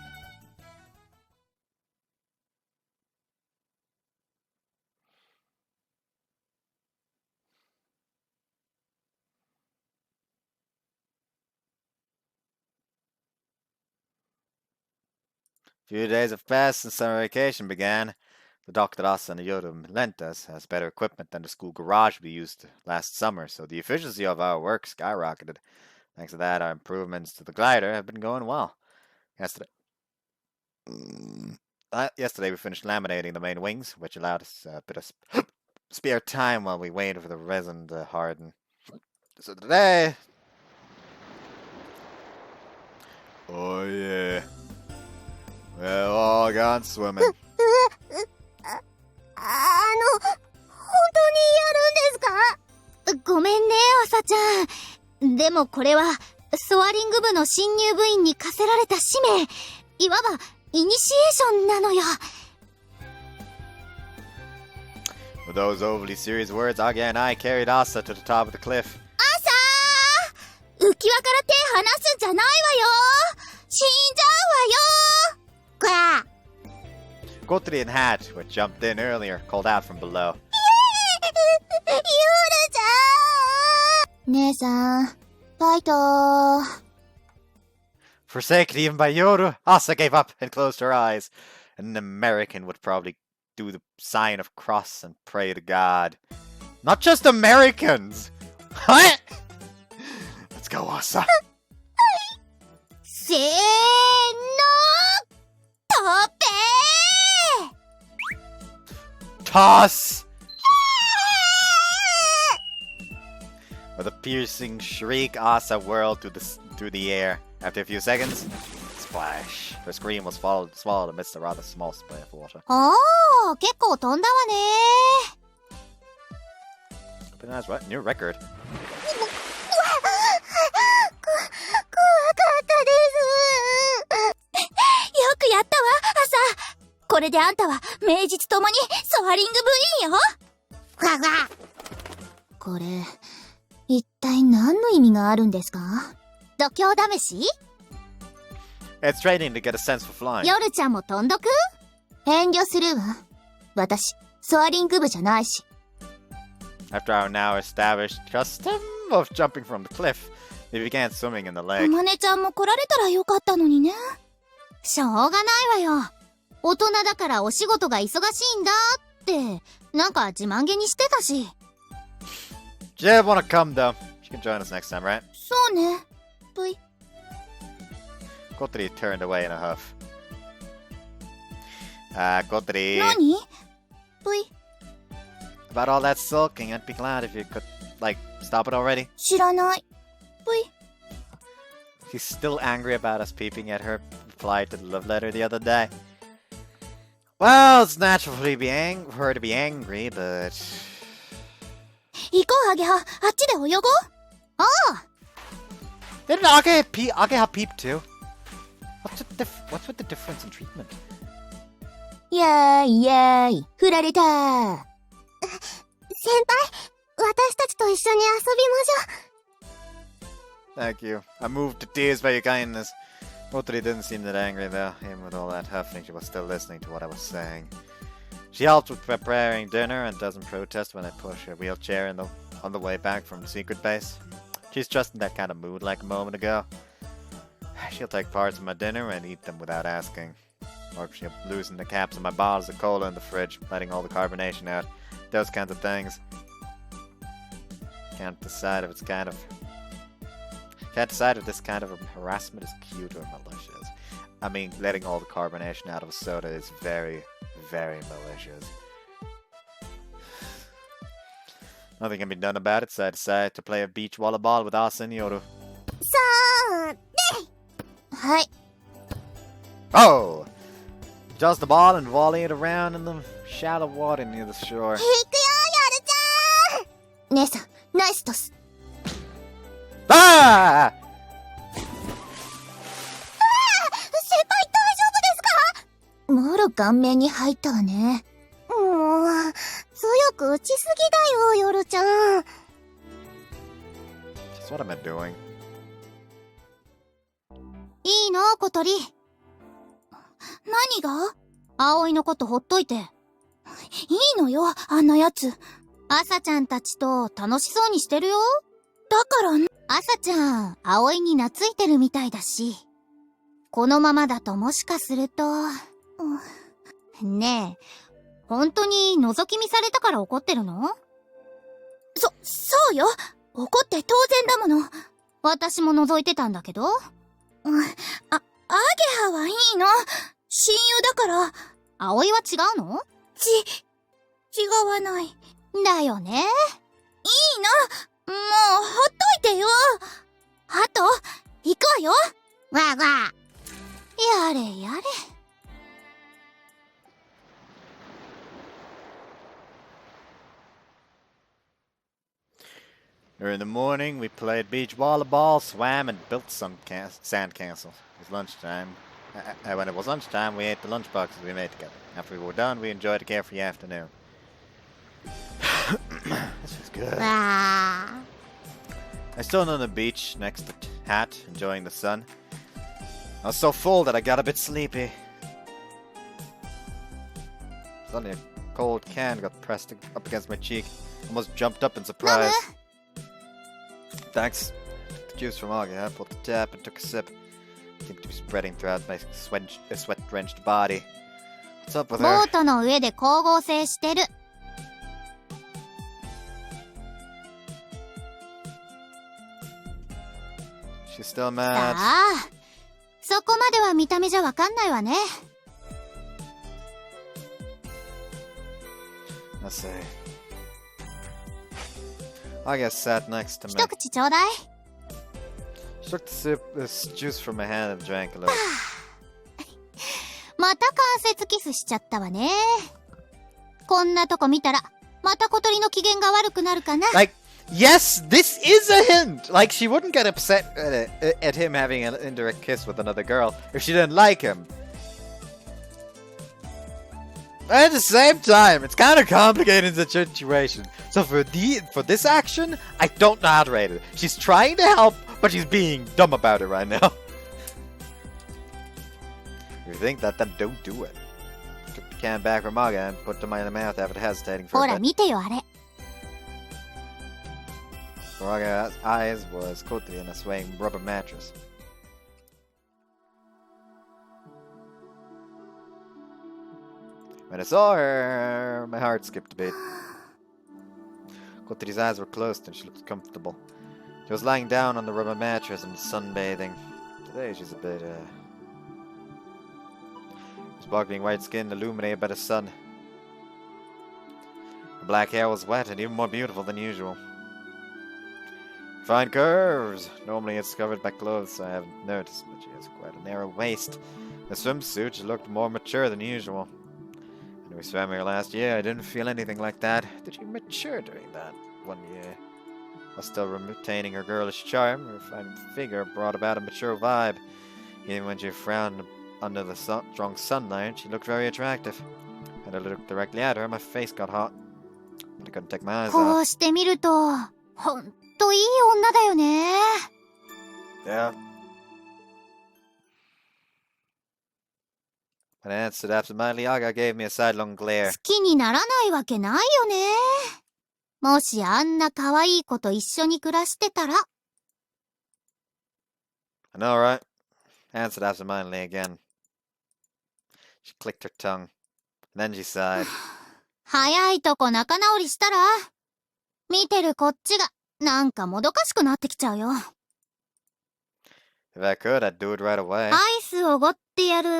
Few days have passed since summer vacation began. The dock that Asa and Yoru lent us has better equipment than the school garage we used last summer, so the efficiency of our work skyrocketed. Thanks to that, our improvements to the glider have been going well. Yesterday we finished laminating the main wings, which allowed us a bit of spare time while we waited for the resin to harden. So today... Oh yeah. We've all gone swimming. 本当にやるんですか？ごめんね、ちゃん。でもこれは、ソアリング部の新入部員に課せられた使命。いわば、イニシエーションなのよ。With those overly serious words, Age and I carried Asa to the top of the cliff. 浮き輪から手離すんじゃないわよ。死んじゃうわよ。Kotori and Hat, who had jumped in earlier, called out from below. 夜ちゃん。姉さん、ファイト。 Forsaken even by Yoru, Asa gave up and closed her eyes. An American would probably do the sign of cross and pray to God. Not just Americans! What? Let's go, Asa. せーの、トペ Toss! With a piercing shriek, Asa whirled through the air. After a few seconds, splash. Her scream was swallowed amidst a rather small spray of water. おー、結構飛んだわね。But that's what? New record. 怖かったです。よくやったわ、朝。これであんたは名実ともにソアリング部員よ。これ、一体何の意味があるんですか？度胸試し？ It's training to get a sense for flying. 夜ちゃんも飛んどく？遠慮するわ。私、ソアリング部じゃないし。After our now established custom of jumping from the cliff, they began swimming in the lake. マネちゃんも来られたらよかったのにね。しょうがないわよ。大人だからお仕事が忙しいんだって、なんか自慢げにしてたし。Jeb wanna come though. She can join us next time, right? そうね。ぷい。Kotori turned away in a huff. Kotori. 何？ぷい。About all that sulking, I'd be glad if you could, like, stop it already. 知らない。ぷい。 She's still angry about us peeping at her reply to the love letter the other day. Well, it's natural for her to be angry, but... 行こう、アゲハ。あっちで泳ごう。ああ。Didn't Ageha peep too? What's with the difference in treatment? イェーイイェーイ。振られた。先輩、私たちと一緒に遊びましょう。 Thank you. I moved to tears by your kindness. Kotori didn't seem that angry though. Even with all that huffing, she was still listening to what I was saying. She helps with preparing dinner and doesn't protest when I push her wheelchair on the way back from the secret base. She's just in that kind of mood like a moment ago. She'll take parts of my dinner and eat them without asking. Or she'll loosen the caps of my bottles of cola in the fridge, letting all the carbonation out. Those kinds of things. Can't decide if this kind of harassment is cute or malicious. I mean, letting all the carbonation out of a soda is very, very malicious. Nothing can be done about it, so I decided to play a beach volleyball with Asa and Yoru. はい。Oh! Toss the ball and volley it around in the shallow water near the shore. 行くよ、夜ちゃん。姉さん、ナイストス。Ah! 先輩大丈夫ですか？もろ顔面に入ったわね。もう、強く打ちすぎだよ、夜ちゃん。 That's what am I doing? いいの、小鳥。何が？葵のことほっといて。いいのよ、あんなやつ。朝ちゃんたちと楽しそうにしてるよ。だから、朝ちゃん、葵に懐いてるみたいだし。このままだともしかすると、ねえ、本当に覗き見されたから怒ってるの？そうよ。怒って当然だもの。私も覗いてたんだけど。アゲハはいいの。親友だから。葵は違うの？違わない。だよね。いいの。もう、ほっといてよ。あと、行くわよ。わわ。やれやれ。During the morning, we played beach volleyball, swam, and built some sand castle. It was lunchtime. When it was lunchtime, we ate the lunchboxes we made together. After we were done, we enjoyed a carefree afternoon. This was good. Ah. I stood on the beach next to Hat, enjoying the sun. I was so full that I got a bit sleepy. Suddenly, a cold can got pressed up against my cheek. Almost jumped up in surprise. Thanks. Took the juice from Augie. I pulled the tap and took a sip. It seemed to be spreading throughout my sweat-drenched body. What's up with ボ her? ートの上で光合成してる。 She's still さ mad. あ、そこまでは見た目じゃわかんないわね。 Let's see. Augie sat next to me. 一口ちょうだい。 She took this juice from my hand and drank a little. また関節キスしちゃったわね。こんなとこ見たら、また小鳥の機嫌が悪くなるかな。 Like, yes, this is a hint! Like, she wouldn't get upset at him having an indirect kiss with another girl if she didn't like him. But at the same time, it's kind of complicated the situation. So for this action, I don't know how to rate it. She's trying to help, but she's being dumb about it right now. If you think that, then don't do it. Took the can back from Maga and put them in the mouth after hesitating for ほ a ら bit. 見てよあれ。 Moraga's eyes was Kotori in a swaying rubber mattress. When I saw her, my heart skipped a beat. Kotori's eyes were closed and she looked comfortable. She was lying down on the rubber mattress and sunbathing. Today she's a bit, sparkling white skin illuminated by the sun. Her black hair was wet and even more beautiful than usual. Fine curves! Normally it's covered by clothes, so I haven't noticed, but she has quite a narrow waist. The swimsuit, she looked more mature than usual. When we swam here last year, I didn't feel anything like that. Did she mature during that 1 year? While still retaining her girlish charm, her fine figure brought about a mature vibe. Even when she frowned under the strong sunlight, she looked very attractive. When I looked directly at her, my face got hot. But I couldn't take my eyes こ off. うしてみると、ほんといい女だよね。 Yeah. When I answered absentmindedly, Aga gave me a sidelong glare. 好きにならないわけないよね。もしあんな可愛い子と一緒に暮らしてたら。 I know, right? I answered absentmindedly again. She clicked her tongue. Then she sighed. 早いとこ仲直りしたら。見てるこっちが、なんかもどかしくなってきちゃうよ。 If I could, I'd do it right away. アイスおごってやる。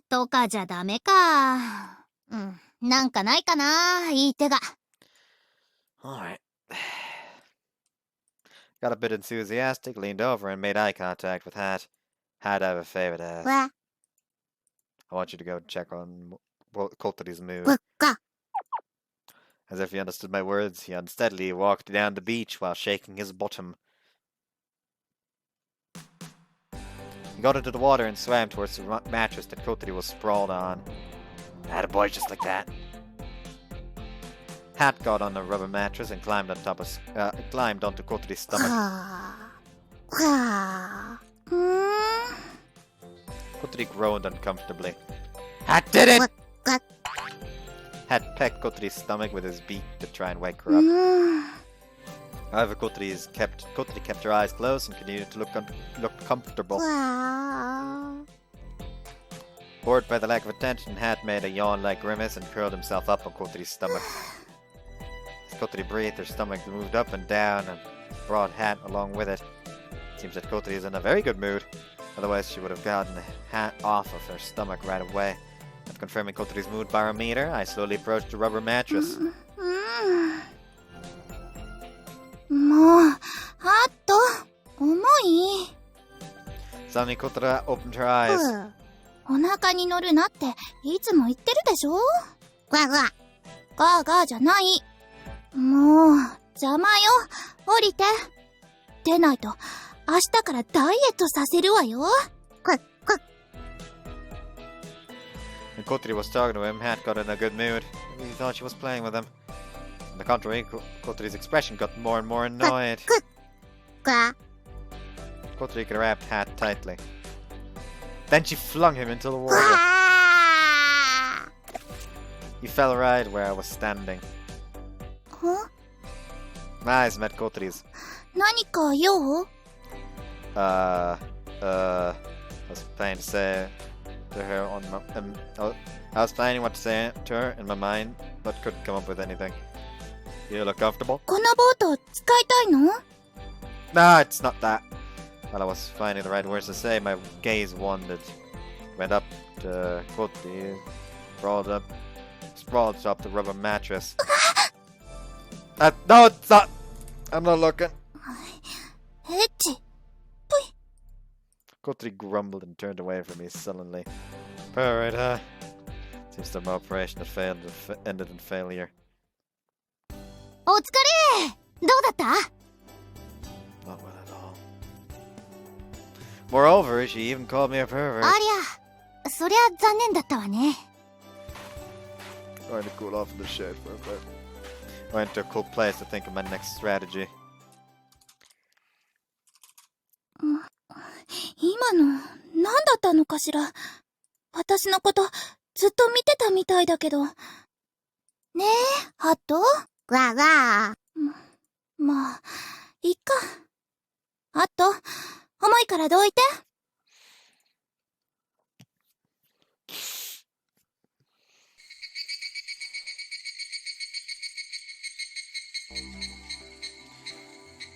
とかじゃダメか。うん。なんかないかな、いい手が。 Alright. Got a bit enthusiastic, leaned over and made eye contact with Hat. Hat, I have a favor to ask. わ、 I want you to go check on Kotori's mood. わっか。 As if he understood my words, he unsteadily walked down the beach while shaking his bottom. He got into the water and swam towards the mattress that Kotori was sprawled on. Attaboy, just like that. Hat got on the rubber mattress and climbed onto Kotori's stomach. はあ。はあ。Kotori groaned uncomfortably. Hat did it! わっか。 Hat pecked Kotori's stomach with his beak to try and wake her up. However, Kotori kept her eyes closed and continued to look comfortable. わあ。 Bored by the lack of attention, Hat made a yawn-like grimace and curled himself up on Kotori's stomach. As Kotori breathed, her stomach moved up and down and brought Hat along with it. Seems that Kotori is in a very good mood. Otherwise, she would have gotten the Hat off of her stomach right away. After confirming Kotori's mood barometer, I slowly approached the rubber mattress. もう、あっと、重い。 Suddenly, Kotori opened her eyes. お腹に乗るなっていつも言ってるでしょ。ガーガー。ガーガーじゃない。もう、邪魔よ。降りて。出ないと、明日からダイエットさせるわよ。When Kotori was talking to him, Hat got in a good mood. He thought she was playing with him. On the contrary, Kotori's expression got more and more annoyed. Kotori grabbed Hat tightly. Then she flung him into the water. He fell right where I was standing. Huh? My eyes met Kotori's. 何か用？ I was planning to say to her on my, I was planning what to say to her in my mind, but couldn't come up with anything. You look comfortable? このボート使いたいの？ Nah, it's not that. While I was finding the right words to say, my gaze wandered. Went up to Kotori, sprawled atop the rubber mattress. No, it's not. I'm not looking. エッチ。 Kotori grumbled and turned away from me sullenly. Alright, huh? Seems the operation had failed and ended in failure. お疲れ。どうだった？ Not well at all. Moreover, she even called me a pervert. ありゃ、そりゃ残念だったわね。 Trying to cool off in the shade for a bit. I went to a cool place to think of my next strategy. 今の、何だったのかしら。私のこと、ずっと見てたみたいだけど。ねえ、ハット？わわ。まあ、いっか。ハット、重いからどいて。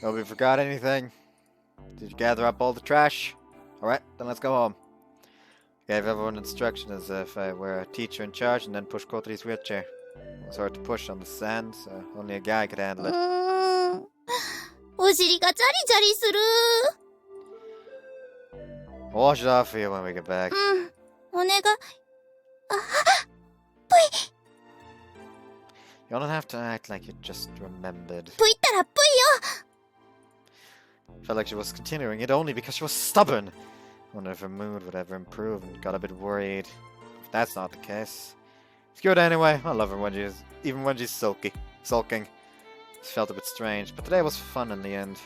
Hope you forgot anything? Did you gather up all the trash? Alright, then let's go home. Gave everyone instruction as if I were a teacher in charge and then pushed Kotori's wheelchair. It was hard to push on the sand, so only a guy could handle it. お尻がジャリジャリする。 I'll wash it off for you when we get back. お願い。You don't have to act like you just remembered. ぷいったらぷいよ。 Felt like she was continuing it only because she was stubborn. Wondered if her mood would ever improve and got a bit worried. If that's not the case, it's good anyway. I love her when even when she's sulking. It felt a bit strange, but today was fun in the end.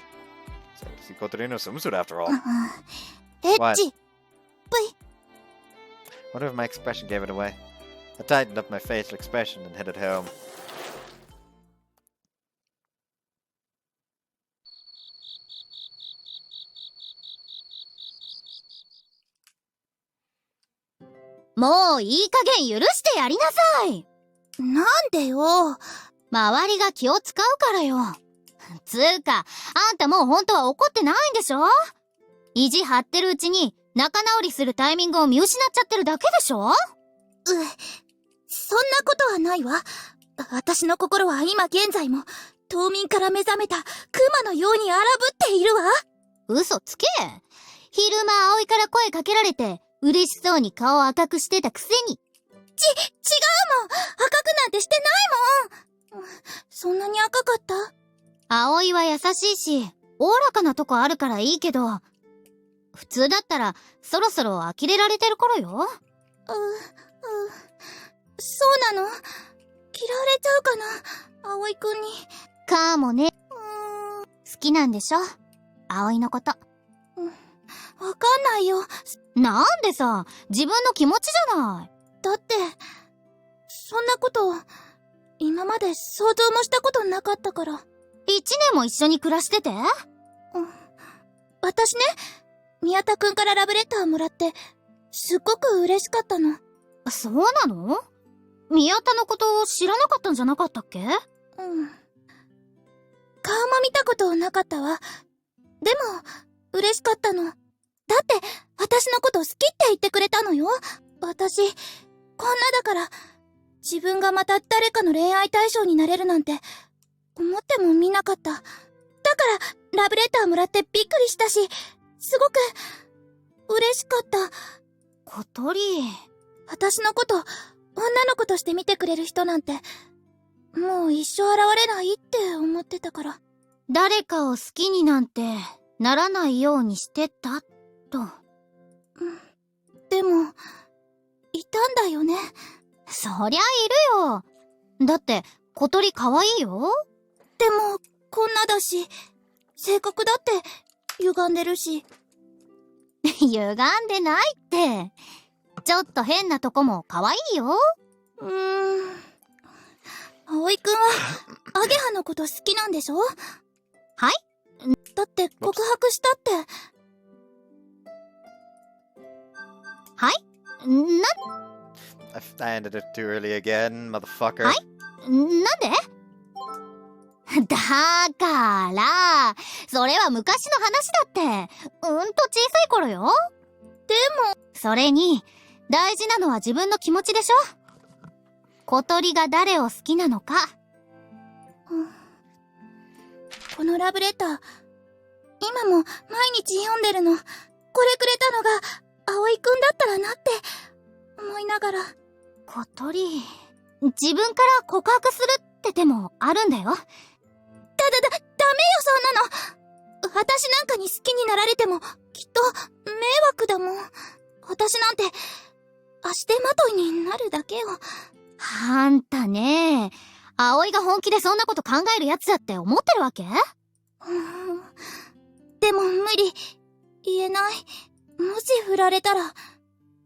So to see Kotori no swimsuit after all. エッ What? チ。ぷい。 Wonder if my expression gave it away. I tightened up my facial expression and headed home.もういい加減許してやりなさい。なんでよ。周りが気を使うからよ。つうか、あんたもう本当は怒ってないんでしょ？意地張ってるうちに仲直りするタイミングを見失っちゃってるだけでしょ？そんなことはないわ。私の心は今現在も冬眠から目覚めた熊のように荒ぶっているわ。嘘つけ。昼間葵から声かけられて嬉しそうに顔を赤くしてたくせに。違うもん。赤くなんてしてないもん。そんなに赤かった？葵は優しいし、おおらかなとこあるからいいけど、普通だったらそろそろ呆れられてる頃よ。そうなの？嫌われちゃうかな、葵くんに。かもね。好きなんでしょ？葵のこと。わかんないよ。なんでさ、自分の気持ちじゃない。だって、そんなこと、今まで想像もしたことなかったから。1年も一緒に暮らしてて？私ね、宮田くんからラブレターもらって、すっごく嬉しかったの。そうなの？宮田のこと知らなかったんじゃなかったっけ？顔も見たことなかったわ。でも、嬉しかったの。だって、私のこと好きって言ってくれたのよ。私、こんなだから、自分がまた誰かの恋愛対象になれるなんて、思ってもみなかった。だから、ラブレターもらってびっくりしたし、すごく、嬉しかった。小鳥。私のこと、女の子として見てくれる人なんて、もう一生現れないって思ってたから。誰かを好きになんてならないようにしてたと。でも、いたんだよね。そりゃいるよ。だって小鳥可愛いよ。でも、こんなだし、性格だって歪んでるし。歪んでないって。ちょっと変なとこも可愛いよ。葵くんはアゲハのこと好きなんでしょ？はい？だって告白したって。はい？I ended it too early again, motherfucker. はい？なんで？だから、それは昔の話だって。小さい頃よ。でも、それに、大事なのは自分の気持ちでしょ？小鳥が誰を好きなのか。このラブレター、今も毎日読んでるの。これくれたのが葵くんだったらなって思いながら。小鳥、自分から告白するって手もあるんだよ。ダメよ、そんなの。私なんかに好きになられても、きっと迷惑だもん。私なんて、足手まといになるだけよ。あんたね、葵が本気でそんなこと考えるやつだって思ってるわけ？でも無理。言えない。もし振られたら、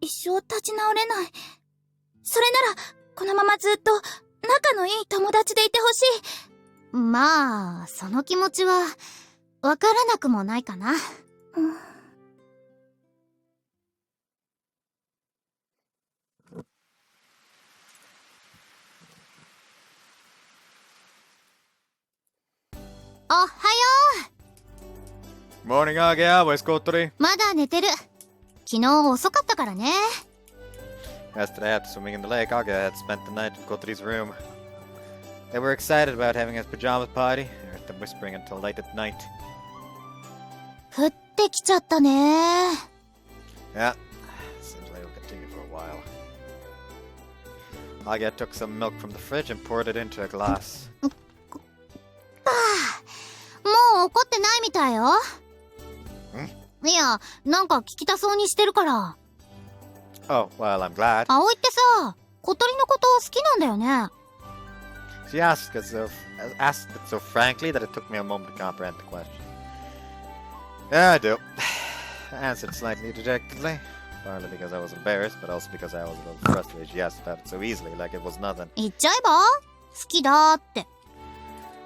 一生立ち直れない。それなら、このままずっと仲のいい友達でいてほしい。まあ、その気持ちは、わからなくもないかな。おはよう。 Morning, Agea. Where's Kotori? まだ寝てる。昨日遅かったからね。Yesterday, after swimming in the lake, Agea had spent the night in Kotori's room. They were excited about having his pajama party, and heard them whispering until late at night. 降ってきちゃったね。Yeah, seems like it'll continue for a while. Agea took some milk from the fridge and poured it into a glass. もう怒ってないみたいよ。いや、なんか聞きたそうにしてるから。Oh, well, I'm glad. 葵ってさ、小鳥のこと好きなんだよね。She asked it so frankly that it took me a moment to comprehend the question. Yeah, I do. I answered slightly dejectedly, partly because I was embarrassed, but also because I was a little frustrated she asked about it so easily, like it was nothing. 言っちゃえば好きだって。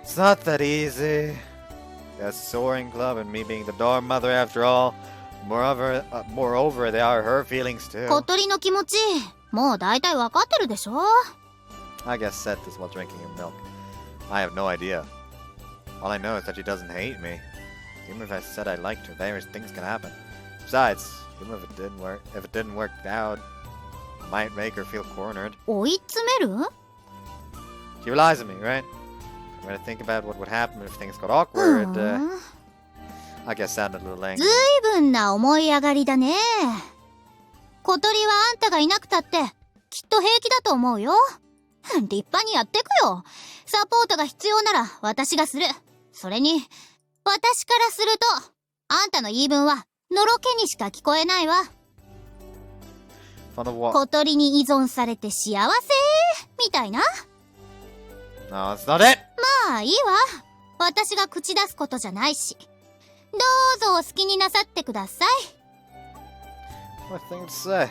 It's not that easy. There's Soaring Club and me being the dorm mother after all. Moreover, they are her feelings too. 小鳥の気持ち、もう大体わかってるでしょ？ I guess said this while drinking her milk. I have no idea. All I know is that she doesn't hate me. Even if I said I liked her, various things can happen. Besides, even if it didn't work out, it might make her feel cornered. 追い詰める？ She relies on me, right? I'm gonna think about what would happen if things got awkward. I guess sounded a little angry. ずいぶんな思い上がりだね。小鳥はあんたがいなくたって、きっと平気だと思うよ。立派にやってくよ。サポートが必要なら私がする。それに、私からすると、あんたの言い分は、のろけにしか聞こえないわ。小鳥に依存されて幸せみたいな。No, that's not it! まあいいわ。私が口出すことじゃないし。どうぞお好きになさってください。What thing to say?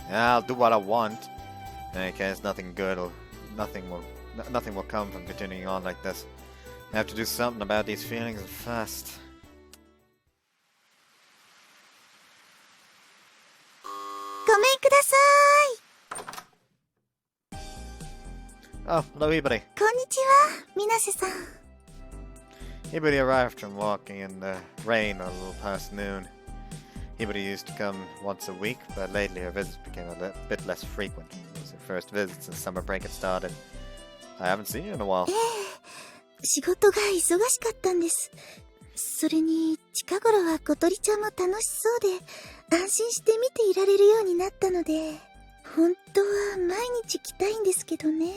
Yeah, I'll do what I want. In any case, nothing will come from continuing on like this. I have to do something about these feelings and fast. ごめんください。 Oh, hello, Ibari. こんにちは、水瀬さん。Ibari arrived from walking in the rain a little past noon. Ibari used to come once a week, but lately her visits became a bit less frequent. It was her first visit since summer break had started. I haven't seen you in a while. 仕事が忙しかったんです。それに、近頃は小鳥ちゃんも楽しそうで、安心して見ていられるようになったので、本当は毎日来たいんですけどね。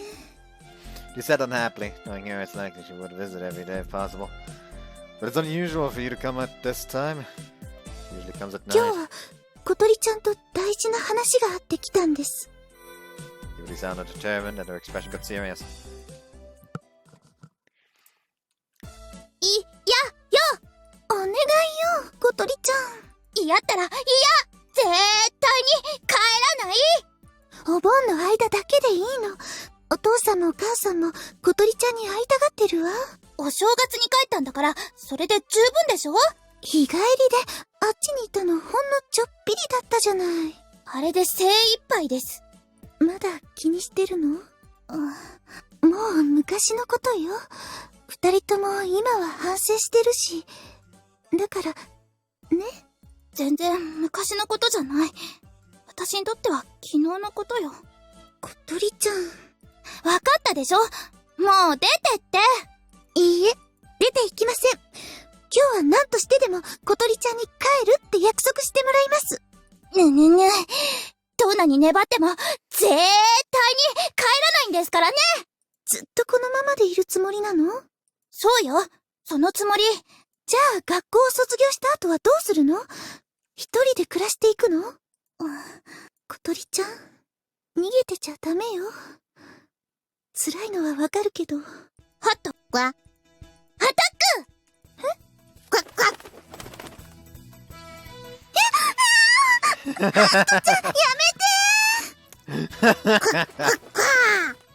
She said unhappily, knowing her it's likely she would visit every day if possible. But it's unusual for you to come at this time. Usually comes at 今日 night. は小鳥ちゃんと大事な話があってきたんです。 You really sounded determined and her expression got serious. お願いよ、小鳥ちゃん。嫌ったら、絶対に帰らない。お盆の間だけでいいの。お父さんもお母さんも小鳥ちゃんに会いたがってるわ。お正月に帰ったんだから、それで十分でしょ。日帰りであっちにいたのほんのちょっぴりだったじゃない。あれで精一杯です。まだ気にしてるの？もう昔のことよ。二人とも今は反省してるし。だから、ね。全然昔のことじゃない。私にとっては昨日のことよ。小鳥ちゃん。わかったでしょ？もう出てって。いいえ、出て行きません。今日は何としてでも小鳥ちゃんに帰るって約束してもらいます。どんなに粘っても絶対に帰らないんですからね。ずっとこのままでいるつもりなの？そうよ、そのつもり。じゃあ学校を卒業した後はどうするの？一人で暮らしていくの？小鳥ちゃん、逃げてちゃダメよ。辛いのはわかるけど。はっとわ。アタック！クワックワッ。ハットちゃん、やめてー。クワックワックワッ。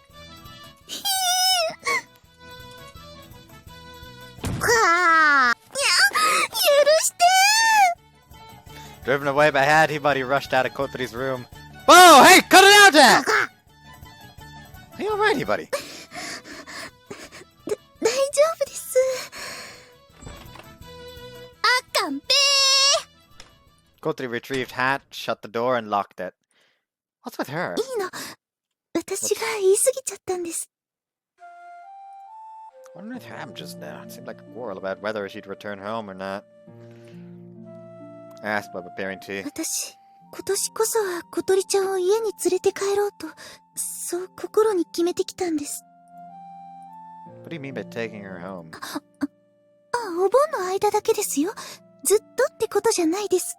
Driven away by Hattie, rushed out of Kotori's room. Whoa! Hey, cut it out there! Are you alright, buddy? 大丈夫です。あかんぺー。 Kotori retrieved Hat, shut the door, and locked it. What's with her? いいの。私が言い過ぎちゃったんです。What on earth happened just now? It seemed like a quarrel about whether she'd return home or not. I asked by preparing tea. 私、今年こそは小鳥ちゃんを家に連れて帰ろうと、そう心に決めてきたんです。What do you mean by taking her home? お盆の間だけですよ。ずっとってことじゃないです。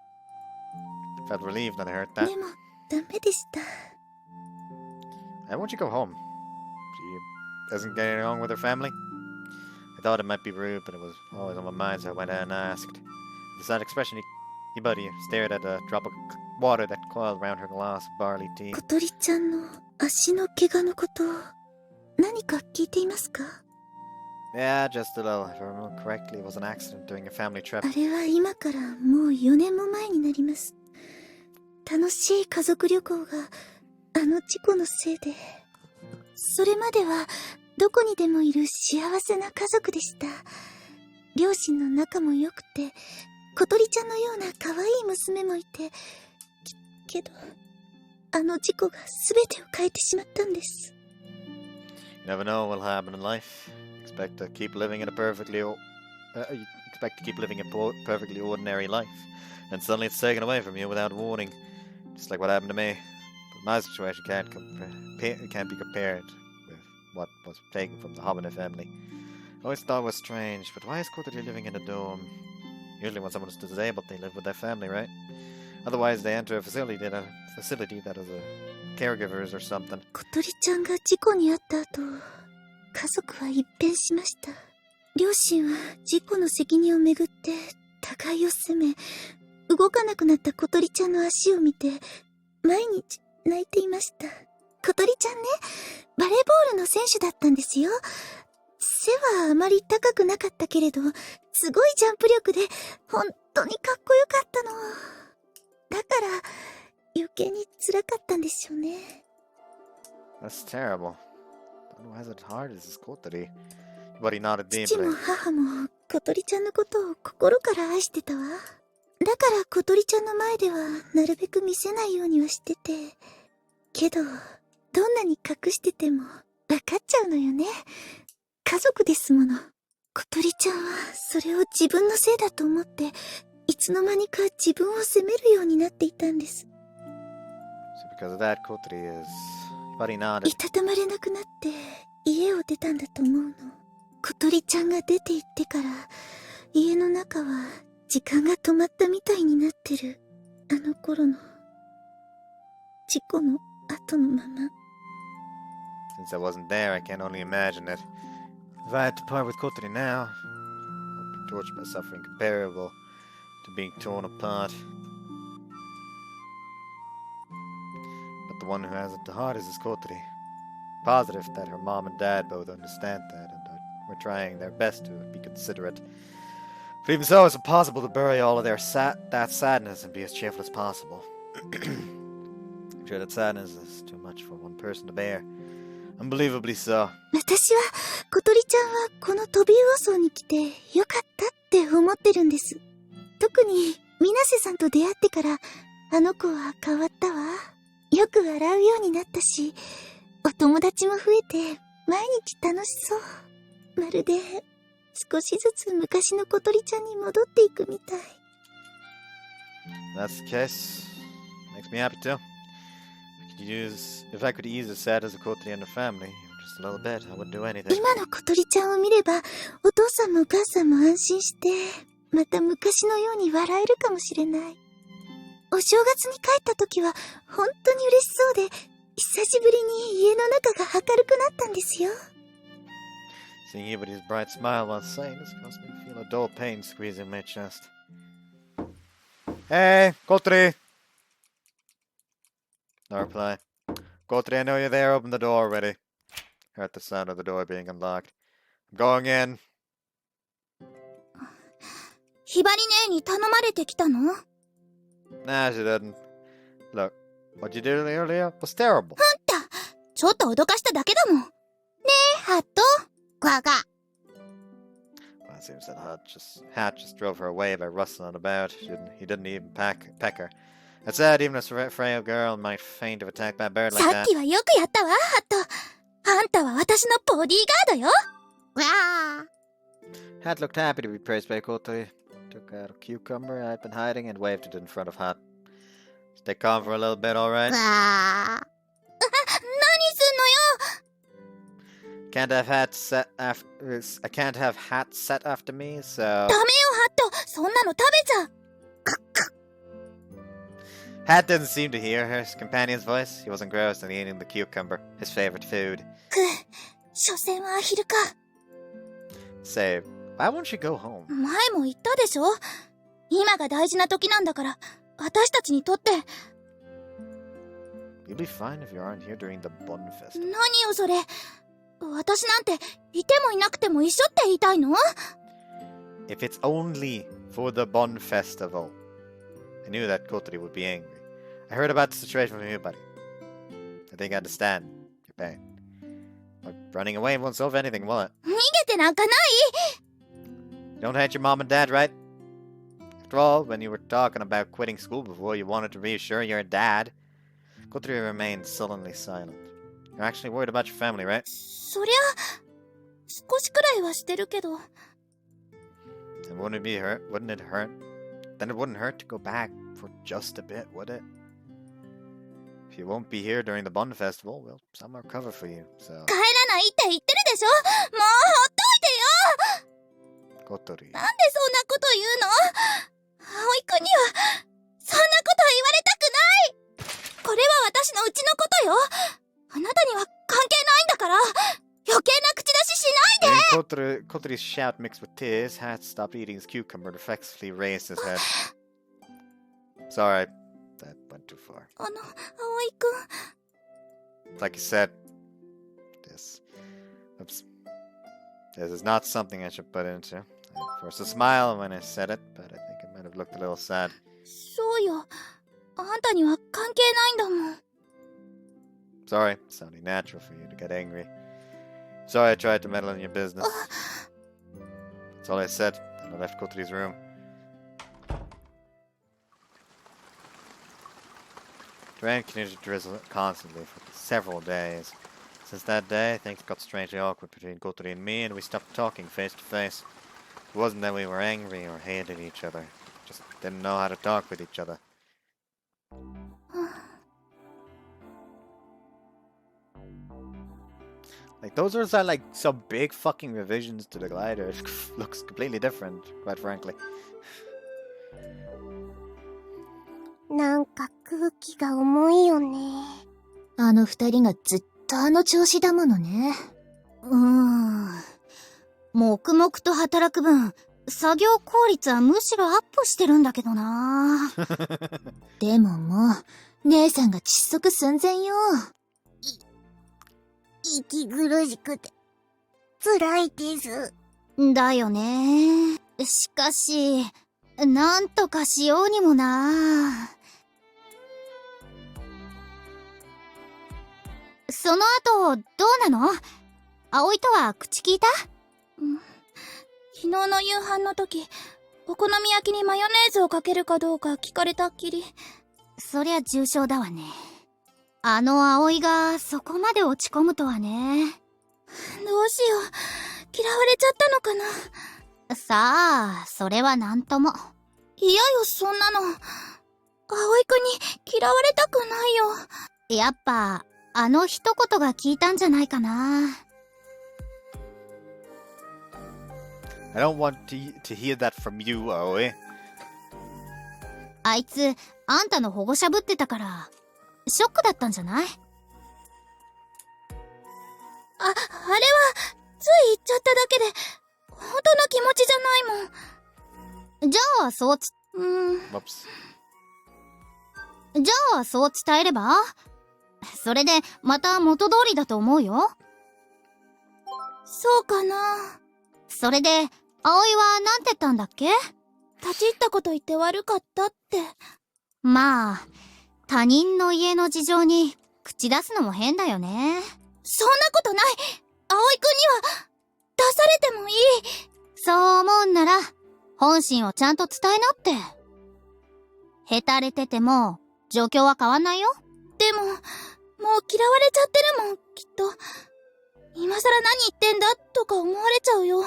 Felt relieved when I heard that. でも、ダメでした。Why won't you go home? She isn't getting along with her family? I thought it might be rude, but it was always on my mind, so I went out and asked. With a sad expression, Buddy stared at a drop of water that coiled around her glass of barley tea. 小鳥ちゃんの足の怪我のこと、何か聞いていますか？ Yeah, just a little. If I remember correctly, it was an accident during a family trip. あれは今からもう4年も前になります。楽しい家族旅行があの事故のせいで、それまではどこにでもいる幸せな家族でした。両親の仲も良くて、小鳥ちゃんのような可愛い娘もいて、けど、あの事故が全てを変えてしまったんです。You never know what will happen in life. Expect to keep living in a perfectly perfectly ordinary life, and suddenly it's taken away from you without warning, just like what happened to me. But my situation can't be compared with what was taken from the Hamane family. I always thought it was strange, but why is Kotori living in a dome? Usually when someone is disabled, they live with their family, right? Otherwise, they enter a facility that has a caregivers or something. 小鳥ちゃんが事故に遭った後、家族は一変しました。両親は事故の責任をめぐって互いを責め、動かなくなった小鳥ちゃんの足を見て、毎日泣いていました。小鳥ちゃんね、バレーボールの選手だったんですよ。背はあまり高くなかったけれど、すごいジャンプ力で、本当にかっこよかったの。だから、余計に辛かったんでしょうね。That's terrible. Don't know why is it hard as this Kotori. Buddy nodded 父 deeply. も母も小鳥ちゃんのことを心から愛してたわ。だから小鳥ちゃんの前ではなるべく見せないようにはしてて。けど、どんなに隠してても分かっちゃうのよね。家族ですもの。小鳥ちゃんはそれを自分のせいだと思って、いつの間にか自分を責めるようになっていたんです。So because of that, Kotori is... Buddy nodded. いたたまれなくなって家を出たんだと思うの。小鳥ちゃんが出て行ってから家の中は時間が止まったみたいになってる。あの頃の事故の後のまま。 Since I wasn't there, I can only imagine it. If I had to part with Kotori now, I'd be tortured by suffering comparable to being torn apart. But the one who has it the hardest is Kotori. Positive that her mom and dad both understand that and we're trying their best to be considerate. But even so, it's impossible to bury all of that sadness and be as cheerful as possible. I'm sure that sadness is too much for one person to bear. Unbelievably so. 私は小鳥ちゃんはこのトビウオ層に来てよかったって思ってるんです。特に水瀬さんと出会ってからあの子は変わったわ。よく笑うようになったし、お友達も増えて毎日楽しそう。まるで少しずつ昔の小鳥ちゃんに戻っていくみたい。 That's the case. Makes me happy too. If I could ease the sadness of Kotori and the family, just a little bit, I wouldn't do anything. 今の小鳥ちゃんを見ればお父さんもお母さんも安心してまた昔のように笑えるかもしれない。お正月に帰った時は本当に嬉しそうで、久しぶりに家の中が明るくなったんですよ。 Seeing everybody's bright smile while saying this caused me to feel a dull pain squeezing my chest. Hey, Kotori! No reply. Kotori, I know you're there. Open the door already. Heard the sound of the door being unlocked. I'm going in. ひばり姉に頼まれてきたの？ Nah, she didn't. Look, what you did earlier was terrible. ちょっと脅かしただけだもん。ねえ、ハット。ガガ。 Well, it seems that Hat just drove her away by rustling about. He didn't even peck her. It said even a frail girl might faint if attacked by a bird like さっ that. きはよくやったわ、ハット。あんたは私のボディーガードよ。わあ。 Hat looked happy to be praised by Kotori. Took out a cucumber I'd been hiding and waved it in front of Hat. Stay calm for a little bit, alright? わあ。何すんのよ。 Can't have Hat set after. I can't have Hat set after me, so. ダメよ、ハット。そんなの食べちゃう。 Hat didn't seem to hear her companion's voice. He was engrossed in eating the cucumber, his favorite food. 所詮はアヒルか。 Say, why won't you go home? 前も言ったでしょ。今が大事な時なんだから、私たちにとって。 You'll be fine if you aren't here during the Bun Festival. 何よそれ。私なんていてもいなくても一緒って言いたいの？ If it's only for the Bun Festival. I knew that Kotori would be angry. I heard about the situation from you, buddy. I think I understand your pain. But running away won't solve anything, will it? 逃げてなんかない。 You don't hate your mom and dad, right? After all, when you were talking about quitting school before, you wanted to reassure your dad. Kotori remained sullenly silent. You're actually worried about your family, right? そりゃ少しくらいはしてるけど。 And wouldn't it hurt? Then it wouldn't hurt to go back for just a bit, would it? If you won't be here during the Bun Festival, we'll somewhere cover for you, so... 帰らないって言ってるでしょ。もうほっといてよ。 Kotori. なんでそんなこと言うの？葵くんにはそんなこと言われたくない。これは私のうちのことよ。あなたには関係ないんだから。余計な口出ししないで。 Kotori's shout mixed with tears, Hat stopped eating his cucumber and reflexively raised his head. Sorry, that went too far. 葵くん。 Like you said, this is not something I should put into. I forced a smile when I said it, but I think it might have looked a little sad. そうよ。あんたには関係ないんだもん。 Sorry, it's only natural for you to get angry. Sorry I tried to meddle in your business. That's all I said, and I left Kotori's room. The rain continued to drizzle constantly for several days. Since that day, things got strangely awkward between Kotori and me, and we stopped talking face to face. It wasn't that we were angry or hated each other. We just didn't know how to talk with each other. Like, those are like some big fucking revisions to the glider. It looks completely different, quite frankly. なんか空気が重いよね。あの二人がずっとあの調子だものね。黙々と働く分、作業効率はむしろアップしてるんだけどな。でももう、姉さんが窒息寸前よ。息苦しくて、辛いです。だよね。しかし、なんとかしようにもな。その後、どうなの？葵とは口聞いた？昨日の夕飯の時、お好み焼きにマヨネーズをかけるかどうか聞かれたっきり。そりゃ重症だわね。あの葵がそこまで落ち込むとはね。どうしよう。嫌われちゃったのかな。さあ、それはなんとも。嫌よ、そんなの。葵くんに嫌われたくないよ。やっぱ、あの一言が効いたんじゃないかな。I don't want to hear that from you, Aoi. あいつ、あんたの保護者ぶってたから、ショックだったんじゃない？あれは、つい言っちゃっただけで、本当の気持ちじゃないもん。じゃあ、そうWhoops. じゃあ、そう伝えれば？それで、また元通りだと思うよ。そうかな。それで、葵はなんて言ったんだっけ？立ち入ったこと言って悪かったって。まあ、他人の家の事情に口出すのも変だよね。そんなことない。葵くんには、出されてもいい。そう思うんなら、本心をちゃんと伝えなって。へたれてても、状況は変わんないよ。でも、もう嫌われちゃってるもん、きっと。今さら何言ってんだとか思われちゃうよ。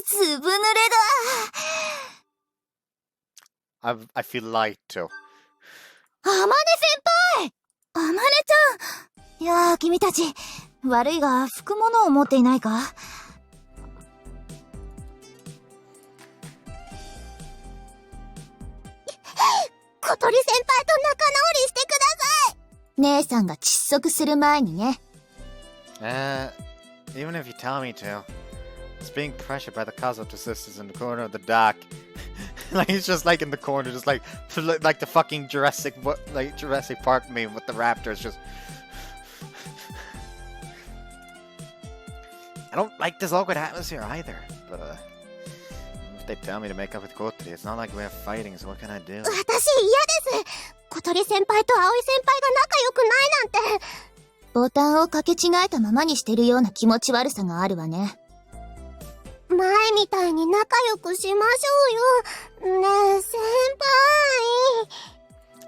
ずぶ濡れだ。I feel light too. あまね先輩！あまねちいやー、君たち、悪いが、拭くものを持っていないか？小鳥先輩と仲直りしてください。姉さんが窒息する前にね。Even if you tell me to, it's being pressured by the Kazoto sisters in the corner of the dock. Like he's just like in the corner, just like the fucking Jurassic Park meme with the raptors. Just I don't like this awkward atmosphere either. But if they tell me to make up with Kotori, it's not like we're fighting. So what can I do? 私嫌です。小鳥先輩と葵先輩が仲良くないなんて。ボタンを掛け違えたままにしてるような気持ち悪さがあるわね。前みたいに仲良くしましょうよ。ねえ、先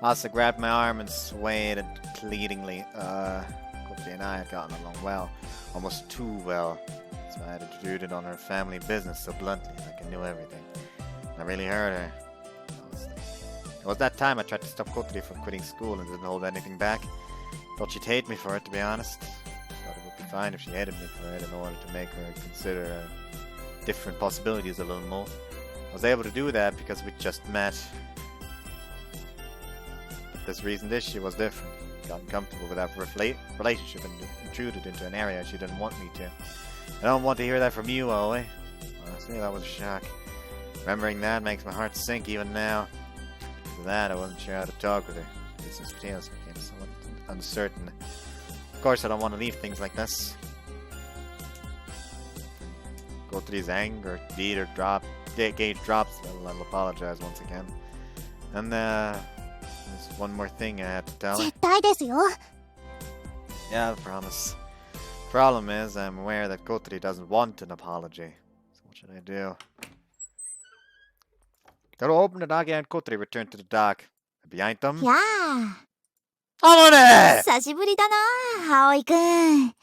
輩。 Asa grabbed my arm and swayed it pleadingly. Kotori and I had gotten along well, almost too well. So I had intruded on her family business so bluntly, like I knew everything. I really hurt her. It was that time I tried to stop Kotori from quitting school and didn't hold anything back. Thought she'd hate me for it, to be honest. Thought it would be fine if she hated me for it in order to make her consider different possibilities a little more. I was able to do that because we just met. But this reason this she was different. Got uncomfortable with that relationship and intruded into an area she didn't want me to. I don't want to hear that from you, Ollie. Honestly, that was a shock. Remembering that makes my heart sink even now. After that, I wasn't sure how to talk with her. Since details became somewhat uncertain. Of course, I don't want to leave things like this. Kotori's anger, beat or drop, gauge drops. I'll apologize once again. And there's one more thing I had to tell her. 絶対ですよ。 Yeah, I promise. Problem is, I'm aware that Kotori doesn't want an apology. So what should I do? The door opened and Agi and Kotori returned to the dock. Behind them... や Amane! 久しぶりだな、葵くん。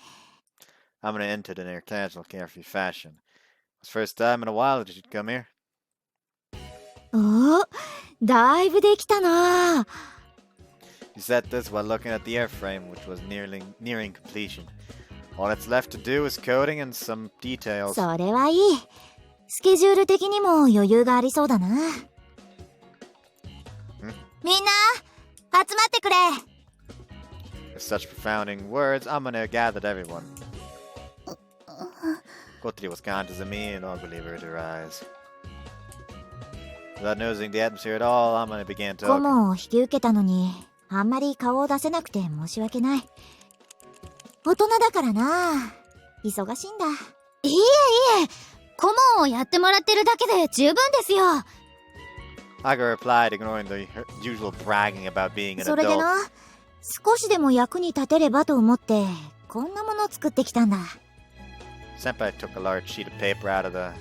Amane entered in her casual, carefree fashion. It was the first time in a while that she'd come here. お、だいぶできたな。He said this while looking at the airframe, which was nearing completion. All that's left to do is coding and some details. それはいい。スケジュール的にも余裕がありそうだな。みんな、集まってくれ。With such profounding words, Amane gathered everyone. Kotori was kind as Amane angrily averted her eyes. Without noticing the atmosphere at all, Amane began 顧 talking. 問を引き受けたのに、あんまり顔を出せなくて申し訳ない。大人だからな。忙しいんだ。いえいえ、顧問をやってもらってるだけで十分ですよ。Aga replied, ignoring the usual bragging about being an それで adult. な、少しでも役に立てればと思って、こんなものを作ってきたんだ。Senpai took a large sheet of paper out of a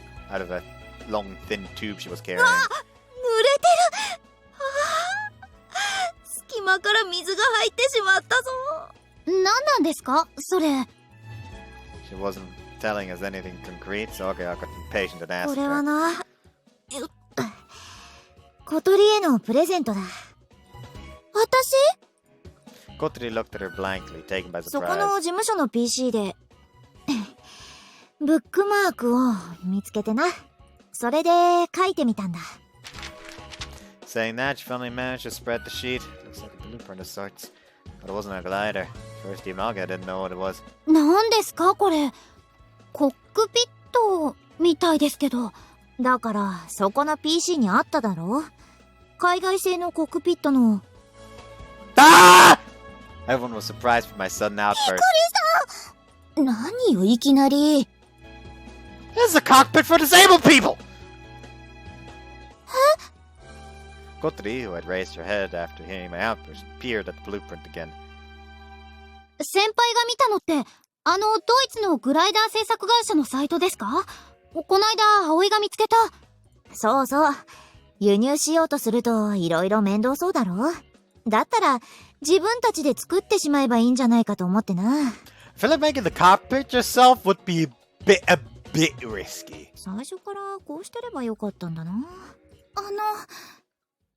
long, thin tube she was carrying. 濡れてる。隙間から水が入ってしまったぞ。何なんですかそれ。 She wasn't telling us anything concrete, so Aga got impatient and asked これ her. はな、小鳥へのプレゼントだ。私 Kotori looked at her blankly, taken by そこの surprise. 事務所の PC でブックマークを見つけてな。それで書いてみたんだ。Saying that, she finally managed to spread the sheet. Looks like a blueprint of sorts, but it wasn't a glider. First, even Aga didn't know what it was. 何ですかこれ。コックピットみたいですけど。だからそこの PC にあっただろ。海外製のコックピットの。Ah! Everyone was surprised by my sudden outburst. 何よいきなり。 This is a cockpit for disabled people! Kotori, who had raised her head after hearing my outburst, peered at the blueprint again. 先輩が見たのって、ドイツのグライダー製作会社のサイトですか？こないだ葵が見つけた。そうそう。輸入しようとするといろいろ面倒そうだろ。だったら自分たちで作ってしまえばいいんじゃないかと思ってな。I feel like making the cockpit yourself would be a bit risky. 最初からこうしてればよかったんだな。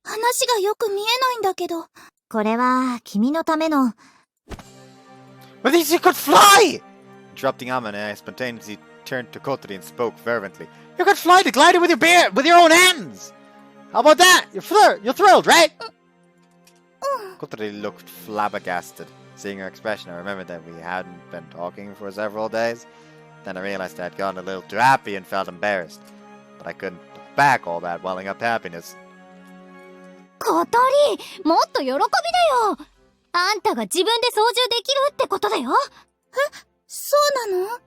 話がよく見えないんだけど。これは君のための。 But these you could fly! Interrupting Amane, I spontaneously turned to Kotori and spoke fervently. You could fly the glider with your own hands! How about that? You're thrilled, right? Kotori looked flabbergasted. Seeing her expression, I remembered that we hadn't been talking for several days. Then I realized I had gotten a little too happy and felt embarrassed. But I couldn't look back all that welling up happiness. 小鳥、もっと喜びだよ。あんたが自分で操縦できるってことだよ。そうなの？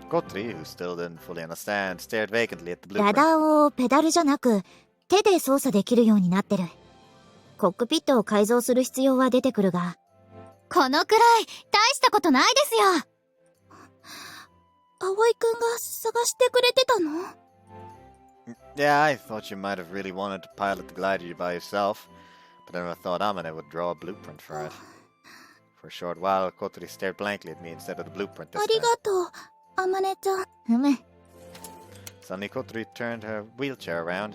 Kotori, who still didn't fully understand, stared vacantly at the ラ blueprint. ダーをペダルじゃなく手で操作できるようになってる。コックピットを改造する必要は出てくるが。このくらい大したことないですよ。葵くんが探してくれてたの？ Yeah, I thought you might have really wanted to pilot the glider by yourself, but I never thought Amane would draw a blueprint for it. For a short while, Kotori stared blankly at me instead of the blueprint this あり time. がとう、あまねちゃん。Suddenly, Kotori turned her wheelchair around.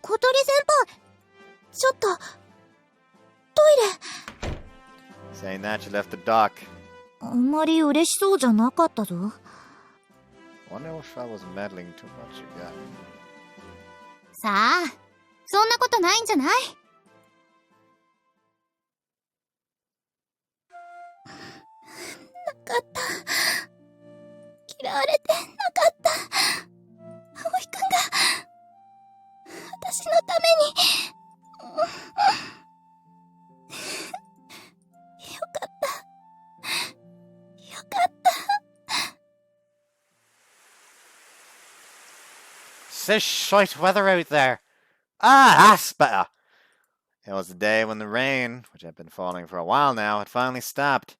小鳥先輩、ちょっと、トイレ。 Saying that, she left the dock. あんまり嬉しそうじゃなかったぞ。Wonder if I was meddling too much again. さあ、そんなことないんじゃない？なかった。嫌われてなかった。葵くんが、私のために。よかった。よかった。It's this shite weather out there. Ah, that's better. It was the day when the rain, which had been falling for a while now, had finally stopped.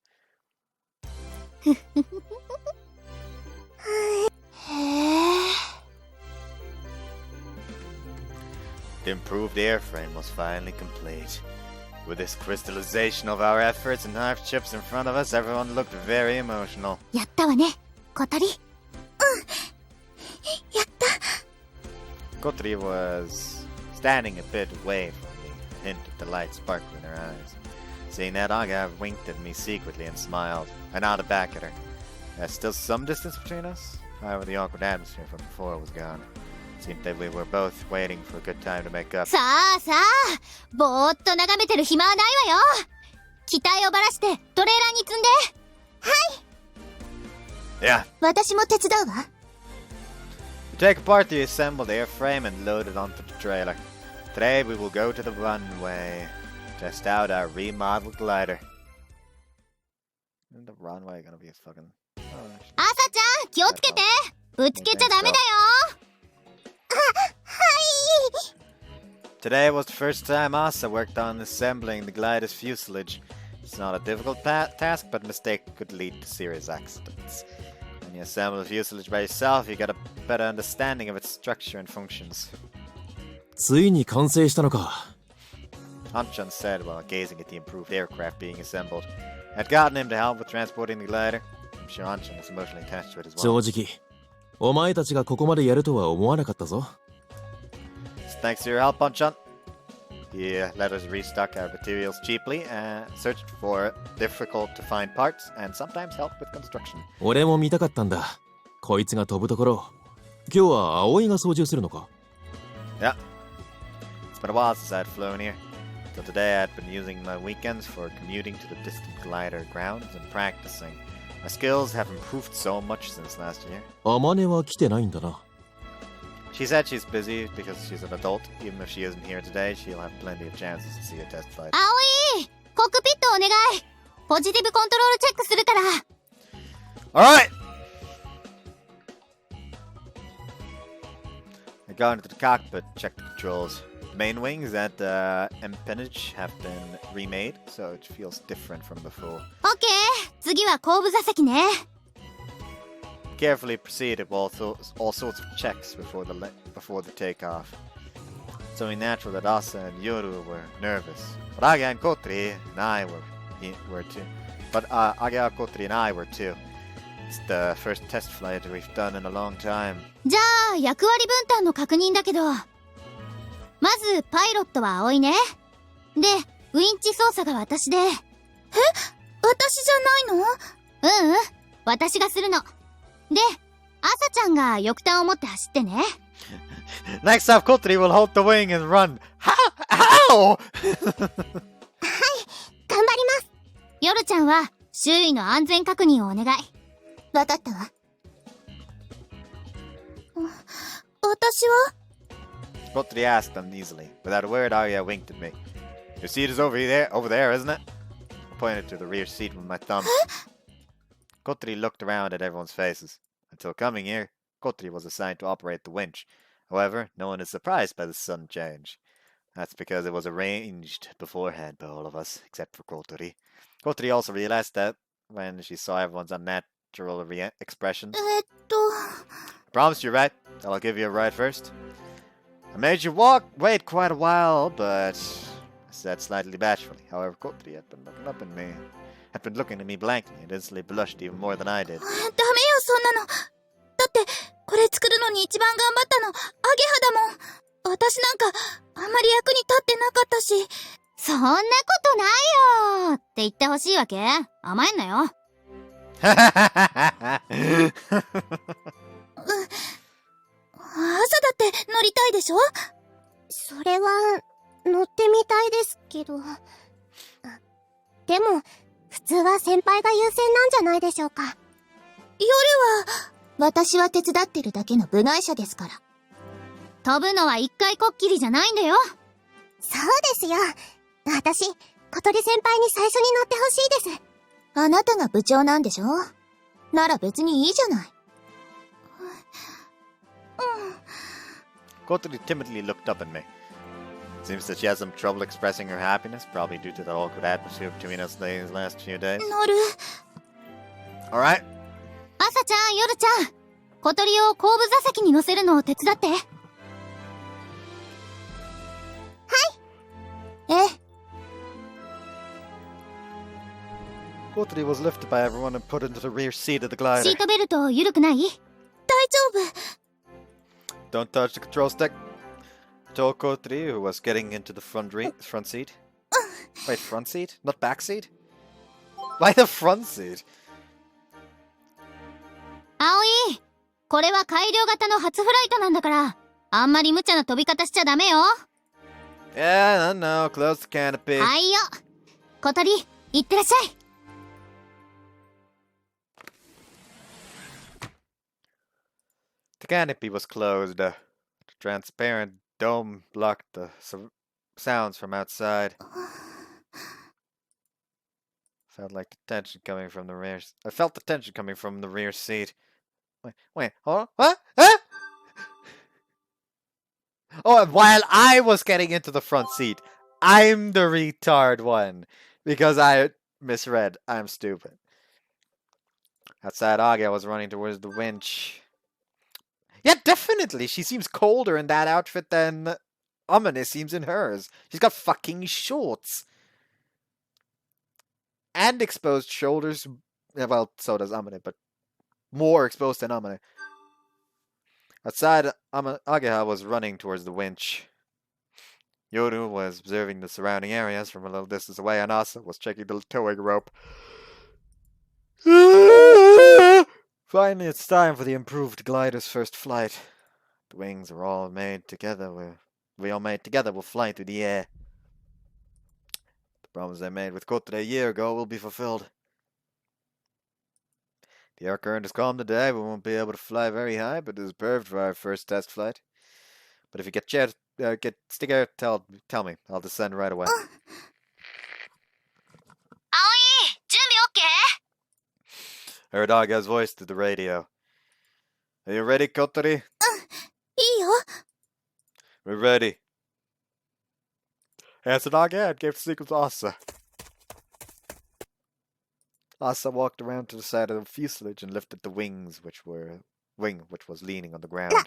The improved airframe was finally complete. With this crystallization of our efforts and knife chips in front of us, everyone looked very emotional. やったわね、小鳥。やった。 Kotori was standing a bit away from me. hint of delight sparkle in her eyes. Seeing that, Aga winked at me secretly and smiled. I nodded back at her. There's still some distance between us. However, the awkward atmosphere from before was gone. It seemed that we were both waiting for a good time to make up. さあさあ、ぼーっと眺めてる暇はないわよ。機体をばらしてトレーラーに積んで。Yeah. 私も手伝うわ。We take apart the assembled airframe and load it onto the trailer. Today we will go to the runway. Test out our remodeled glider. Isn't the runway gonna be a fucking... 朝ちゃん、気をつけて。ぶつけちゃダメだよ。Today was the first time Asa worked on assembling the glider's fuselage. It's not a difficult task, but a mistake could lead to serious accidents. When you assemble the fuselage by yourself, you get a better understanding of its structure and functions. ついに完成したのか。Hanchan said while gazing at the improved aircraft being assembled. I'd gotten him to help with transporting the glider. I'm sure Hanchan was emotionally attached to it as well. 正直、お前たちがここまでやるとは思わなかったぞ。Thanks to your help, Hanchan. He let us restock our materials cheaply and searched for difficult to find parts and sometimes helped with construction. 俺も見たかったんだ。こいつが飛ぶところ。今日は葵が操縦するのか？ Yeah. It's been a while since I'd flown here. Till today I'd been using my weekends for commuting to the distant glider grounds and practicing. My skills have improved so much since last year. アマネは来てないんだな。She said she's busy because she's an adult. Even if she isn't here today, she'll have plenty of chances to see a test flight. 葵、コックピットお願い。ポジティブコントロールチェックするから。Alright! I got into the cockpit, checked the controls. The main wings and the empennage have been remade, so it feels different from before. オッケー、次は後部座席ね。Carefully proceeded with all sorts of checks before the takeoff. It's only natural that Asa and Yoru were nervous, but Aga and Kotori and I were too. It's the first test flight we've done in a long time. じゃあ役割分担の確認だけど、まずパイロットは葵ね。で、ウインチ操作が私で。私じゃないの？私がするの。で、朝ちゃんが翼端を持って走ってね。Next up, Kotori will hold the wing and run. How? はい、頑張ります。夜ちゃんは周囲の安全確認をお願い。わかったわ。私は？ Kotori asked uneasily. Without a word, Arya winked at me. Your seat is over there, isn't it? I pointed to the rear seat with my thumb. Kotori looked around at everyone's faces. Until coming here, Kotori was assigned to operate the winch. However, no one is surprised by the sudden change. That's because it was arranged beforehand by all of us, except for Kotori. Kotori also realized that when she saw everyone's unnatural expressions. I promised you, right? I'll give you a ride first. I made you wait quite a while, but I said slightly bashfully. However, Kotori had been looking at me blankly and instantly blushed even more than I did. ダメよ、そんなの。だって、これ作るのに一番頑張ったの、アゲハだもん。私なんか、あんまり役に立ってなかったし。そんなことないよって言ってほしいわけ？甘えんなよ。朝だって乗りたいでしょ？それは、乗ってみたいですけど。でも、普通は先輩が優先なんじゃないでしょうか。夜は、私は手伝ってるだけの部外者ですから。飛ぶのは一回こっきりじゃないんだよ。そうですよ。私、小鳥先輩に最初に乗ってほしいです。あなたが部長なんでしょ？なら別にいいじゃない。Kotori timidly looked up at me. Seems that she has some trouble expressing her happiness, probably due to the awkward atmosphere between us these last few days. 乗る。Alright. 朝ちゃん、夜ちゃん、小鳥を後部座席に乗せるのを手伝って。はい。ええ。Kotori was lifted by everyone and put into the rear seat of the glider. シートベルト緩くない？大丈夫。Don't touch the control stick. told Kotori, who was getting into the front seat. Wait, front seat? Not back seat? Why the front seat? 葵、これは改良型の初フライトなんだから、あんまり無茶な飛び方しちゃダメよ。Yeah, no, close the canopy. はいよ。小鳥、いってらっしゃい。The canopy was closed. The transparent dome blocked the sounds from outside. I felt the tension coming from the rear seat. Wait, hold on. What? Huh? Oh, and while I was getting into the front seat, I'm the retard one. Because I misread. I'm stupid. Outside, Age was running towards the winch. Yeah, definitely. She seems colder in that outfit than Amane seems in hers. She's got fucking shorts. And exposed shoulders. Yeah, well, so does Amane, but more exposed than Amane. Outside, Ageha was running towards the winch. Yoru was observing the surrounding areas from a little distance away, and Asa was checking the towing rope. Finally, it's time for the improved glider's first flight. The wings are all made together. Will fly through the air. The promise I made with Kotori a year ago will be fulfilled. The air current is calm today. We won't be able to fly very high, but it is perfect for our first test flight. But if you get scared, tell me. I'll descend right away. 葵、準備 OK? Heard Aga's voice through the radio. Are you ready, Kotori? いいよ。 We're ready. Answered Aga and gave the sequence to Asa. Asa walked around to the side of the fuselage and lifted the wing which was leaning on the ground. Runway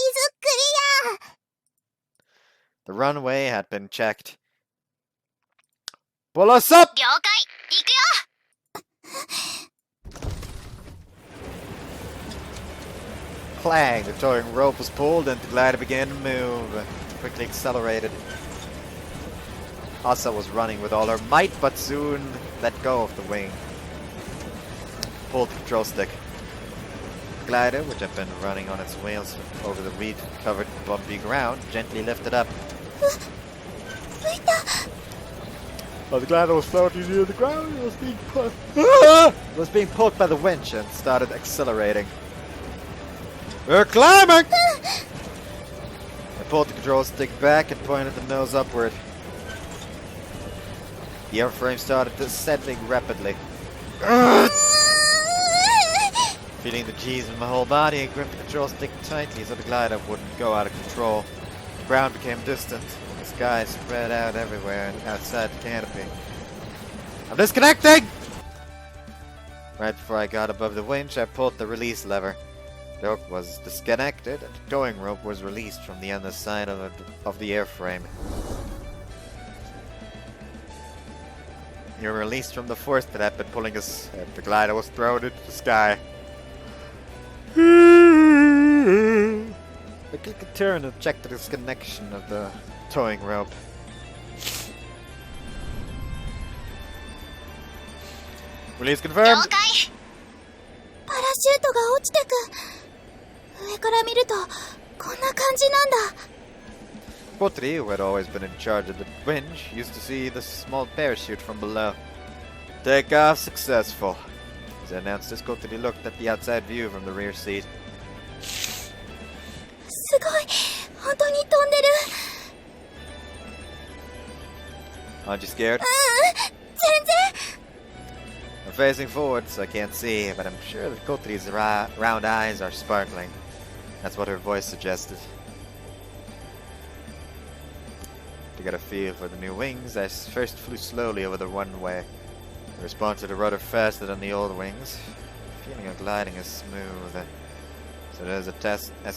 is clear! The runway had been checked. Pull us up! 了解、行くよ。 Clang! The towing rope was pulled and the glider began to move. It quickly accelerated. Asa was running with all her might, but soon let go of the wing. Pulled the control stick. The glider, which had been running on its wheels over the weed-covered bumpy ground, gently lifted up. While the glider was floating near the ground, it was being pulled by the winch and started accelerating. We're climbing! I pulled the control stick back and pointed the nose upward. The airframe started descending rapidly. Feeling the G's in my whole body, I gripped the control stick tightly so the glider wouldn't go out of control. The ground became distant, and the sky spread out everywhere and outside the canopy. I'm disconnecting! Right before I got above the winch, I pulled the release lever. The hook was disconnected, and the towing rope was released from the underside of the airframe. You were released from the force that had been pulling us, and the glider was thrown into the sky. I clicked a turn and checked the disconnection of the towing rope. Release confirmed! 了解。パラシュートが落ちてく。上から見ると、こんな感じなんだ。Kotori, who had always been in charge of the winch, used to see the small parachute from below. Takeoff successful. As I announced this, Kotori looked at the outside view from the rear seat. すごい。本当に飛んでる。 Aren't you scared? 全然。 I'm facing forward, so I can't see, but I'm sure that Kotori's round eyes are sparkling. That's what her voice suggested. To get a feel for the new wings, I first flew slowly over the runway. The response to the rudder faster than the old wings. The feeling of gliding is smooth. So as it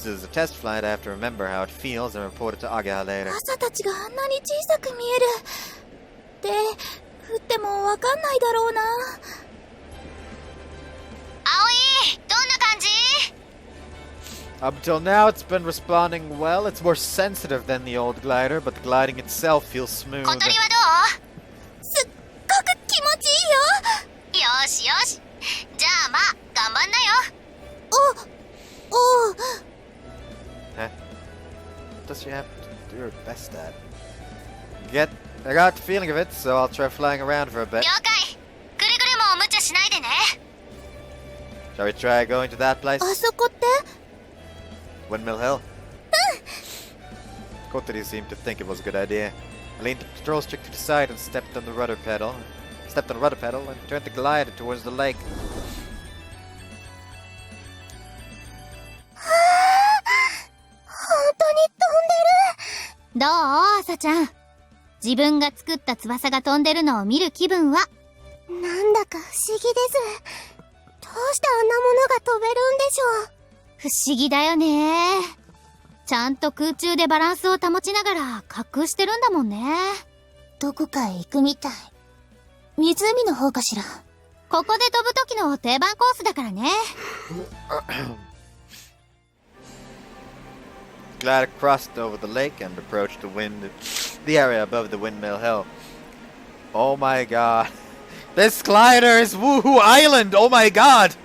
is a test flight, I have to remember how it feels and report it to Ageha later. 朝たちがあんなに小さく見える。で、降ってもわかんないだろうな。葵、どんな感じ？ Up until now, it's been responding well. It's more sensitive than the old glider, but the gliding itself feels smooth. 小鳥はどう？すっごく気持ちいいよ。よしよし。じゃあまあ、頑張んなよ。おう。 Huh? What does she have to do her best at? I got the feeling of it, so I'll try flying around for a bit. 了解。くれぐれも無茶しないでね。 Shall we try going to that place? あそこって Windmill Hill? Kotori seemed to think it was a good idea. I leaned the control stick to the side and stepped on the rudder pedal. And turned the glider towards the lake. 本当に飛んでる。どう朝ちゃん。自分が作った翼が飛んでるのを見る気分は？なんだか不思議です。どうしてあんなものが飛べるんでしょう。不思議だよね。ちゃんと空中でバランスを保ちながら滑空してるんだもんね。どこかへ行くみたい。湖の方かしら。ここで飛ぶ時の定番コースだからね。Glider crossed over the lake and approached the area above the Windmill Hill. Oh my god. This glider is Woohoo Island! Oh my god!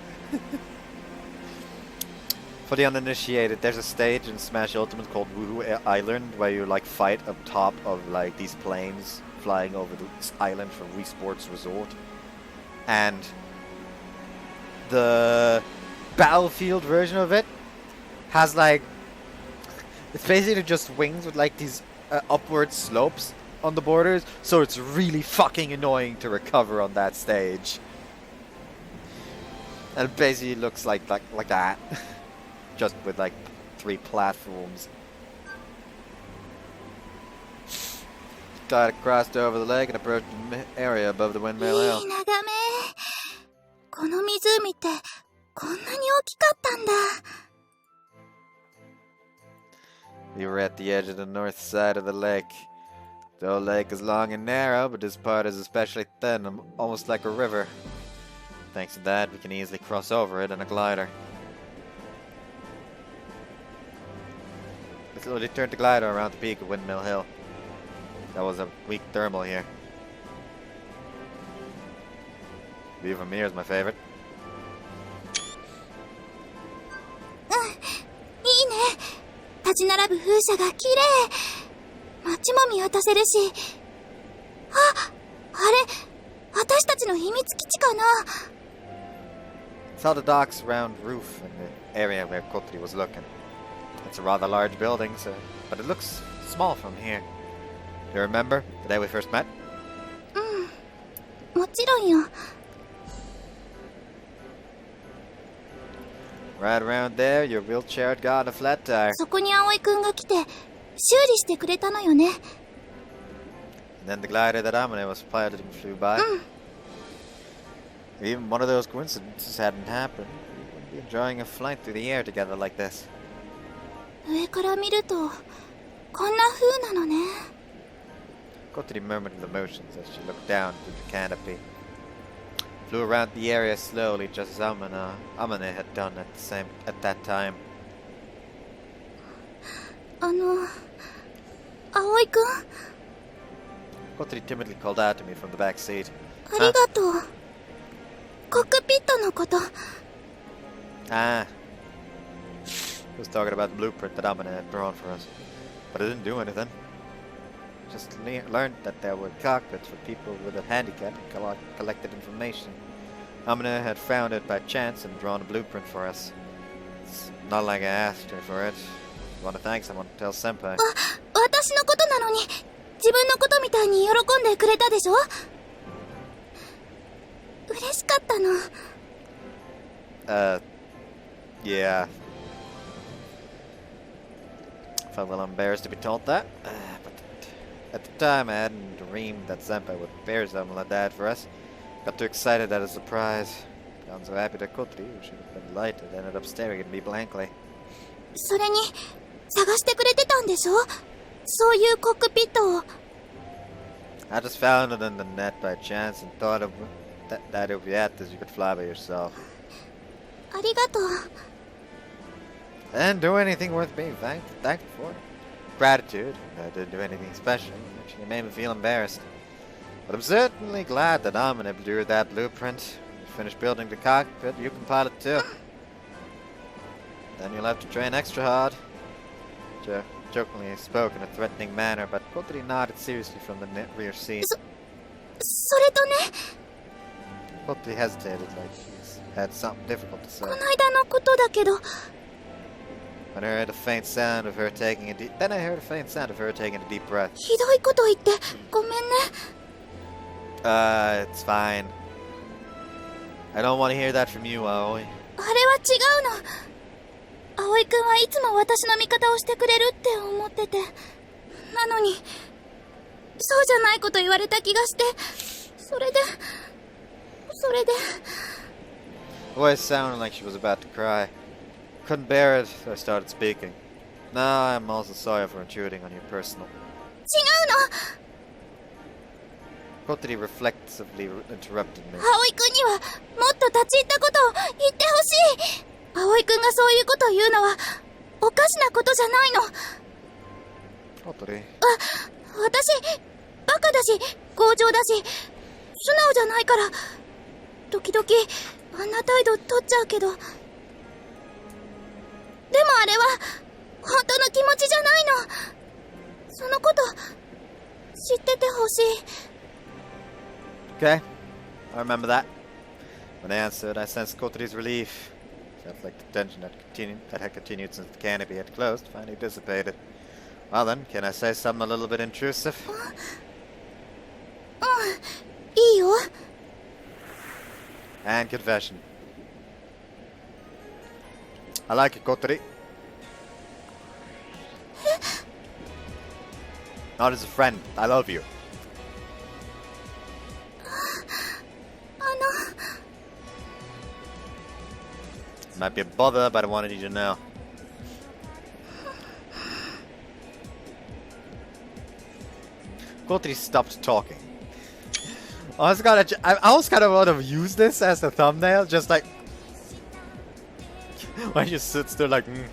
For the uninitiated, there's a stage in Smash Ultimate called Woohoo Island where you like fight up top of like these planes flying over this island from Wii Sports Resort. And the Battlefield version of it has like, it's basically just wings with like these upward slopes on the borders, so it's really fucking annoying to recover on that stage. And it basically looks like that. Just with like 3 platforms. Glider crossed over the lake and approached the area above the Windmill い Hill. い眺め。この湖ってこんなに大きかったんだ。We were at the edge of the north side of the lake. The old lake is long and narrow, but this part is especially thin, almost like a river. Thanks to that, we can easily cross over it in a glider. We slowly turned the glider around the peak of Windmill Hill. That was a weak thermal here. View from here is my favorite. いいね。立ち並ぶ風車が綺麗。街も見渡せるし。あれ、私たちの秘密基地かな。 Saw the docks round roof in the area where Kotori was looking. It's a rather large building, but it looks small from here. Do you remember the day we first met? もちろんよ。 Right around there, your wheelchair had gotten a flat tire. そこに葵くんが来て修理してくれたのよね。 And then the glider that Amane was piloting flew by. If even one of those coincidences hadn't happened, we wouldn't be enjoying a flight through the air together like this. 上から見るとこんな風なのね。 Kotori murmured with emotions as she looked down through the canopy. Flew around the area slowly, just as Amane had done at that time. 葵くん、 Kotori timidly called out to me from the back seat. ありがとう。コックピットのこと。 Ah. He was talking about the blueprint that Amane had drawn for us. But it didn't do anything. Just learned that there were cockpits for people with a handicap and collected information. Amane had found it by chance and drawn a blueprint for us. It's not like I asked her for it. I want to thank someone, tell Senpai. 私のことなのに自分のことみたいに喜んでくれたでしょ。嬉しかったの。 Yeah. Felt a little embarrassed to be told that. But at the time, I hadn't dreamed that Senpai would prepare something like that for us. Got too excited at a surprise. Got so happy that Kotori, who should have been delighted, ended up staring at me blankly. それに探してくれてたんでしょ。そういうコックピットを。 I just found it in the net by chance and thought that if you had this, you could fly by yourself. ありがとう。And do anything worth being thankful for. Gratitude. I didn't do anything special. Actually made me feel embarrassed. But I'm certainly glad that Amane drew that blueprint. When you finish building the cockpit, you can pilot too. Then you'll have to train extra hard. Jokingly spoke in a threatening manner, but Kotori nodded seriously from the rear seat. それとね、 Kotori hesitated like he's had something difficult to say. この間のことだけど、 When I heard a faint sound of her taking a deep... Then I heard a faint sound of her taking a deep breath. ひどいこと言ってごめんね。 It's fine. I don't want to hear that from you, Aoi. あれは違うの。葵くんはいつも私の味方をしてくれるって思ってて。なのに、そうじゃないこと言われた気がして、それで。 Voice sounded like she was about to cry. Couldn't bear it, so I started speaking. Now I'm also sorry for intruding on your personal. 違うの。 Kotori reflexively interrupted me. 葵くんにはもっと立ち入ったことを言ってほしい。葵くんがそういうことを言うのはおかしなことじゃないの。 Kotori. 私バカだし強情だし素直じゃないから時々あんな態度取っちゃうけど、でもあれは本当の気持ちじゃないの。そのこと知っててほしい。 Okay, I remember that. When I answered, I sensed Kotori's relief. Felt like the tension that had continued since the canopy had closed finally dissipated. Well then, can I say something a little bit intrusive? いいよ。 And confession. I like you, Kotori. Not as a friend. I love you. あの Might be a bother, but I wanted you to know. Kotori stopped talking. I was kind of want to use this as the thumbnail, just like when she sits there like. There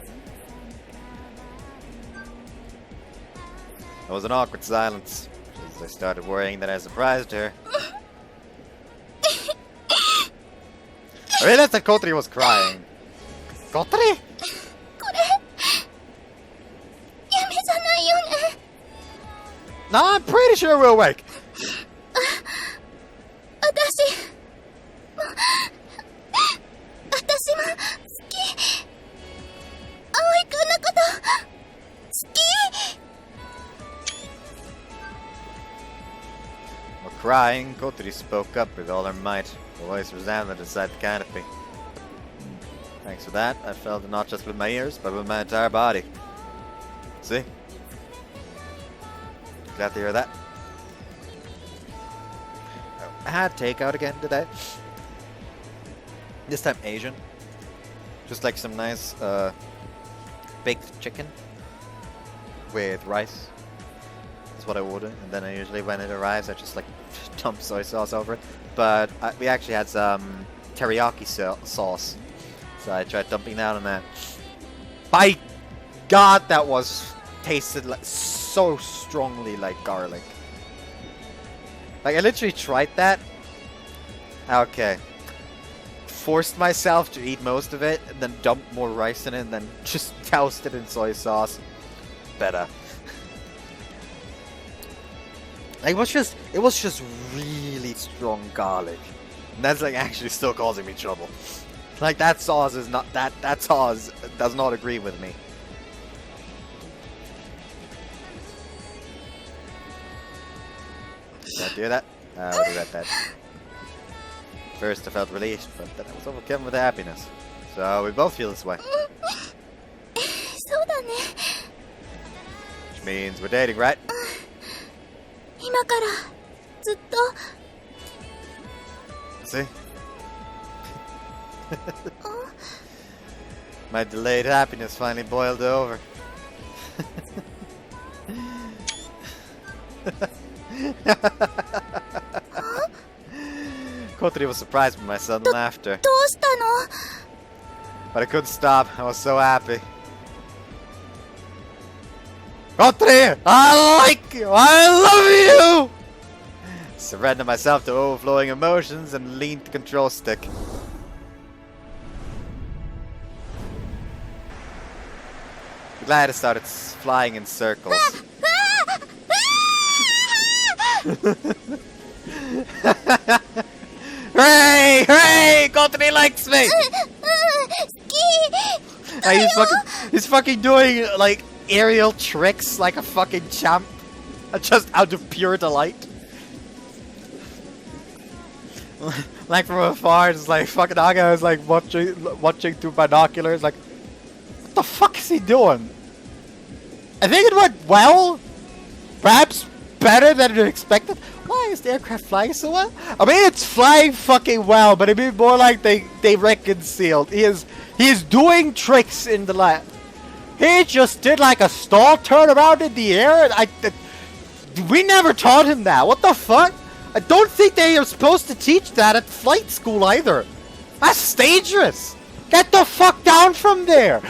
was an awkward silence as I started worrying that I surprised her. I realized that Kotori was crying. Kotori? これ夢じゃないよね。 No, I'm pretty sure we're awake. 私も好き。葵くんのこと好き。 While crying, Kotori spoke up with all her might. Her voice resounded inside the canopy. Thanks for that, I felt it not just with my ears, but with my entire body. See? Glad to hear that. I had takeout again today. This time Asian. Just like some nice baked chicken with rice. That's what I order, and then I usually, when it arrives, I just like dump soy sauce over it. But we actually had some teriyaki sauce, so I tried dumping that on that. By God, that was tasted like so strongly like garlic. Like I literally tried that. Okay. Forced myself to eat most of it, and then dump more rice in it, and then just doused it in soy sauce. Better. Like, it was just really strong garlic. And that's like actually still causing me trouble. Like that sauce is not that sauce does not agree with me. Did I do that? I'll do that then. First I felt relieved, but then I was overcome with happiness. So we both feel this way. そうだね。 Which means we're dating, right? 今からずっと See? My delayed happiness finally boiled over. Kotori was surprised by my sudden laughter. どうしたの？ But I couldn't stop. I was so happy. Kotori, I like you! I love you! Surrender myself to overflowing emotions and lean the control stick. The glider started flying in circles. Hooray! Hooray! Kotori likes me! He's fucking doing like aerial tricks like a fucking champ. Just out of pure delight. Like from afar, it's like fucking Aga is like watching through binoculars like, what the fuck is he doing? I think it went well. Perhaps better than expected. Why is the aircraft flying so well? I mean, it's flying fucking well, but it'd be more like they reconciled. He is doing tricks in the lab. He just did like a stall turnaround in the air. We never taught him that. What the fuck? I don't think they are supposed to teach that at flight school either. That's dangerous. Get the fuck down from there.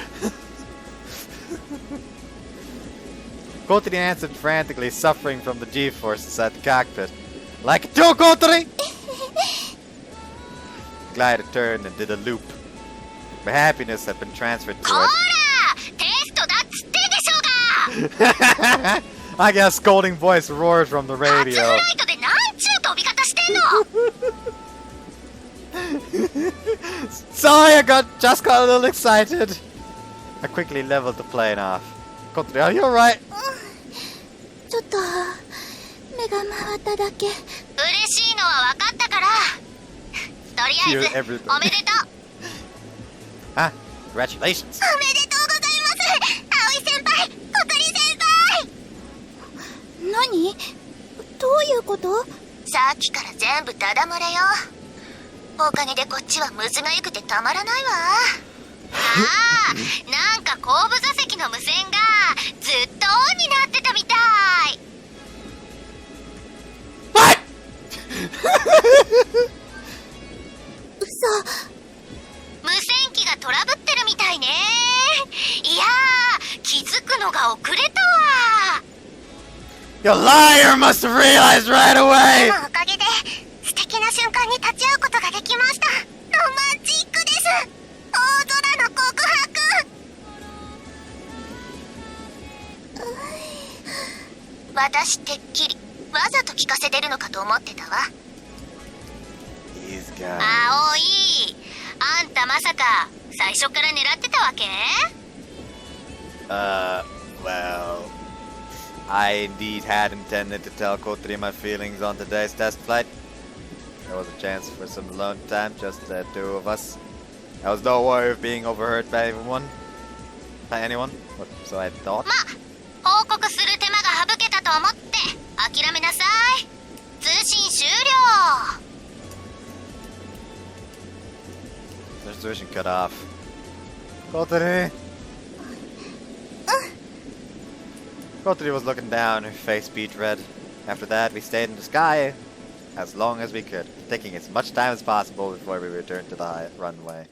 Kotori answered frantically, suffering from the G-forces at the cockpit. Like it too, Kotori! The glider turned and did a loop. My happiness had been transferred to it. I guess scolding voice roared from the radio. Sorry, I just got a little excited. I quickly leveled the plane off. Kotori, are you alright? ちょっと目が回っただけ。嬉しいのは分かったから。とりあえずおめでとう。Ah, congratulations. おめでとうございます。葵先輩、小鳥先輩。何？どういうこと？さっきから全部ダダ漏れよ。おかげでこっちはむずがゆくてたまらないわ。ああ、なんか後部座席の無線がずっとオンになってたみたい。嘘。無線機がトラブってるみたいね。いやー、気づくのが遅れたわ。You liar must have realized right away! でもおかげで素敵な瞬間に立ち会うことができました。ロマンチックです。大空の告白。私てっきりわざと聞かせてるのかと思ってたわ。葵、あんたまさか最初から狙ってたわけ？ Well, I indeed had intended to tell Kotori my feelings on today's test flight. There was a chance for some alone time, just the two of us. There was no worry of being overheard by anyone. So I thought. ま、報告する手間が省けたと思って諦めなさい。通信終了。Transmission cut off. Kotori! Kotori was looking down, her face beat red. After that, we stayed in the sky as long as we could, taking as much time as possible before we returned to the runway.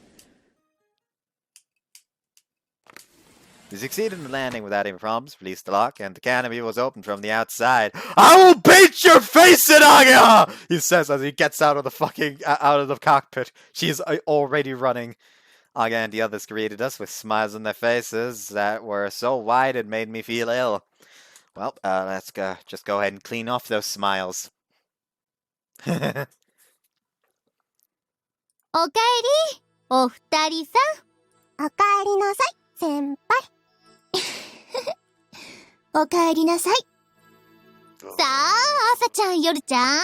We succeeded in landing without any problems, released the lock, and the canopy was opened from the outside. I will beat your face in, Aga! He says as he gets out of the cockpit. She is already running. Aga and the others greeted us with smiles on their faces that were so wide it made me feel ill. Well, let's just go ahead and clean off those smiles. おかえり、お二人さん。おかえりなさい、先輩。おかえりなさい。さあ、朝ちゃん、夜ちゃん、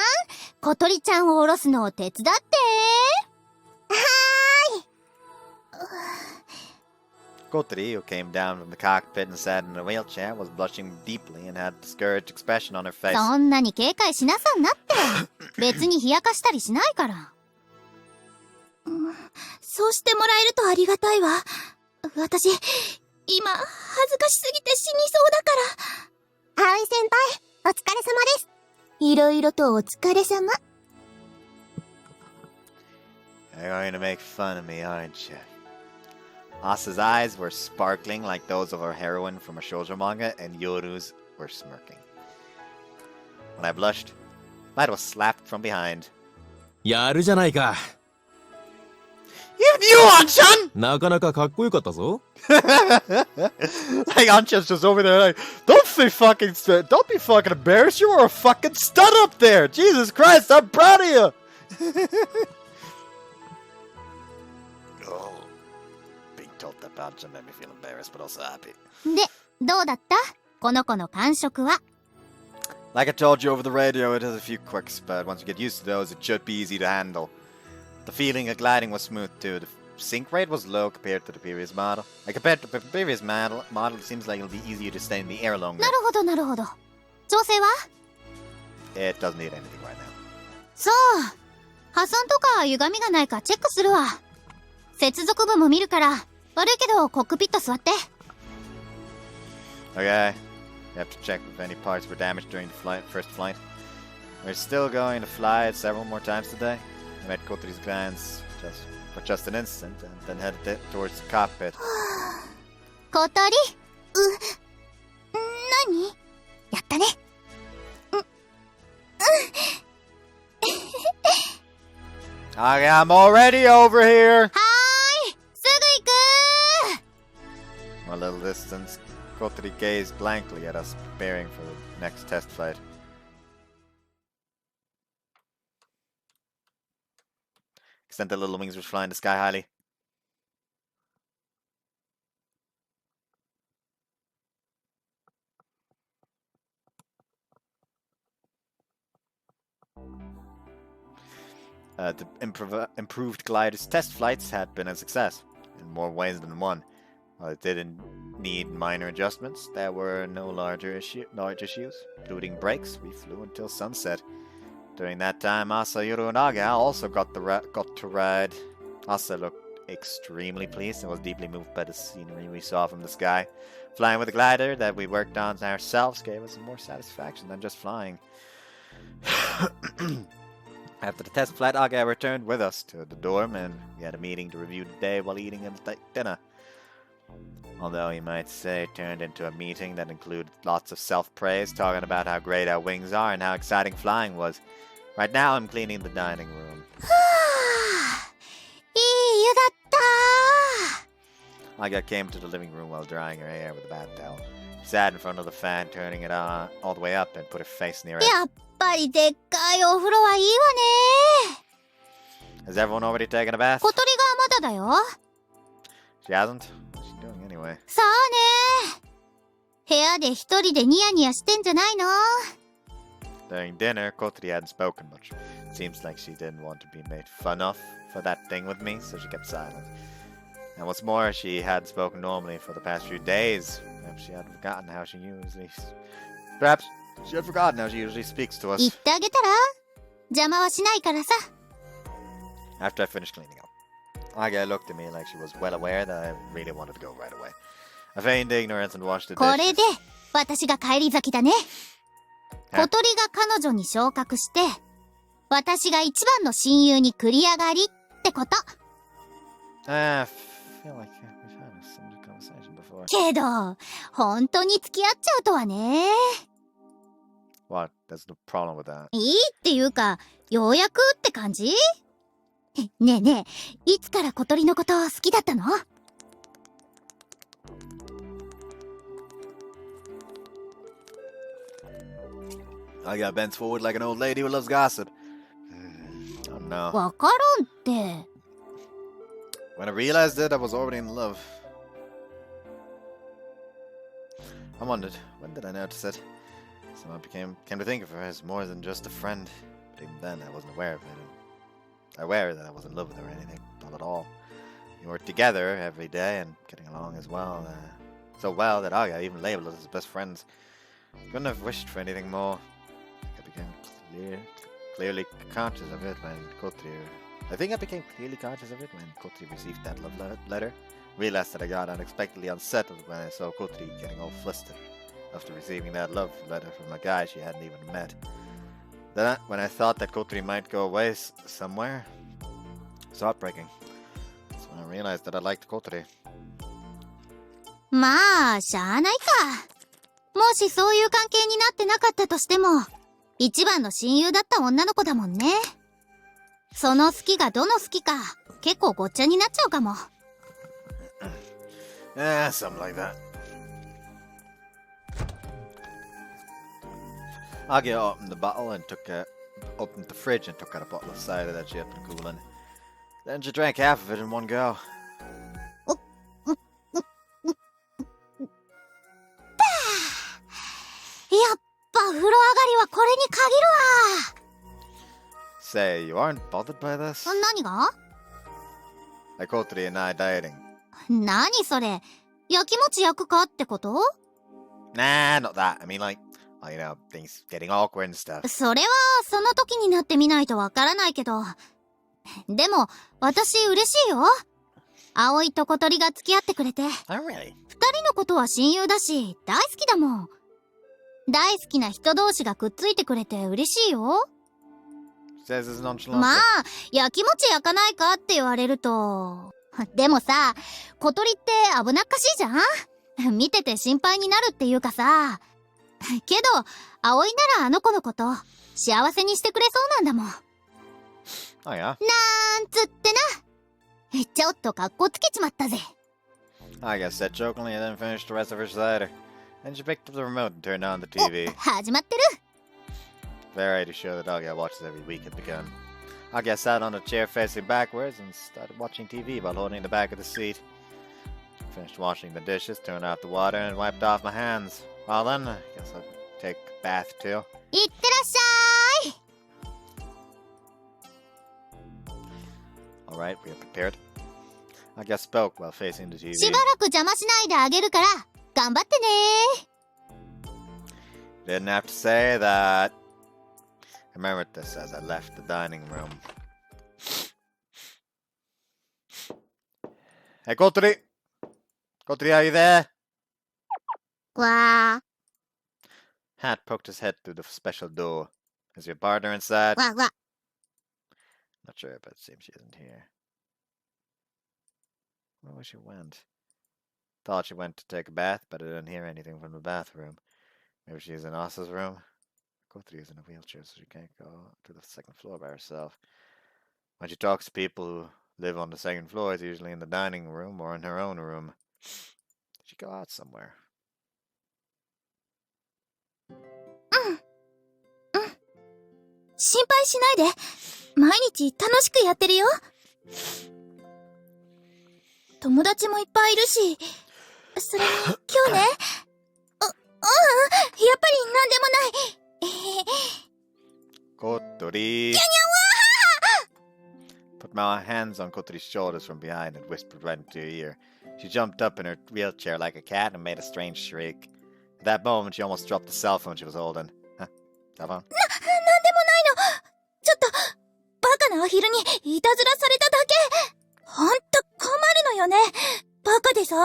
小鳥ちゃんを下ろすのを手伝って。はーい。Kotori, who came down from the cockpit and sat in a wheelchair, was blushing deeply and had a discouraged expression on her face. そんなに警戒しなさんなって。別に冷やかしたりしないから。そうしてもらえるとありがたいわ。私、今、恥ずかしすぎて死にそうだから。葵先輩、お疲れ様です。いろいろとお疲れ様。You're going to make fun of me, aren't you? Asa's eyes were sparkling like those of our heroine from a shoujo manga, and Yoru's were smirking. When I blushed, Light was slapped from behind. やるじゃないか。 Even you, Anchan! なかなかかっこよかったぞ。 Like, Anchan's just over there like, don't be fucking embarrassed, you were a fucking stud up there! Jesus Christ, I'm proud of you! Oh, being told that Anchan made me feel embarrassed, but also happy. で、どうだった？この子の感触は。 Like I told you over the radio, it has a few quirks, but once you get used to those, it should be easy to handle. The feeling of gliding was smooth too. The sink rate was low compared to the previous model. Compared to the previous model, it seems like it'll be easier to stay in the air longer. なるほどなるほど。調整は？ It doesn't need anything right now. そう。破損とか歪みがないかチェックするわ。接続部も見るから、悪いけどコックピット座って。 Okay. You have to check if any parts were damaged during the first flight. We're still going to fly it several more times today. I met Kotori's glance for just an instant, and then headed towards the cockpit. 小鳥？何？やったね。Okay, I'm already over here! はーい！すぐ行くー！ From a little distance, Kotori gazed blankly at us, preparing for the next test flight. Extended little wings were flying the sky highly. The improved glider's test flights had been a success, in more ways than one. While it didn't need minor adjustments, there were no large issues, including brakes. We flew until sunset. During that time, Asa, Yuru, and Aga also got to ride. Asa looked extremely pleased and was deeply moved by the scenery we saw from the sky. Flying with a glider that we worked on ourselves gave us more satisfaction than just flying. After the test flight, Aga returned with us to the dorm, and we had a meeting to review the day while eating dinner. Although you might say it turned into a meeting that included lots of self-praise, talking about how great our wings are and how exciting flying was. Right now, I'm cleaning the dining room. いい湯だったー。 Aga came to the living room while drying her hair with a bath towel. She sat in front of the fan, turning it on all the way up, and put her face near it. やっぱりでっかいお風呂はいいわね Has everyone already taken a bath? 小鳥がまだだよ。 She hasn't? What's she doing anyway? さあね部屋で一人でニヤニヤしてんじゃないの During dinner, Kotori hadn't spoken much. It seems like she didn't want to be made fun of for that thing with me, so she kept silent. And what's more, she hadn't spoken normally for the past few days. Perhaps she had forgotten how she usually speaks to 言っ us. てあげたら邪魔はしないからさ After I finished cleaning up, Aga looked at me like she was well aware that I really wanted to go right away. I feigned ignorance and washed the これ dishes. で私が帰り咲きだね小鳥が彼女に昇格して私が一番の親友に繰り上がりってこと I feel like we've had a similar conversation before. けど本当に付き合っちゃうとはね What? There's no problem with that. いいっていうかようやくって感じねえねえいつから小鳥のこと好きだったの Aga bends forward like an old lady who loves gossip. Oh no. わからんって When I realized it, I was already in love. I wondered, when did I notice it? Somehow came to think of her as more than just a friend. But even then, I wasn't aware of it. Aware that I was in love with her or anything. Not at all. We were together every day and getting along as well. So well that Aga even labeled us as best friends. Couldn't have wished for anything more. I became clearly conscious of it when Kotori... I think I became clearly conscious of it when Kotori received that love letter. Realized that I got unexpectedly unsettled when I saw Kotori getting all flustered after receiving that love letter from a guy she hadn't even met. Then, when I thought that Kotori might go away somewhere, it's heartbreaking. That's I realized that I liked Kotori. まあ、しゃあないか。もしそういう関係になってなかったとしても、一番の親友だった女の子だもんね。その好きがどの好きか、結構ごっちゃになっちゃうかも。Something like that. Agia opened the bottle and opened the fridge and took out a bottle of cider that she had been cooling. Then she drank half of it in one go. やっぱ風呂上がりはこれに限るわ。 Say, you aren't bothered by this? 何が？ Like Kotori and I dieting. 何それ？焼きもち焼くかってこと？ Nah, not that. I mean, like, well, you know, things getting awkward and stuff. それはその時になってみないとわからないけど。でも、私嬉しいよ。葵と小鳥が付き合ってくれて。Oh, really? 二人のことは親友だし、大好きだもん。大好きな人同士がくっついてくれて嬉しいよ。Says as nonchalantly. まあ、焼きもち焼かないかって言われると。でもさ、小鳥って危なっかしいじゃん？見てて心配になるっていうかさ。けど、葵ならあの子のこと、幸せにしてくれそうなんだもん。Oh, yeah? なんつってな。ちょっとカッコつけちまったぜ。 I guess said jokingly and then finished the rest of her cider. Then she picked up the remote and turned on the TV. 始まってる。 Variety show that Agia watches every week had begun. Agia sat on a chair facing backwards and started watching TV while holding the back of the seat. Finished washing the dishes, turned off the water, and wiped off my hands. Well then, I guess I'll take a bath too. いってらっしゃーい。 Alright, we are prepared. Agia spoke while facing the TV. しばらく邪魔しないであげるから、頑張ってね Didn't have to say that. I remembered this as I left the dining room. Hey, Kotori! Kotori, are you there? ー。わ Hat poked his head through the special door. Is your partner inside? ー、わー、わ Not sure, but it seems she isn't here. Where was she went? Thought she went to take a bath, but I didn't hear anything from the bathroom. Maybe she's in Asa's room? Kotori is in a wheelchair, so she can't go to the second floor by herself. When she talks to people who live on the second floor, it's usually in the dining room or in her own room. Did she go out somewhere? 心配しないで。毎日楽しくやってるよ。友達もいっぱいいるし、それに今日ね、やっぱりなんでもない。Kotori! Put my hands on Kotori's shoulders from behind and whispered right into her ear. She jumped up in her wheelchair like a cat and made a strange shriek. At that moment, she almost dropped the cell phone she was holding. Huh? Cell phone? なんでもないの。ちょっと、バカなアヒルにいたずらされただけ。ほんと困るのよね。バカでさ。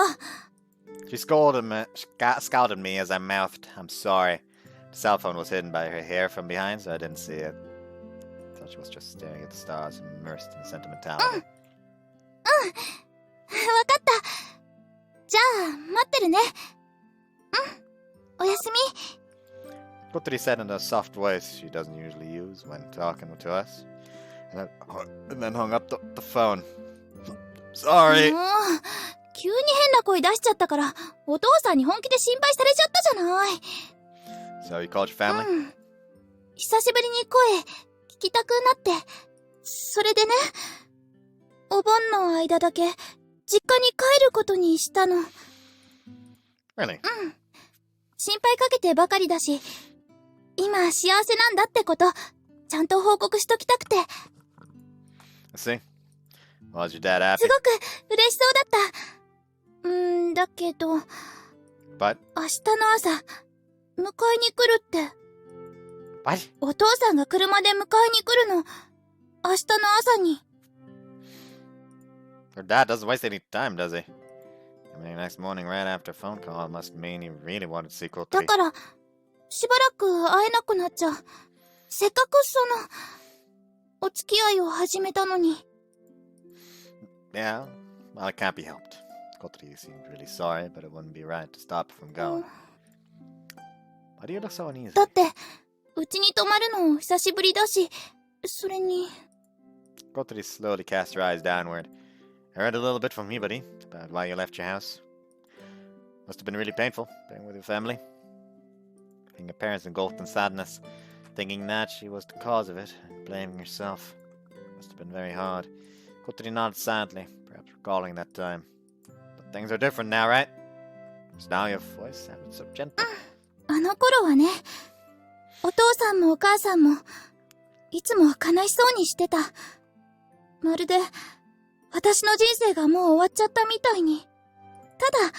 She scowled at me as I mouthed, I'm sorry. The cell phone was hidden by her hair from behind, so I didn't see it. Thought she was just staring at the stars, immersed in sentimentality. わかった。じゃあ、待ってるね。おやすみ。Kotori said in a soft voice she doesn't usually use when talking to us, and then hung up the phone. Sorry. もう、急に変な声出しちゃったから、お父さんに本気で心配されちゃったじゃない。So you called your family? 久しぶりに声聞きたくなって。それでね、お盆の間だけ実家に帰ることにしたの。Really? 心配かけてばかりだし、今幸せなんだってこと、ちゃんと報告しときたくて。I see. Was your dad happy? すごく嬉しそうだった。だけど、But? 明日の朝、迎えに来るって。What? お父さんが車で迎えに来るの。明日の朝に。Her dad doesn't waste any time, does he? I mean, next morning right after a phone call must mean he really wanted to see だ Kotori. から、しばらく会えなくなっちゃう。せっかくお付き合いを始めたのに。Yeah, well, it can't be helped. Kotori seemed really sorry, but it wouldn't be right to stop her from going. Why do you look so uneasy? だって、うちに泊まるの久しぶりだし、それに。Kotori slowly cast her eyes downward. I heard a little bit from me, buddy, about why you left your house. Must have been really painful, being with your family. Being your parents engulfed in sadness, thinking that she was the cause of it, and blaming herself. Must have been very hard. Kotori nodded sadly, perhaps recalling that time. But things are different now, right? Because now your voice sounded so gentle. あの頃はね、お父さんもお母さんも、いつも悲しそうにしてた。まるで、私の人生がもう終わっちゃったみたいに。ただ、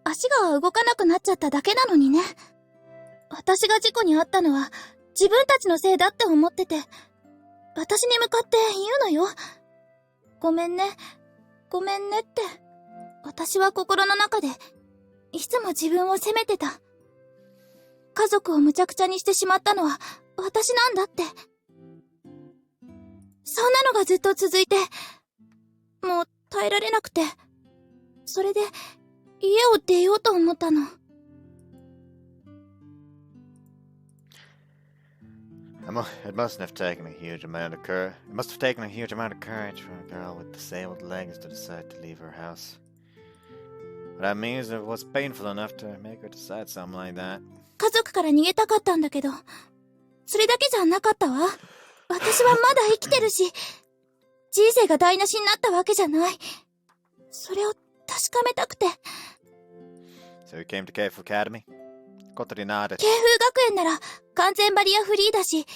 足が動かなくなっちゃっただけなのにね。私が事故に遭ったのは、自分たちのせいだって思ってて、私に向かって言うのよ。ごめんね、ごめんねって。私は心の中で、いつも自分を責めてた。家族を無茶苦茶にしてしまったのは私なんだって。そんなのがずっと続いて、もう耐えられなくて、それで家を出ようと思ったの。It must have taken a huge amount of courage. It must have taken a huge amount of courage for a girl with disabled legs to decide to leave her house. What that means it was painful enough to make her decide something like that. 家族から逃げたかったんだけど、それだけじゃなかったわ。私はまだ生きてるし、人生が台無しになったわけじゃない。それを確かめたくて。So you came to K.F. Academy? Kotori nodded. 慶風学園なら完全バリアフリーだし、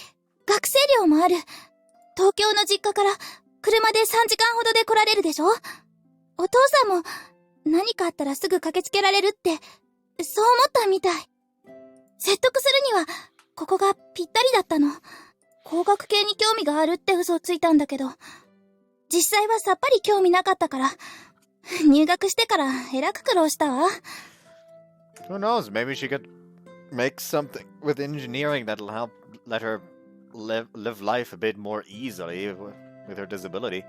学生寮もある。東京の実家から車で3時間ほどで来られるでしょ？お父さんも何かあったらすぐ駆けつけられるって、そう思ったみたい。説得するには、ここがぴったりだったの。工学系に興味があるって嘘をついたんだけど、実際はさっぱり興味なかったから、入学してからえらく苦労したわ。Who knows, maybe she could make something with engineering that'll help let her live life a bit more easily with her disability.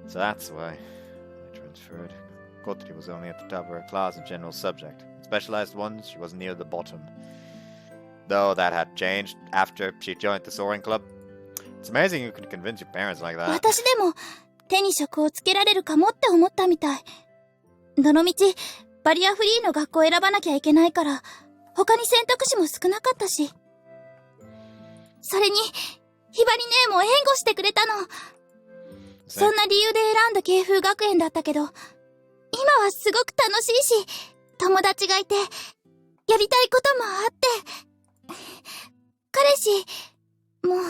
So that's why I transferred. Kotori was only at the top of her class in general subject. In specialized ones, she was near the bottom. Though that had changed after she joined the Soaring Club. It's amazing you can convince your parents like that. 私でも手に職をつけられるかもって思ったみたい。どのみちバリアフリーの学校を選ばなきゃいけないから、他に選択肢も少なかったし。それに、ひばり姉も援護してくれたの。そんな理由で選んだ慶風学園だったけど、今はすごく楽しいし、友達がいて、やりたいこともあって、彼氏、もう、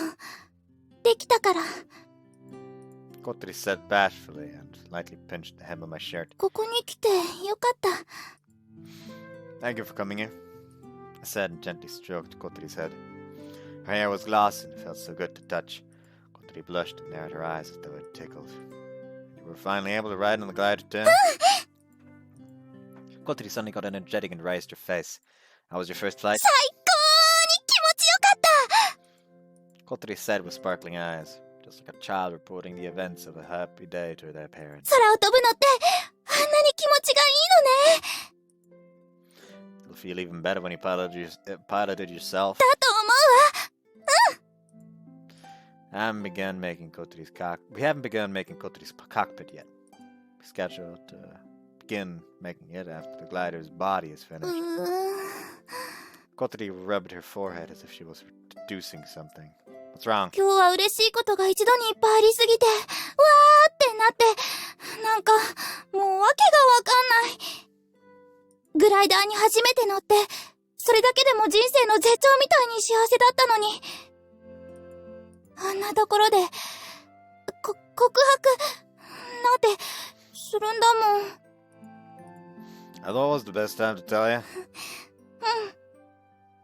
できたから。Kotori said bashfully and lightly pinched the hem of my shirt. ここに来てよかった。Thank you for coming here, I said and gently stroked Kotori's head. Her hair was glossy and felt so good to touch. Kotori blushed and narrowed her eyes as though it tickled. You were finally able to ride on the glider too? Kotori suddenly got energetic and raised her face. How was your first flight? 最高に気持ちよかった。 Kotori said with sparkling eyes, just like a child reporting the events of a happy day to their parents. 空を飛ぶのってあんなに気持ちがいいのね。 You'll feel even better when you piloted yourself. だと思うわ。We haven't begun making Kotori's cockpit yet. We scheduled to begin making it after the glider's body is finished. Kotori rubbed her forehead as if she was deducing something. What's wrong? 今日は嬉しいことが一度にいっぱいありすぎて、わーってなって、なんか、もうわけがわかんない。グライダーに初めて乗って、それだけでも人生の絶頂みたいに幸せだったのに。あんなところで、告白、なんて、するんだもん。I thought it was the best time to tell you. うん。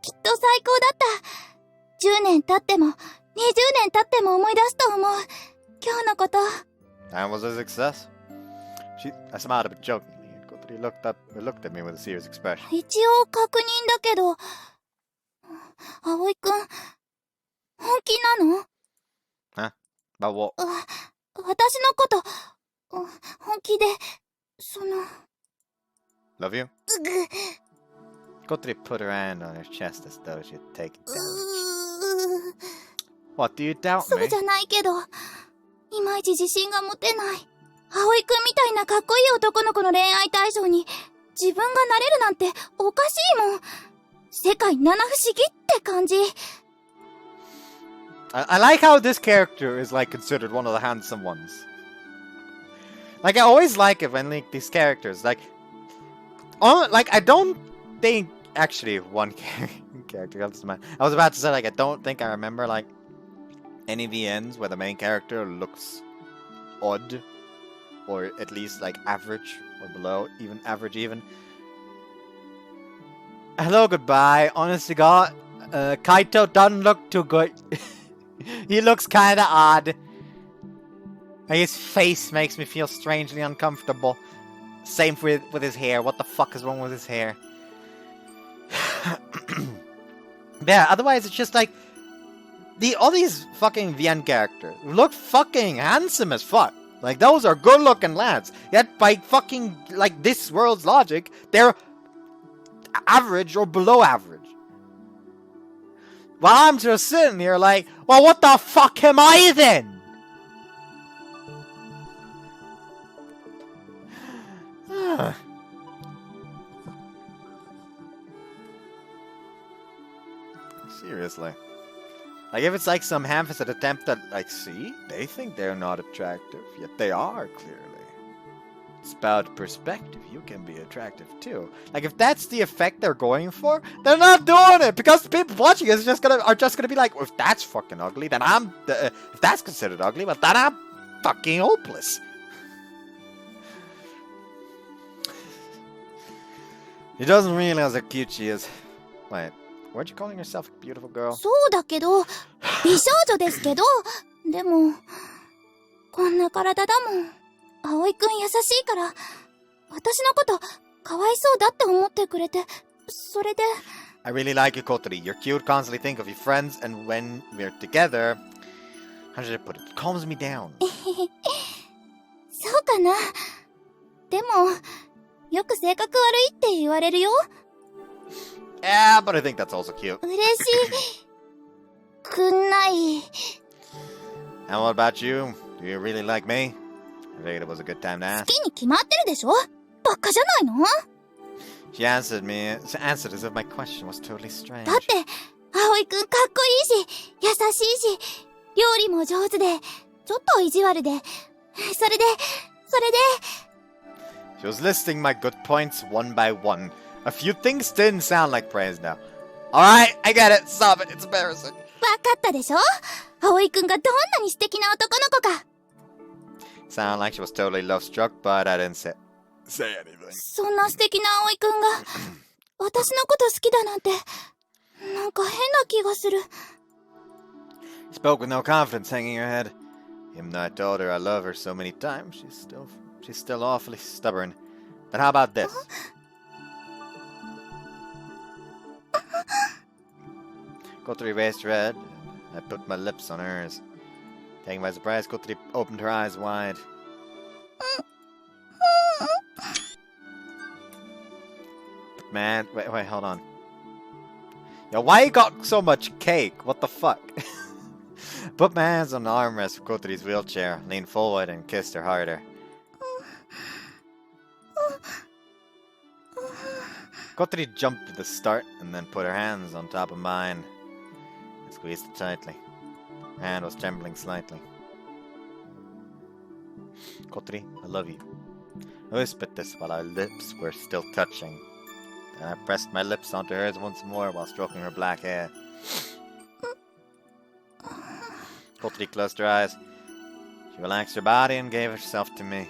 きっと最高だった。10年経っても、20年経っても思い出すと思う。今日のこと。And was a success? I smiled a bit jokingly, and Kotori looked at me with a serious expression. 一応確認だけど、葵くん、本気なの？ Huh? About what? 私のこと、本気で Love you? Kotori put her hand on her chest as though she had taken damage. What, do you doubt そう me? じゃないけど、いまいち自信が持てない。葵くんみたいなかっこいい男の子の恋愛対象に自分がなれるなんておかしいもん。世界七不思議って感じ。I like how this character is like considered one of the handsome ones. Like I always like it when like these characters like I don't think actually one character comes to mind. I was about to say like I don't think I remember like any VNs where the main character looks odd or at least like average or below even average even. Hello, goodbye. Honest to God, Kaito doesn't look too good. He looks kinda odd. His face makes me feel strangely uncomfortable. Same with his hair. What the fuck is wrong with his hair? Yeah, otherwise it's just like all these fucking VN characters look fucking handsome as fuck. Like those are good looking lads. Yet by fucking like this world's logic, they're average or below average. While I'm just sitting here like, well, what the fuck am I then? Seriously. Like, if it's like some ham-fisted attempt at, like, see? They think they're not attractive, yet they are, clearly. It's about perspective. You can be attractive, too. Like, if that's the effect they're going for, they're not doing it! Because the people watching it are just gonna be like, well, if that's fucking ugly, then if that's considered ugly, well, then I'm fucking hopeless. He doesn't realize how cute she is. Wait, weren't you calling yourself a beautiful girl? そうだけど、美少女ですけど、でも、こんな体だもん。葵くん優しいから、私のことかわいそうだって思ってくれて、それで。I really like you, Kotori. You're cute, constantly think of your friends, and when we're together, how should I put it? It calms me down. そうかな。でも、よく性格悪いって言われるよ。Yeah, but I think that's also cute. 嬉しくない。And what about you? Do you really like me? I figured it was a good time to 好 ask. きに決まってるでしょ。バカじゃないの？ She answered as if my question was totally strange. だって、葵くんかっこいいし、優しいし、料理も上手で、ちょっと意地悪で、それで。She was listing my good points one by one. A few things didn't sound like praise now. Alright, I get it. Stop it. It's embarrassing. わかったでしょ？葵くんがどんなに素敵な男の子か。Sounded like she was totally love-struck, but I didn't say anything. そんな素敵な葵くんが、私のこと好きだなんて、なんか変な気がする。Spoke with no confidence, hanging her head. Even though I told her I love her so many times, she's still awfully stubborn. But how about this? Kotori raised her head. I put my lips on hers. Taken by surprise, Kotori opened her eyes wide. Man, wait, hold on. Yo, why you got so much cake? What the fuck? Put my hands on the armrest of Kotori's wheelchair, leaned forward, and kissed her harder. Kotori jumped to the start and then put her hands on top of mine and squeezed it tightly. Her hand was trembling slightly. Kotori, I love you. I whispered this while our lips were still touching. Then I pressed my lips onto hers once more while stroking her black hair. Kotori closed her eyes. She relaxed her body and gave herself to me.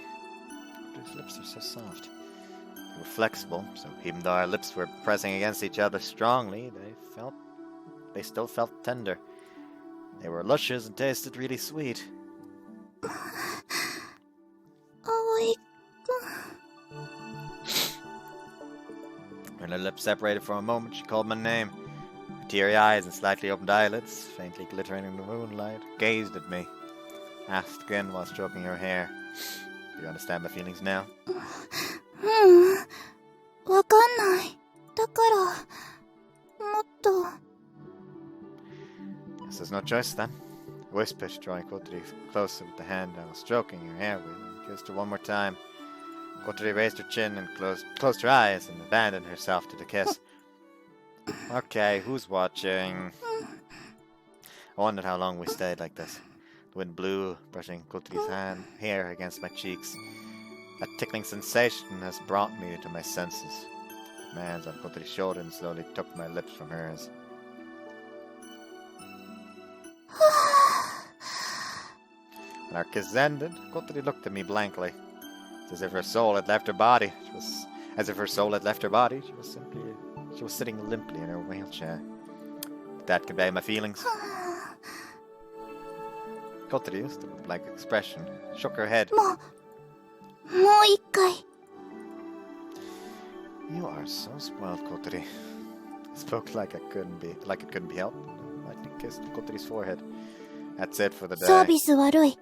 Kotori's lips are so soft. They were flexible, so even though our lips were pressing against each other strongly, they still felt tender. They were luscious and tasted really sweet. 葵くん。 When her lips separated for a moment, she called my name. Her teary eyes and slightly opened eyelids, faintly glittering in the moonlight, gazed at me. Asked again while stroking her hair. Do you understand my feelings now? わかんない。だから、もっと。Guess there's no choice then. I whispered, drawing Kotori closer with the hand I was stroking her hair with, and kissed her one more time. Kotori raised her chin and closed her eyes and abandoned herself to the kiss. Okay, who's watching? I wondered how long we stayed like this. The wind blew, brushing Kotori's hair against my cheeks. A tickling sensation has brought me to my senses. My hands on Kotori's shoulder and slowly took my lips from hers. When our kiss ended, Kotori looked at me blankly. It's as if her soul had left her body. She was sitting limply in her wheelchair. Did that convey my feelings? Kotori, with a blank expression, shook her head. もう一回。You are so spoiled, Kotori. I spoke like it couldn't be helped. I lightly kissed Kotori's forehead. That's it for the サー day. ビス悪い。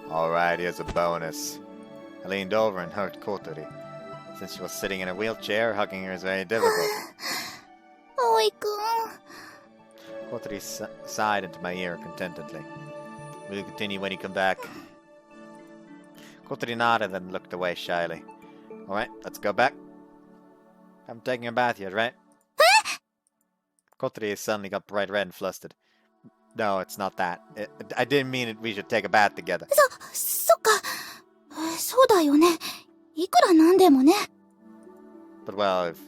Alright, here's a bonus. I leaned over and hugged Kotori. Since she was sitting in a wheelchair, hugging her is very difficult. 葵くん。Kotori sighed into my ear contentedly. We'll continue when you come back. Kotori nodded and looked away shyly. Alright, let's go back. Haven't taken a bath yet, right? Kotori suddenly got bright red and flustered. No, it's not that. I didn't mean we should take a bath together. そっか。そうだよね。いくらなんでもね。 But well, if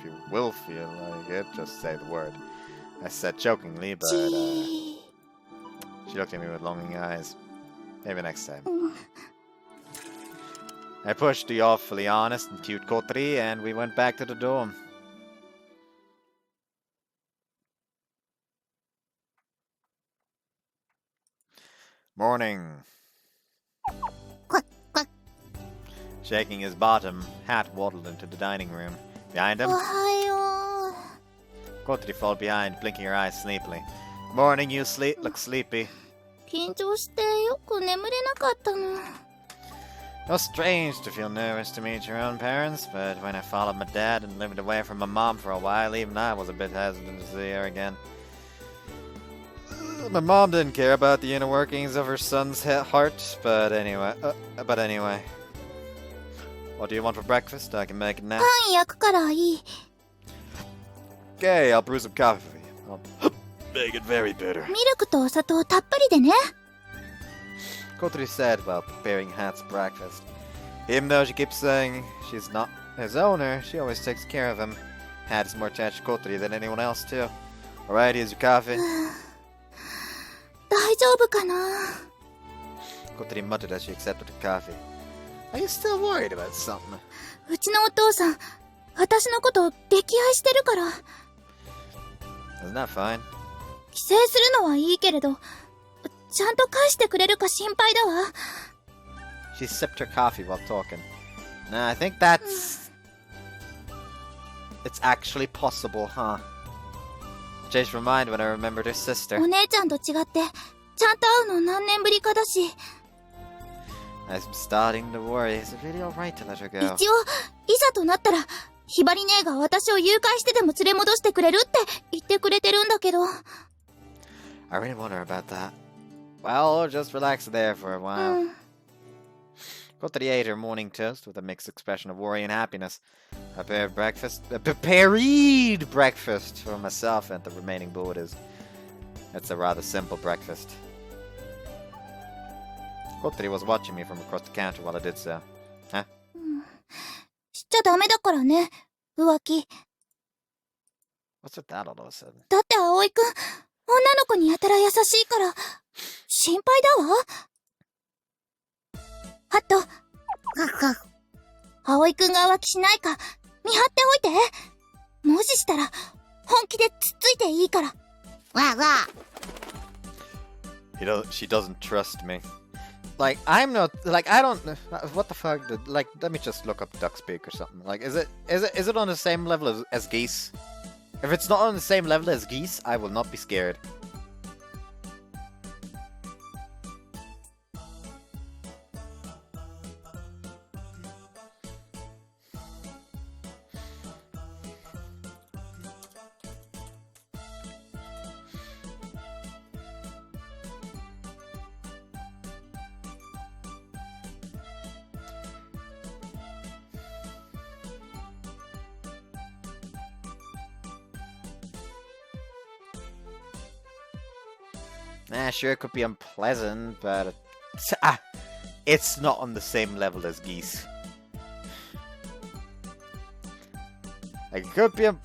you will feel like it, just say the word. I said jokingly, but she looked at me with longing eyes. Maybe next time. I pushed the awfully honest and cute Kotori, and we went back to the dorm. Morning. Shaking his bottom, Hat waddled into the dining room. Behind him, おはよう。 Kotori followed behind, blinking her eyes sleepily. Morning, you look sleepy. 緊張してよく眠れなかったの。 It was strange to feel nervous to meet your own parents, but when I followed my dad and lived away from my mom for a while, even I was a bit hesitant to see her again. My mom didn't care about the inner workings of her son's heart, but anyway. What do you want for breakfast? I can make it now. パン焼くからいい。 Okay, I'll brew some coffee for you. I'll make it very bitter. ミルクとお砂糖たっぷりでね。 Kotori said while preparing Hat's breakfast. Even though she keeps saying she's not his owner, she always takes care of him. Hat is more attached to Kotori than anyone else, too. Alright, here's your coffee. 大丈夫かな。 Kotori muttered as she accepted the coffee. Are you still worried about something? うちのお父さん、私のこと溺愛してるから。 Isn't that fine? 帰省するのはいいけれど、ちゃんと返してくれるか心配だわ。 She sipped her coffee while talking. Nah, I think that's... It's actually possible, huh? Changed my mind when I remembered her sister. お姉ちゃんと違って、ちゃんと会うの何年ぶりかだし。 I'm starting to worry. Is it really alright to let her go? 一応、いざとなったら、ひばり姉が私を誘拐してでも連れ戻してくれるって言ってくれてるんだけど。 I really wonder about that. Well, just relax there for a while. Kotori ate her morning toast with a mixed expression of worry and happiness. I prepared breakfast for myself and the remaining boarders. It's a rather simple breakfast. Kotori was watching me from across the counter while I did so. Huh? しちゃダメだからね、浮気。 What's with that all of a sudden? だって葵くん、女の子にやたら優しいから、心配だわ。ハット。葵くんが浮気しないか、見張っておいて。もししたら、本気でつっついていいから。わわ。She doesn't trust me. Like, I'm not, like, I don't, what the fuck, like, let me just look up Duckspeak or something. Like, is it on the same level as geese? If it's not on the same level as geese, I will not be scared. Sure, it could be unpleasant, but it's not on the same level as geese. Like, it could be I'm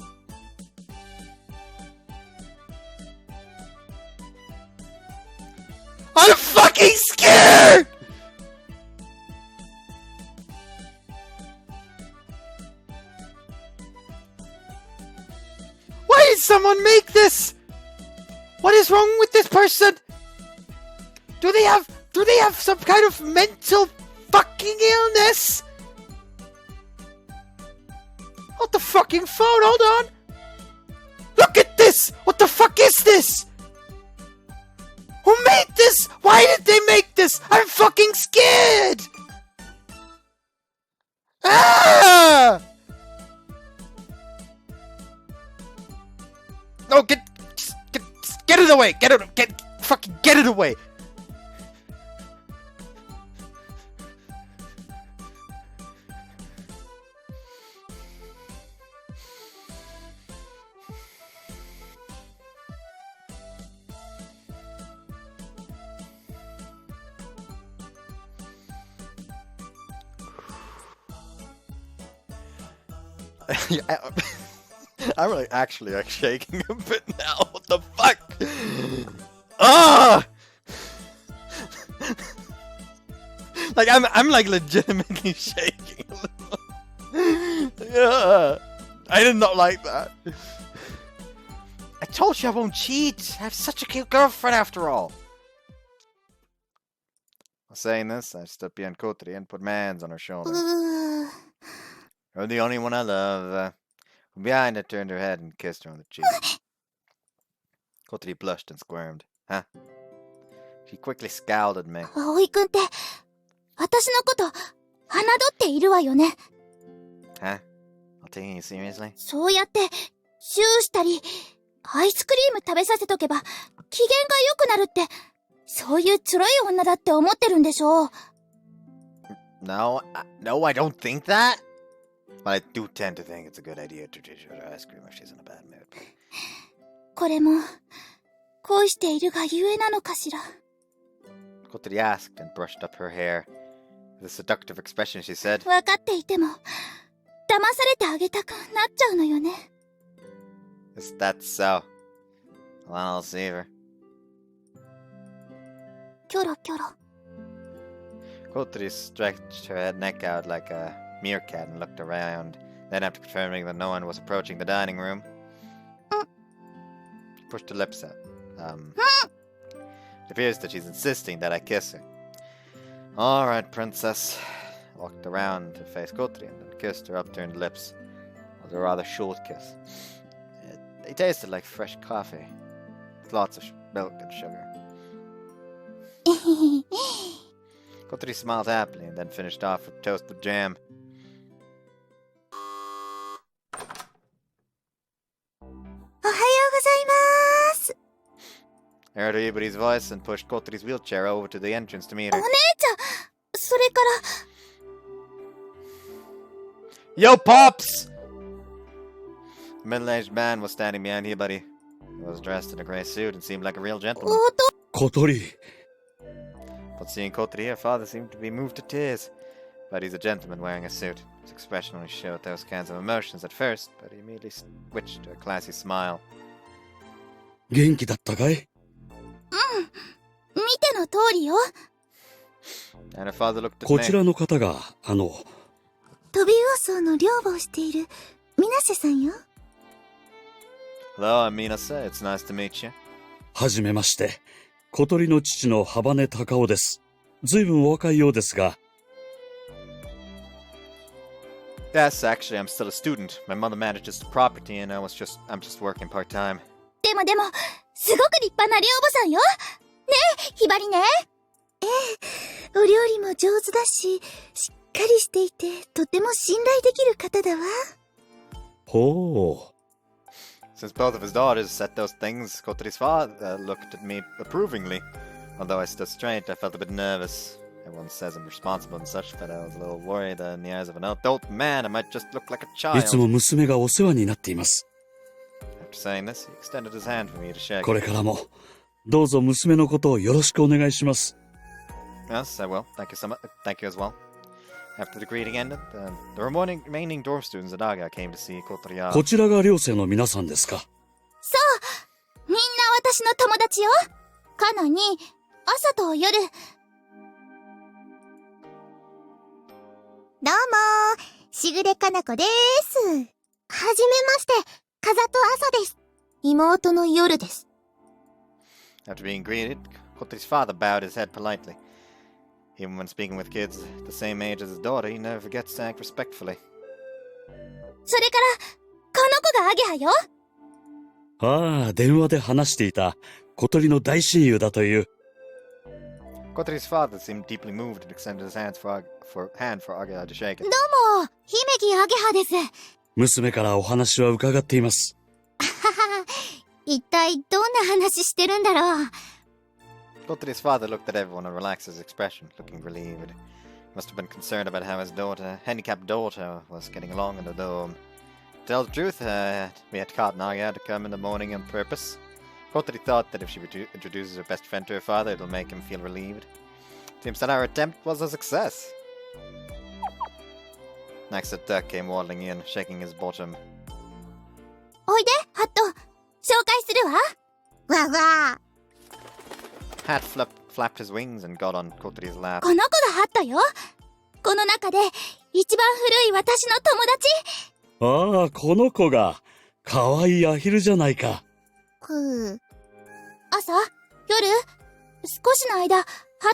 fucking scared! Why did someone make this? What is wrong with this person? Do they have some kind of mental fucking illness? Hold the fucking phone, hold on! Look at this! What the fuck is this? Who made this? Why did they make this? I'm fucking scared! Ah! No, get it away! Fucking get it away! I'm really actually like shaking a bit now. What the fuck? Ah! Like I'm like legitimately shaking a little. Yeah. I did not like that. I told you I won't cheat. I have such a cute girlfriend after all. While saying this, I stood behind Kotori and put my hands on her shoulder. You're the only one I love. From behind, I turned her head and kissed her on the cheek. Kotori blushed and squirmed. Huh? She quickly scowled at me. 葵くんって、私のこと、侮っているわよね。Huh? I'll take you seriously? そうやって、シューしたり、アイスクリーム食べさせとけば、機嫌が良くなるって、そういうつらい女だって思ってるんでしょう。No, I don't think that. But I do tend to think it's a good idea to treat her to ice cream if she's in a bad mood. これも、恋しているがゆえなのかしら。Kotori asked and brushed up her hair. With a seductive expression, she said, わかっていても、騙されてあげたくなっちゃうのよね。Is that so? Well, I'll save her. キョロキョロ。Kotori stretched her neck out like a meerkat and looked around. Then, after confirming that no one was approaching the dining room, she pushed her lips out. It appears that she's insisting that I kiss her. Alright, princess. I walked around to face Kotori and then kissed her upturned lips. It was a rather short kiss. They tasted like fresh coffee, with lots of milk and sugar. Kotori smiled happily and then finished off with toast with jam. I heard Ibari's voice and pushed Kotori's wheelchair over to the entrance to meet her. お姉ちゃん、それから。 Yo, Pops! A middle-aged man was standing behind Hibari. He was dressed in a grey suit and seemed like a real gentleman. Kotori. But seeing Kotori, her father seemed to be moved to tears. But he's a gentleman wearing a suit. His expression only showed those kinds of emotions at first, but he immediately switched to a classy smile. 元気だったかい？見ての通りよ。And her father looked at こ me. ちらの方が、飛び魚層の漁をしている、水瀬さんよ。Hello, I'm Minase. It's nice to meet you. はじめまして。小鳥の父の幅根隆夫です。ずいぶんお若いようですが。Yes, actually, I'm still a student. My mother manages the property, and I'm just working part-time. でも、すごく立派な漁母さんよ。ねえ、ひばりね。ええ、お料理も上手だし、しっかりしていて、とても信頼できる方だわ。ほう。Since both of his daughters said those things, Kotori's father looked at me approvingly. Although I stood straight, I felt a bit nervous. Everyone says I'm responsible and such, but I was a little worried that in the eyes of an adult man, I might just look like a いつ child. も娘がお世話になっています。After saying this, he extended his hand for me to shake. これからもどうぞ娘のことをよろしくお願いします。Yes, I will. Thank you so much. Thank you as well. After the greeting ended, the remaining dorm students at Aga came to see Kotori-Route. こちらが寮生の皆さんですか。そうみんな私の友達よ。カナに、朝と夜。どうもしぐれかなこです。はじめまして、風と朝です。妹の夜です。After being greeted, Kotori's father bowed his head politely. Even when speaking with kids the same age as his daughter, he never forgets to act respectfully. それから、この子がアゲハよ。ああ、電話で話していた小鳥の大親友だという。Kotori's father seemed deeply moved and extended his hand for Aga to shake it. どうも、姫木アゲハです。娘からお話は伺っています。一体どんな話してるんだろう。Kotori's father looked at everyone and relaxed his expression, looking relieved. He must have been concerned about how his handicapped daughter, was getting along in the dome. To tell the truth, we had caught Naga to come in the morning on purpose. Kotori thought that if she introduces her best friend to her father, it'll make him feel relieved. Seems that our attempt was a success. Next, a duck came waddling in, shaking his bottom. おいで、ハット。紹介するわ。わわ。Hat flapped his wings and got on Kotori's lap. この子がハットよ。この中で一番古い私の友達。ああ、この子が。かわいいアヒルじゃないか。朝夜少しの間、ハッ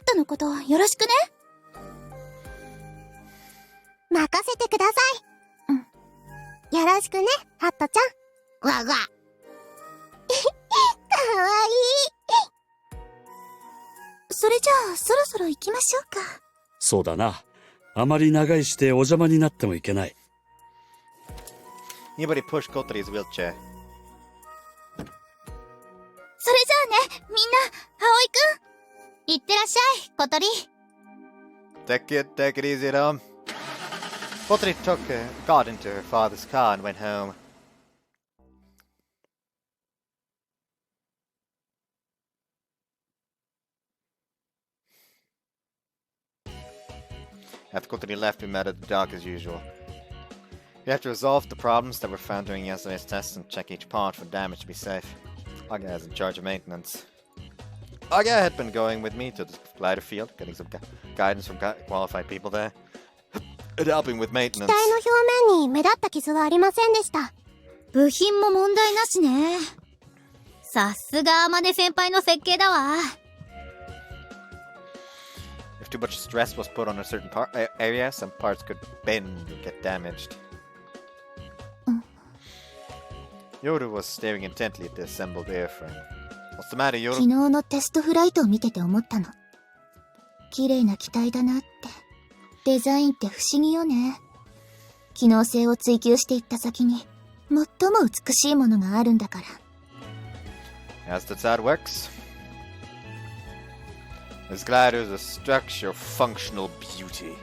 トのことよろしくね。任せてください。うん。よろしくね、ハットちゃん。わわ。かわいい。それじゃあ、そろそろ行きましょうか。そうだな。あまり長居してお邪魔になってもいけない。Anybody push Kotori's wheelchair. それじゃあね、みんな、葵くん。いってらっしゃい、小鳥。Take it easy at home. Kotori got into her father's car and went home. After Kotori left, we met at the dock as usual. We had to resolve the problems that were found during yesterday's tests and check each part for damage to be safe. Aga is in charge of maintenance. Aga had been going with me to the glider field, getting some guidance from qualified people there, and helping with maintenance. 機体の表面に目立った傷はありませんでした。部品も問題なしね。さすがアマネ先輩の設計だわ。If too much stress was put on a certain area, some parts could bend and get damaged. Yoru was staring intently at the assembled airframe. What's the matter, Yoru? 昨日のテストフライトを見てて思ったの。綺麗な機体だなって。デザインって不思議よね。機能性を追求していった先に、最も美しいものがあるんだから。As that's how it works. This glider is a structure of functional beauty.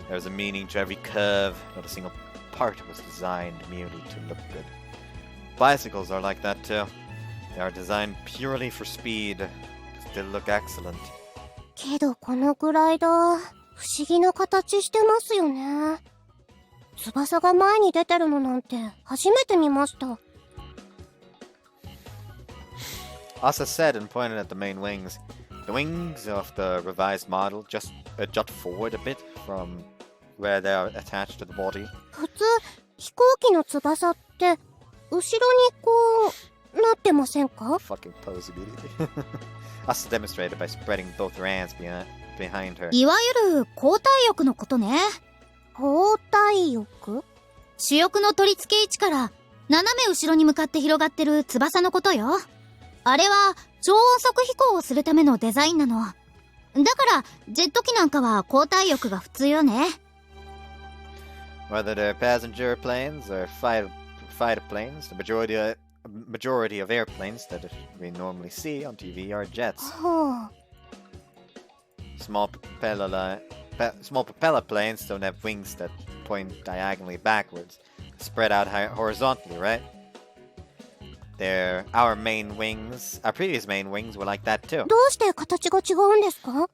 There's a meaning to every curve. Not a single part was designed merely to look good. Bicycles are like that too. They are designed purely for speed. They still look excellent. けどこのグライダー、不思議な形してますよね。翼が前に出てるのなんて初めて見ました。Asa said and pointed at the main wings. The wings of the revised model just jut forward a bit from where they are attached to the body. 普通、飛行機の翼って、後ろにこう、なってませんか？ Fucking pose immediately. Asa demonstrated by spreading both her hands behind her. いわゆる交代翼のことね。交代翼？主翼の取り付け位置から斜め後ろに向かって広がってる翼のことよ。あれは超音速飛行をするためのデザインなの。だからジェット機なんかは交代翼が普通よね。Whether they're passenger planes or fighter planes, the majority of airplanes that we normally see on TV are jets. はあ。 Small propeller planes don't have wings that point diagonally backwards, spread out horizontally, right? Our main wings, our previous main wings were like that too. どうして形が違うんですか？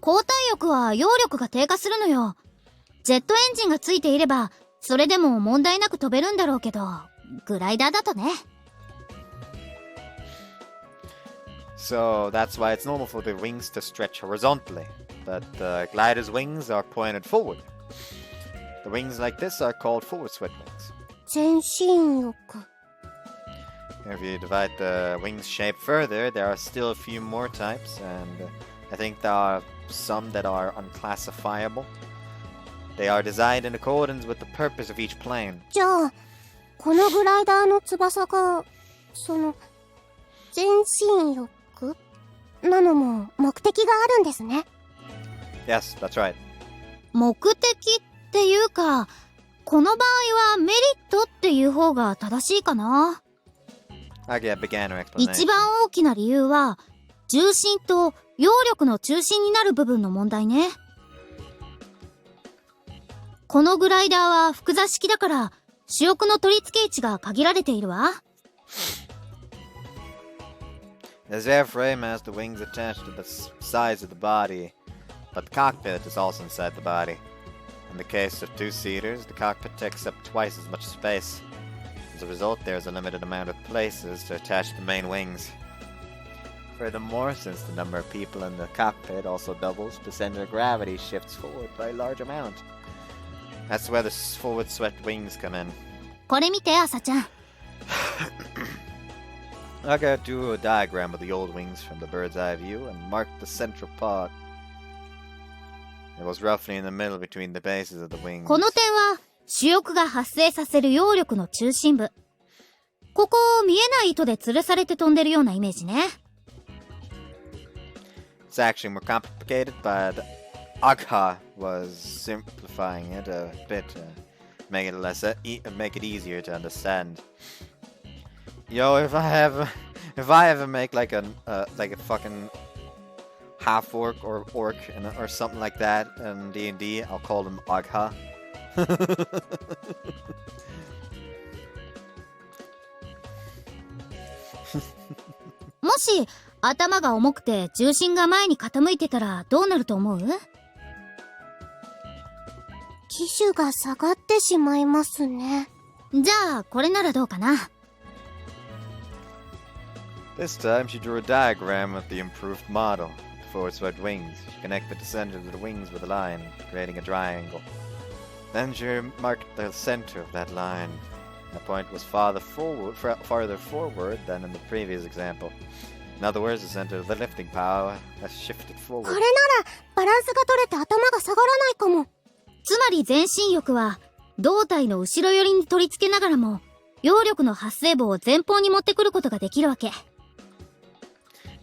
交代翼は揚力が低下するのよ。ジェットエンジンがついていれば、それでも問題なく飛べるんだろうけど、グライダーだとね。So that's why it's normal for the wings to stretch horizontally, but the glider's wings are pointed forward. The wings like this are called forward swept wings. 全身浴。If you divide the wings shape further, there are still a few more types, and I think there are some that are unclassifiable. They are designed in accordance with the purpose of each plane. じゃあ、このグライダーの翼が、全身浴なのも目的があるんですね。Yes, that's right. 目的っていうか、この場合はメリットっていう方が正しいかな。Okay, beginner explanation. 一番大きな理由は、重心と揚力の中心になる部分の問題ね。このグライダーは複座式だから、主翼の取り付け位置が限られているわ。This airframe has the wings attached to the sides of the body, but the cockpit is also inside the body. In the case of two-seaters, the cockpit takes up twice as much space. As a result, there is a limited amount of places to attach the main wings. Furthermore, since the number of people in the cockpit also doubles, the center of gravity shifts forward by a large amount. That's where the forward swept wings come in. これ見て、アサちゃん。I gotta do a diagram of the old wings from the bird's eye view and mark the central part. It was roughly in the middle between the bases of the wings. この点は、主翼が発生させる揚力の中心部。ここを見えない糸で吊るされて飛んでるようなイメージね。It's actually more complicated, but Agha was simplifying it a bit to make it easier to understand. Yo, if I ever make like a fucking half orc or or something like that in D&D, I'll call them Agha. もし頭が重くて重心が前に傾いてたらどうなると思う？機種が下がってしまいますね。じゃあこれならどうかな。This time she drew a diagram of the improved model. The forward swept wings. She connected the center of the wings with a line, creating a triangle. Then she marked the center of that line. The point was farther forward than in the previous example. In other words, the center of the lifting power has shifted こ forward. れならバランスが取れて頭が下がらないかも。つまり全身翼は胴体の後ろ寄りに取り付けながらも揚力の発生母を前方に持ってくることができるわけ。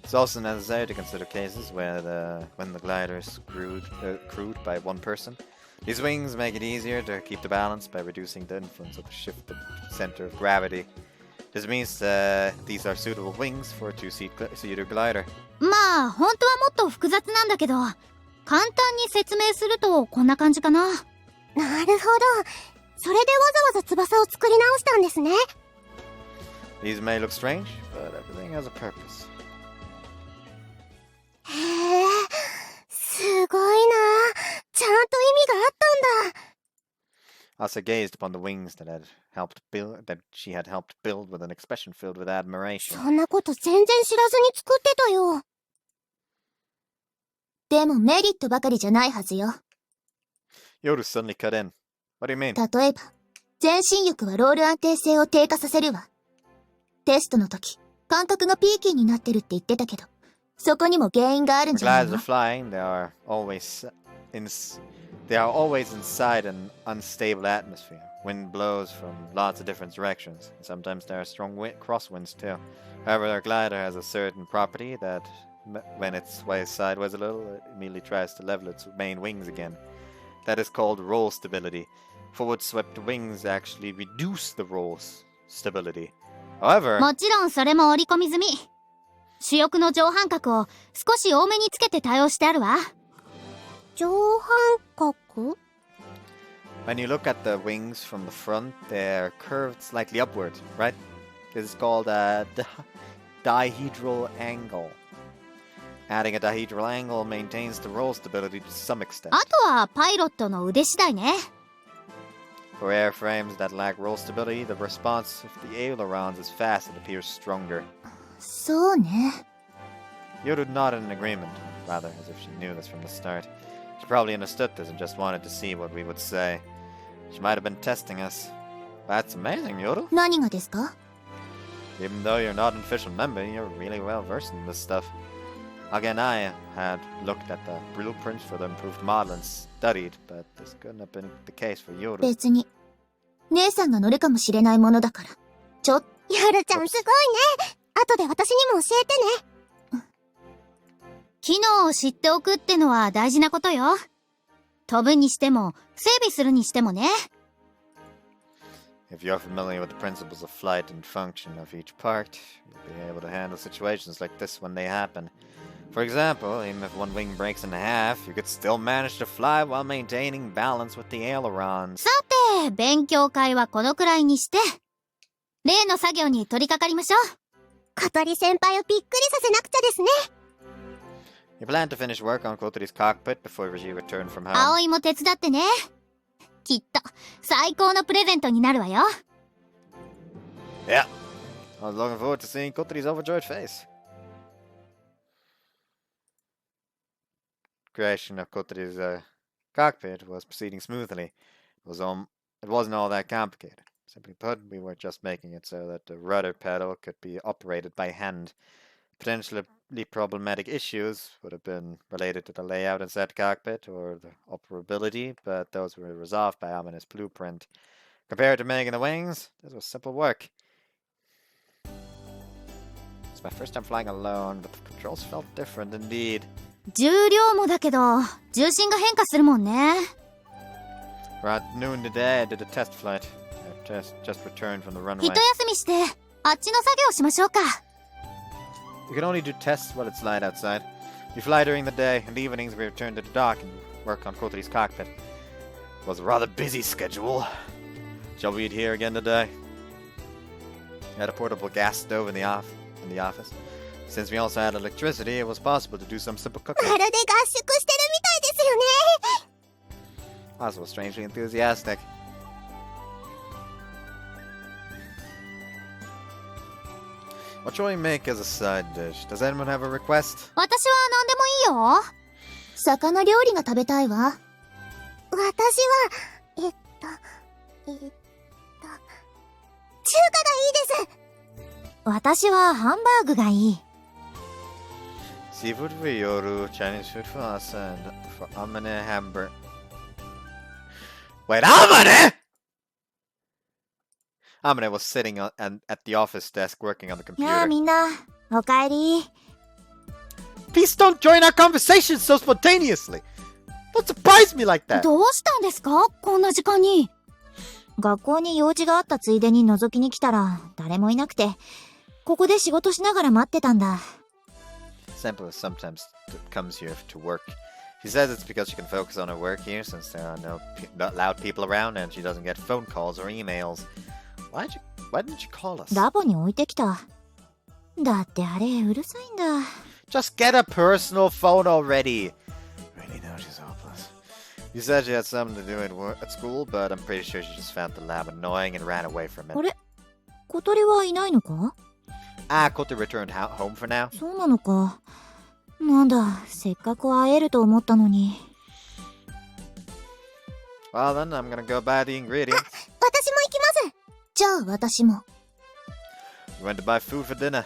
It's also necessary to consider cases when the glider is crewed by one person. These wings make it easier to keep the balance by reducing the influence of the shifted center of gravity. This means these are suitable wings for a two-seater glider. まあ本当はもっと複雑なんだけど、簡単に説明するとこんな感じかな。なるほど。それでわざわざ翼を作り直したんですね。These may look strange, but everything has a purpose. へえ、すごいな。ちゃんと意味があったんだ。Asa gazed upon the wings that she had helped build with an expression filled with admiration. そんなこと全然知らずに作ってたよ。でもメリットばかりじゃないはずよ。Yoru suddenly cut in. What do you mean? 例えば、全身翼はロール安定性を低下させるわ。テストの時、感覚がピーキーになってるって言ってたけど、そこにも原因があるん When じゃない gliders の？ are flying, they are always inside an unstable atmosphere. Wind blows from lots of different directions. Sometimes there are strong crosswinds too. However, our glider has a certain property that when it sways sideways a little, it immediately tries to level its main wings again. That is called roll stability. Forward swept wings actually reduce the roll stability. However, もちろんそれも織り込み済み。主翼の上半角を少し多めにつけて対応してあるわ。上半角？ when you look at the wings from the front, they're curved slightly upward, right? This is called a dihedral angle. Adding a dihedral angle maintains the roll stability to some extent. あとはパイロットの腕次第ね。 For airframes that lack roll stability, the response of the ailerons is fast and appears stronger. そうね。 Yoru nodded in agreement, rather as if she knew this from the start. She probably understood this and just wanted to see what we would say. She might have been testing us. That's amazing, Yoru. 何がですか？ Even though you're not an official member, you're really well versed in this stuff. Aga and I had looked at the blueprints for the improved model and studied, but this couldn't have been the case for Yoru. 別に。姉さんが乗るかもしれないものだから。ちょっと。夜ちゃんすごいね。後で私にも教えてね。機能を知っておくってのは大事なことよ。飛ぶにしても、整備するにしてもね。If you're familiar with the principles of flight and function of each part, you'll be able to handle situations like this when they happen. For example, even if one wing breaks in half, you could still manage to fly while maintaining balance with the ailerons. さて、勉強会はこのくらいにして、例の作業に取り掛かりましょう。小鳥先輩をびっくりさせなくちゃですね。You plan to finish work on Kotori's cockpit before you return from home. 葵も手伝ってね。きっと、最高のプレゼントになるわよ。Yeah. I was looking forward to seeing Kotori's overjoyed face. Creation of Kotori's cockpit was proceeding smoothly. It wasn't all that complicated. Simply put, we were just making it so that the rudder pedal could be operated by hand. Potentially problematic issues would have been related to the layout inside the cockpit or the operability, but those were resolved by Amane's blueprint. Compared to making the wings, this was simple work. It's my first time flying alone, but the controls felt different indeed. 重量もだけど、重心が変化するもんね。Around noon today, I did a test flight. I just returned from the runway. 一休みして、あっちの作業しましょうか。You can only do tests while it's light outside. We fly during the day, and evenings we return to the dock and work on Kotori's cockpit. It was a rather busy schedule. Shall we eat here again today? We had a portable gas stove in the office. Since we also had electricity, it was possible to do some simple cooking. まるで合宿してるみたいですよね。Oz was strangely enthusiastic. What shall we make as a side dish? Does anyone have a request? 私は何でもいいよ。魚料理が食べたいわ。私は、中華がいいです。私はハンバーグがいい。Seafood for Yoru, Chinese food for us, and for Amane hamburger. Wait, Amane! Amane was sitting at the office desk working on the やあ computer. みんな、おかえり。 Please don't join our conversation so spontaneously. Don't surprise me like that. どうしたんですかこんな時間に。学校に用事があったついでに覗きに来たら誰もいなくて、ここで仕事しながら待ってたんだ。Senpai sometimes comes here to work. She says it's because she can focus on her work here since there are no loud people around and she doesn't get phone calls or emails. Why didn't you call us? ラボに置いてきた。だってあれうるさいんだ。Just get a personal phone already. Really know she's hopeless. You said she had something to do at school, but I'm pretty sure she just found the lab annoying and ran away from it. あれ小鳥はいないのか Kotori returned home for now. そうなのか。なんだ、せっかく会えると思ったのに。Well then, I'm gonna go buy the ingredients. 私も行きます。じゃあ私も。We went to buy food for dinner.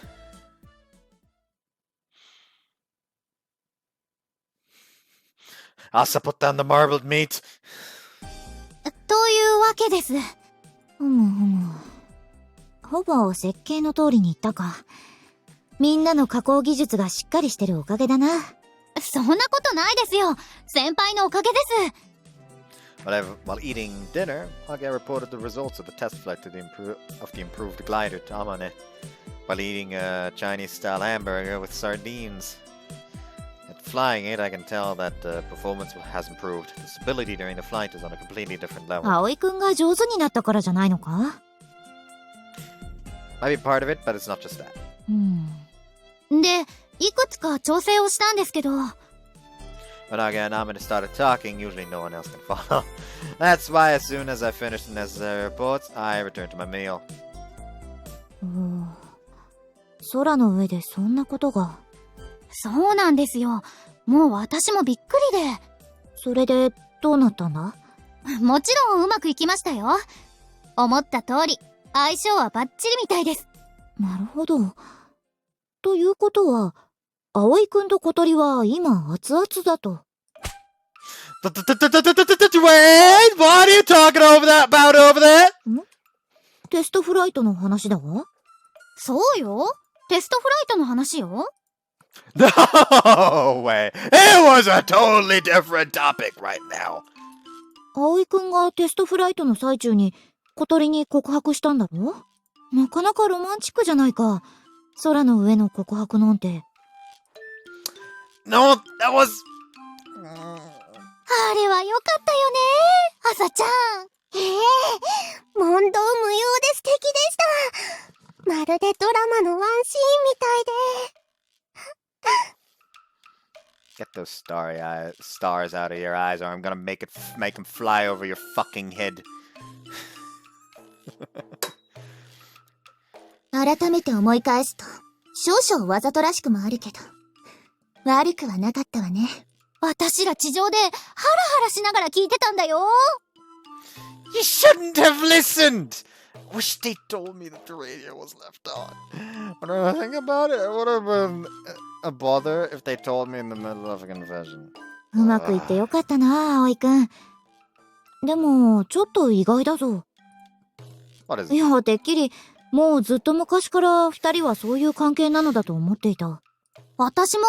Asa put down the marbled meat. というわけです。ほぼ設計の通りに言ったか。みんなの加工技術がしっかりしてるおかげだな。そんなことないですよ。先輩のおかげです。While eating dinner, Hage reported the results of the test flight of the improved glider to Amane. While eating a Chinese-style hamburger with sardines. At flying it, I can tell that the performance has improved. The stability during the flight is on a completely different level. 葵くんが上手になったからじゃないのか Might be part of it, but it's not just that. で、いくつか調整をしたんですけど、 When again, Amane started talking, usually no one else can follow. That's why as soon as I finished the necessary reports, I returned to my meal. 空の上でそんなことが。そうなんですよ。もう私もびっくりで。それで、どうなったんだ？もちろんうまくいきましたよ。思った通り、相性はバッチリみたいです。なるほど。ということは、葵くんと小鳥は今熱々だと。Wait! What are you talking about over there? テストフライトの話だわ。そうよ。テストフライトの話よ。No way! It was a totally different topic right now. 葵くんがテストフライトの最中に小鳥に告白したんだろ？なかなかロマンチックじゃないか。空の上の告白なんて。No, that was... あれはよかったよね、朝ちゃん。問答無用で素敵でした。まるでドラマのワンシーンみたいで。Get those stars out of your eyes, or I'm gonna make them fly over your fucking head. 改めて思い返すと、少々わざとらしくもあるけど、悪くはなかったわね。私ら地上でハラハラしながら聞いてたんだよ。You shouldn't have listened! Wish they told me that the radio was left on. When I think about it, it would have been a bother if they told me in the middle of a confession. うまくいってよかったな、葵くん。でも、ちょっと意外だぞ。What is it? いや、てっきり、もうずっと昔から二人はそういう関係なのだと思っていた。私も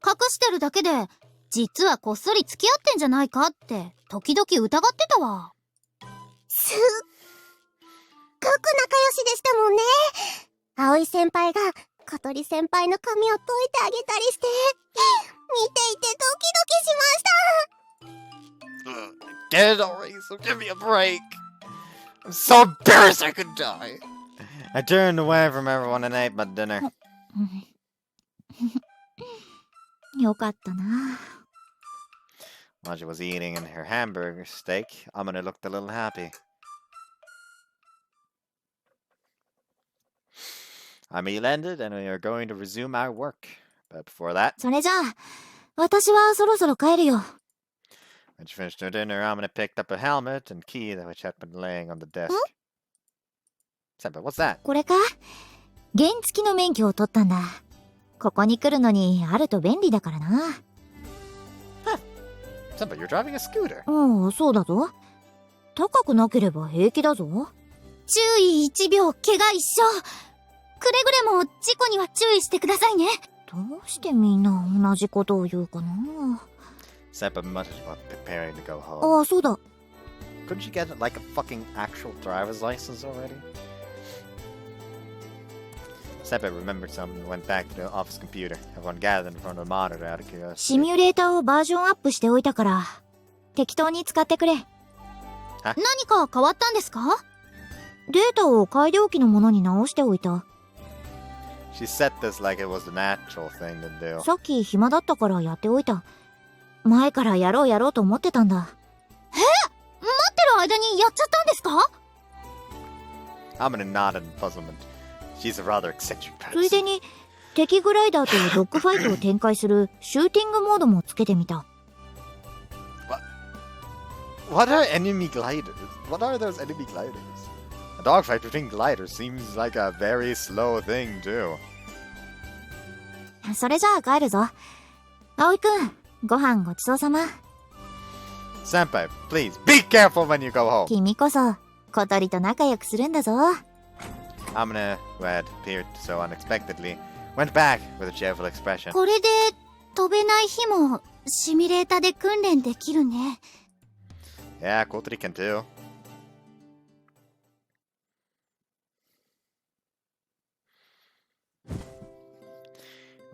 隠してるだけで、実はこっそり付き合ってんじゃないかって、時々疑ってたわ。すっごく仲良しでしたもんね。葵先輩が小鳥先輩の髪を解いてあげたりして、見ていてドキドキしました。Dead already, so give me a break. I'm so embarrassed I could die. I turned away from everyone and ate my dinner. よかったな。While she was eating in her hamburger steak, Amane looked a little happy. Our meal ended and we are going to resume our work. But before that, それじゃあ、私はそろそろ帰るよ。when she finished her dinner, Amane picked up a helmet and key which had been laying on the desk. Senpai, what's that? これか？原付の免許を取ったんだ。ここに来るのにあると便利だからな。Senpai, you're driving a scooter. うん、そうだぞ。高くなければ平気だぞ。注意1秒、怪我一生。くれぐれも事故には注意してくださいね。どうしてみんな同じことを言うかな。Senpai muttered while preparing to go home. ああ、そうだ。Couldn't you get like a fucking actual driver's license already? Senpai remembered something and went back to the office computer. Everyone gathered in front of the monitor out of シ curiosity. ミュレーターをバージョンアップしておいたから、適当に使ってくれ。何か変わったんですか？データを改良機のものに直しておいた。She said this like it was the natural thing to do. さっき暇だったからやっておいた。前からやろうと思ってたんだ。待ってる間にやっちゃったんですか？ Amane nodded in puzzlement. She's a rather eccentric つい person. でに、敵グライダーとドッグファイトを展開するシューティングモードもつけてみた。What are enemy gliders? What are those enemy gliders? A dogfight between gliders seems like a very slow thing too. それじゃあ帰るぞ。葵くん、ご飯ごちそうさま。Senpai, please be careful when you go home. 君こそ、小鳥と仲良くするんだぞ。Amane, who had appeared so unexpectedly, went back with a cheerful expression. これで飛べない日もシミュレータで訓練できるね。Yeah, Kotori can too.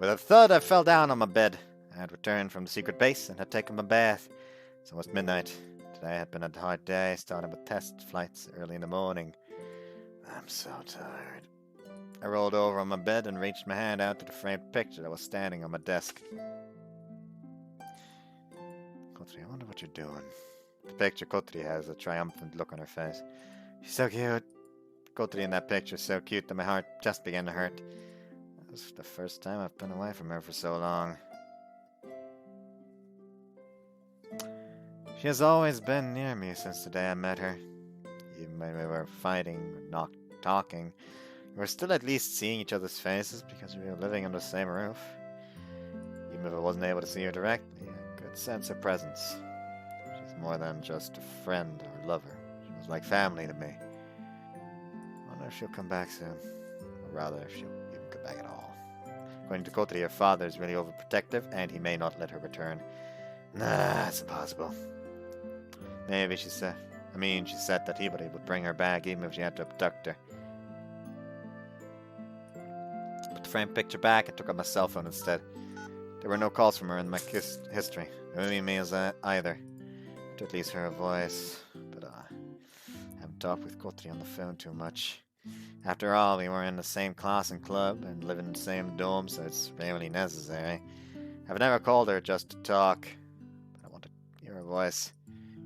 With a thud, I fell down on my bed. I had returned from the secret base and had taken my bath. It's almost midnight. Today had been a hard day, starting with test flights early in the morning. I'm so tired. I rolled over on my bed and reached my hand out to the framed picture that was standing on my desk. Kotori, I wonder what you're doing. The picture Kotori has a triumphant look on her face. She's so cute. Kotori in that picture is so cute that my heart just began to hurt. That was the first time I've been away from her for so long. She has always been near me since the day I met her. Even when we were fighting or not talking, we were still at least seeing each other's faces because we were living under the same roof. Even if I wasn't able to see her directly, I could sense her presence. She's more than just a friend or lover. She was like family to me. I wonder if she'll come back soon. Or rather, if she'll even come back at all. According to Kotori, her father is really overprotective, and he may not let her return. Nah, it's impossible. Maybe she said that he would bring her back even if she had to abduct her. Put the framed picture back and took out my cell phone instead. There were no calls from her in my history. No emails either. To at least hear her voice. But I haven't talked with Kotori on the phone too much. After all, we were in the same class and club and live in the same dorm, so it's rarely necessary. I've never called her just to talk. But I want to hear her voice.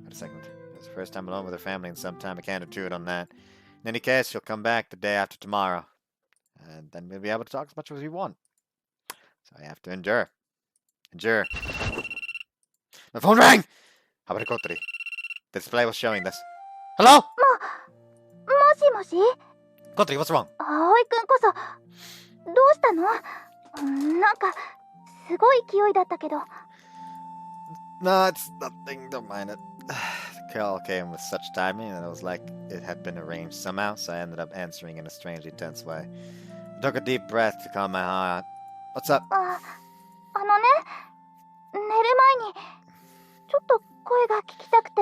Wait a second. It's the first time alone with her family in some time. I can't do it on that. In any case, she'll come back the day after tomorrow. And then we'll be able to talk as much as we want. So I have to endure. Endure. My phone rang! How about Kotori? The display was showing this. Hello? もしもし Kotori, what's wrong? 葵くんこそ、どうしたの？なんか、すごい勢いだったけど。No, it's nothing. Don't mind it. The call came with such timing that it was like it had been arranged somehow, so I ended up answering in a strangely tense way. I took a deep breath to calm my heart. What's up? あのね、寝る前に、ちょっと声が聞きたくて。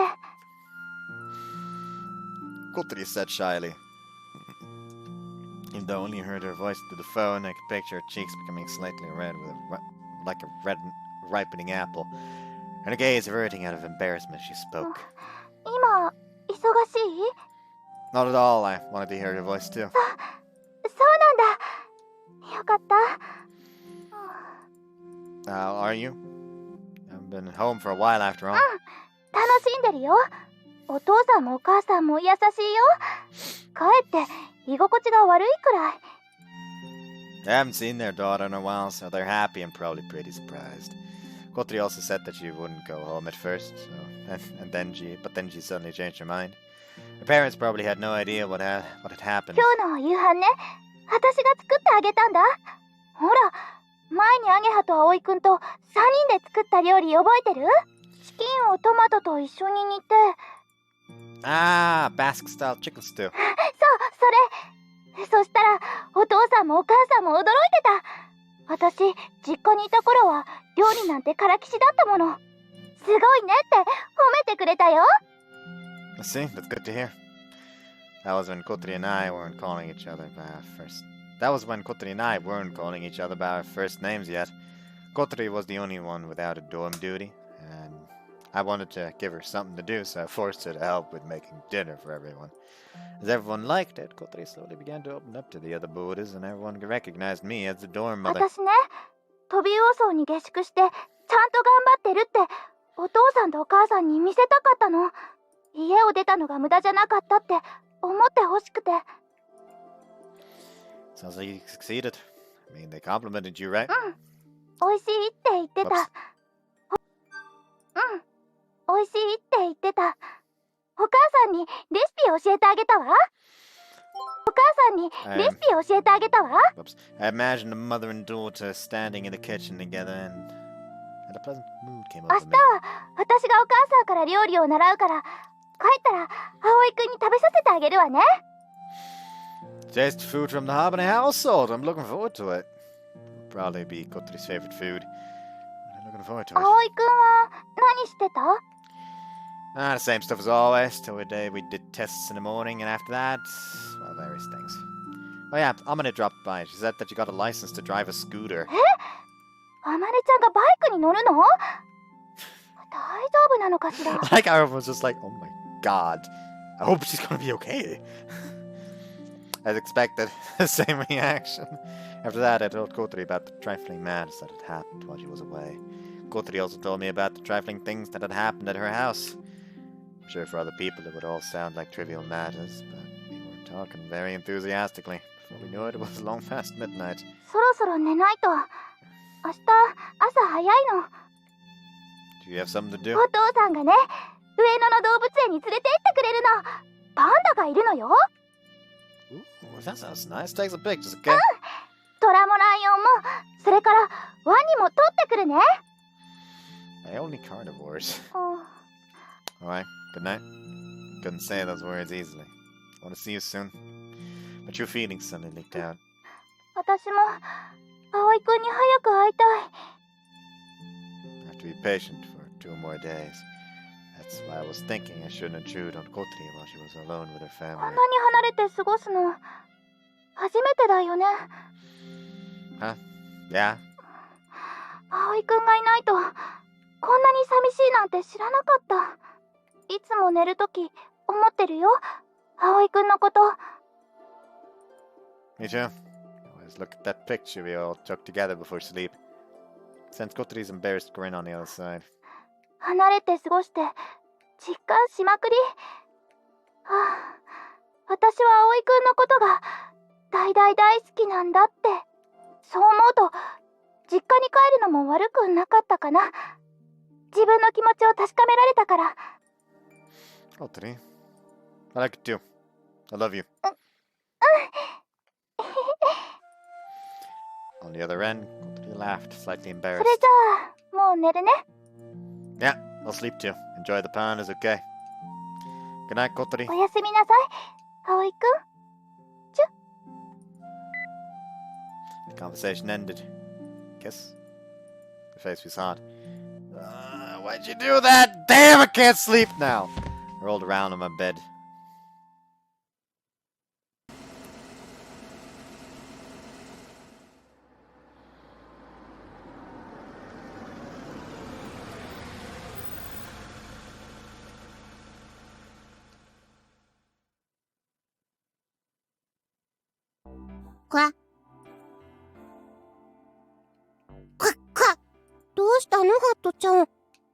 Kotori said shyly. Even though I only heard her voice through the phone, I could picture her cheeks becoming slightly red, like a red ripening apple. And her gaze averting out of embarrassment, she spoke. 今、忙しい？ Not at all. I wanted to hear your voice too. そうなんだ。よかった。How are you? I've been home for a while after all. 楽しんでるよ。お父さんもお母さんも優しいよ。かえって居心地が悪いくらい。I haven't seen their daughter in a while, so they're happy and probably pretty surprised. Kotori also said that she wouldn't go home at first, but then she suddenly changed her mind. Her parents probably had no idea what had happened. 今日の夕飯ね、私が作ってあげたんだ。ほら、前にアゲハと葵くんと3人で作った料理覚えてる？チキンをトマトと一緒に煮て。Ah, Basque style chicken stew. そう、それ。そしたら、お父さんもお母さんも驚いてた。私、実家にいた頃は、料理なんてからきしだったもの。すごいねって褒めてくれたよ。I see, that's good to hear. That was when Kotori and I weren't calling each other by our first... That was when Kotori and I weren't calling each other by our first names yet. Kotori was the only one without a dorm duty, and I wanted to give her something to do, so I forced her to help with making dinner for everyone. As everyone liked it, Kotori slowly began to open up to the other boarders, and everyone recognized me as the dorm mother. 私ね、トビウオ荘に下宿して、ちゃんと頑張ってるって、お父さんとお母さんに見せたかったの。家を出たのが無駄じゃなかったって思ってほしくて。Sounds like you succeeded. I mean, they complimented you, right? 美味しいって言ってた。美味しいって言ってた。お母さんにレシピ教えてあげたわ。お母さんにレシピ教えてあげたわ。Whoops. I imagined the mother and daughter standing in the kitchen together and a pleasant mood came 明 over 日 me. は私がお母さんから料理を習うから、帰ったら葵くんに食べさせてあげるわね。Taste food from the Habane household. I'm looking forward to it. Probably be Kotori's favorite food. I'm looking forward to it. 葵くんは何してた？ The same stuff as always. Till the day we did tests in the morning, and after that, well, various things. Oh yeah, Amane dropped by. She said that she got a license to drive a scooter. あまねちゃんがバイクに乗るの？大丈夫なのかしら？ Like everyone was just like, oh my god. I hope she's gonna be okay. As expected, the same reaction. After that, I told Kotori about the trifling madness that had happened while she was away. Kotori also told me about the trifling things that had happened at her house. I'm sure for other people it would all sound like trivial matters, but we were talking very enthusiastically. Before we knew it, it was long past midnight. そろそろ寝ないと。明日、朝早いの。 Do you have something to do? お父さんがね、上野の動物園に連れて行ってくれるの。パンダがいるのよ。 Ooh, that sounds nice. Take some pictures, okay? トラもライオンも、それからワニも取ってくるね。 I only carnivores. Alright, good night. Couldn't say those words easily. Want to see you soon. But your feelings suddenly leaked out. 私も、葵くんに早く会いたい。 I have to be patient for 2 more days. That's why I was thinking I shouldn't intrude on Kotori while she was alone with her こ family. んなに離れて過ごすの、初めてだよね。 Huh? Yeah? 葵くんがいないと、こんなに寂しいなんて知らなかった。いつも寝るとき、思ってるよ。葵くんのこと。 Me too. Always look at that picture we all took together before sleep. Sense Kotori's embarrassed grin on the other side. 離れて過ごして、実感しまくり。私は葵くんのことが、大好きなんだって。そう思うと、実家に帰るのも悪くなかったかな。自分の気持ちを確かめられたから。 Kotori, I like it too. I love you. On the other end, Kotori laughed, slightly それ embarrassed. じゃあ、もう寝るね。 Yeah, I'll sleep too. Enjoy the pandas, okay? Good night, Kotori. おやすみなさい、葵くん。 The conversation ended. Kiss? Her face was hot. Why'd you do that? Damn, I can't sleep now! I rolled around on my bed. Quack. Quack, quack. どうしたの、ハットちゃん。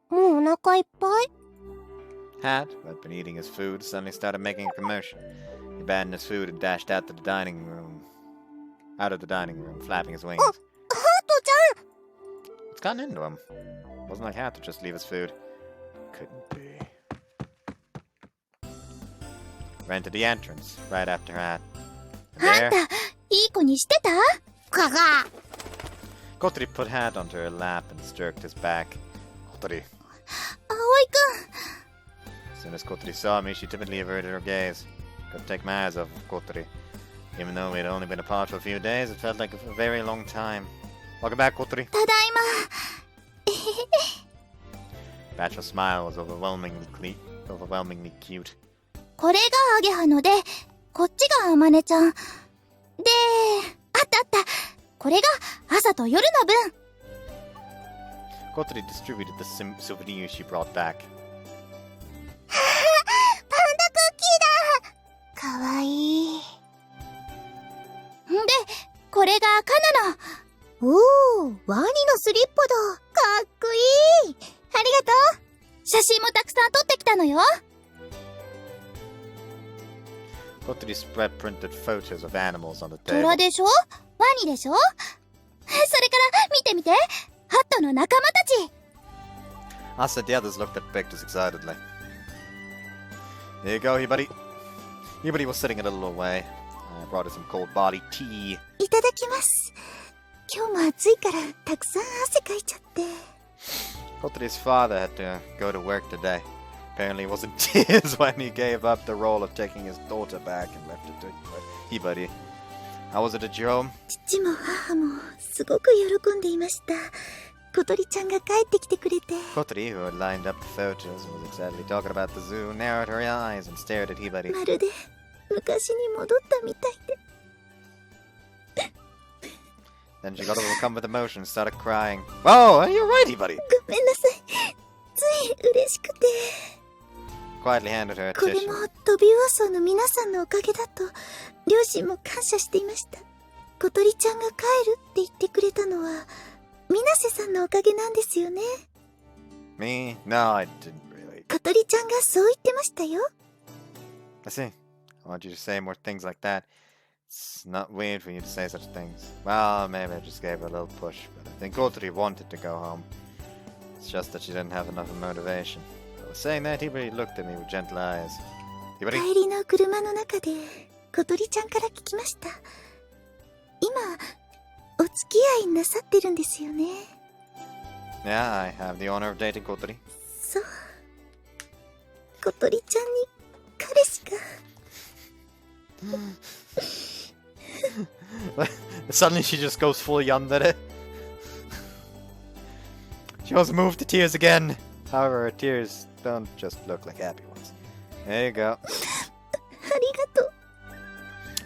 もうお腹いっぱい？ Hat, who had been eating his food, suddenly started making a commotion. He abandoned his food and dashed out of the dining room, flapping his wings. ハットちゃん。 What's gotten into him? Wasn't like Hat to just leave his food. Couldn't be. Ran to the entrance, right after Hat. And あん there, た、いい子にしてた？ ガガ。 Kotori put Hat onto her lap and stroked his back. Kotori. 葵くん。 As soon as Kotori saw me, she timidly averted her gaze. Couldn't take my eyes off of Kotori. Even though we had only been apart for a few days, it felt like a very long time. Welcome back, Kotori. ただいま。 Bachelor's smile was overwhelmingly cute. これがアゲハので、こっちがアマネちゃん。で、あったあった。これが朝と夜の分。 Kotori distributed the souvenirs she brought back. パンダクッキーだ。かわいい。んで、これが赤なの。おー、ワニのスリッパだ。かっこいい。ありがとう。写真もたくさん撮ってきたのよ。 Kotori spread printed photos of animals on the ト table. ラでしょ？ワニでしょ？それから見て見て。ハットの仲間たち。 Asa and the others looked at pictures excitedly. There you go, Hibari. Hibari was sitting a little away. I brought her some cold body tea. いただきます。今日も暑いからたくさん汗かいちゃって。 Kotori's father had to go to work today. Apparently he was in tears when he gave up the role of taking his daughter back and left it to Hibari. How was it at your home? 父も母もすごく喜んでいました。小鳥ちゃんが帰ってきてくれて。 Kotori, who had lined up the photos and was excitedly talking about the zoo, narrowed her eyes and stared at Hibari. まるで昔に戻ったみたいで。 Then she got overcome with emotion and started crying. Oh, you're right, Hibari! ごめんなさい。つい嬉しくて。 Quietly handed her a これ tissue. もトビウオソウの皆さんのおかげだと両親も感謝していました。小鳥ちゃんが帰るって言ってくれたのは、水瀬さんのおかげなんですよね。Me? No, I didn't really. 小鳥ちゃんがそう言ってましたよ。I see. I want you to say more things like that. It's not weird for you to say such things. Well, maybe I just gave her a little push, but I think Kotori wanted to go home. It's just that she didn't have enough motivation. I was saying that, Hibari looked at me with gentle eyes. 帰 Hibari? りの車の中で小鳥ちゃんから聞きました。今お付き合いなさってるんですよね。 Yeah, I have the honor of dating Kotori. そう、小鳥ちゃんに彼氏が。Suddenly she just goes full yandere. She was moved to tears again. However, her tears don't just look like happy ones. There you go. ありがとう。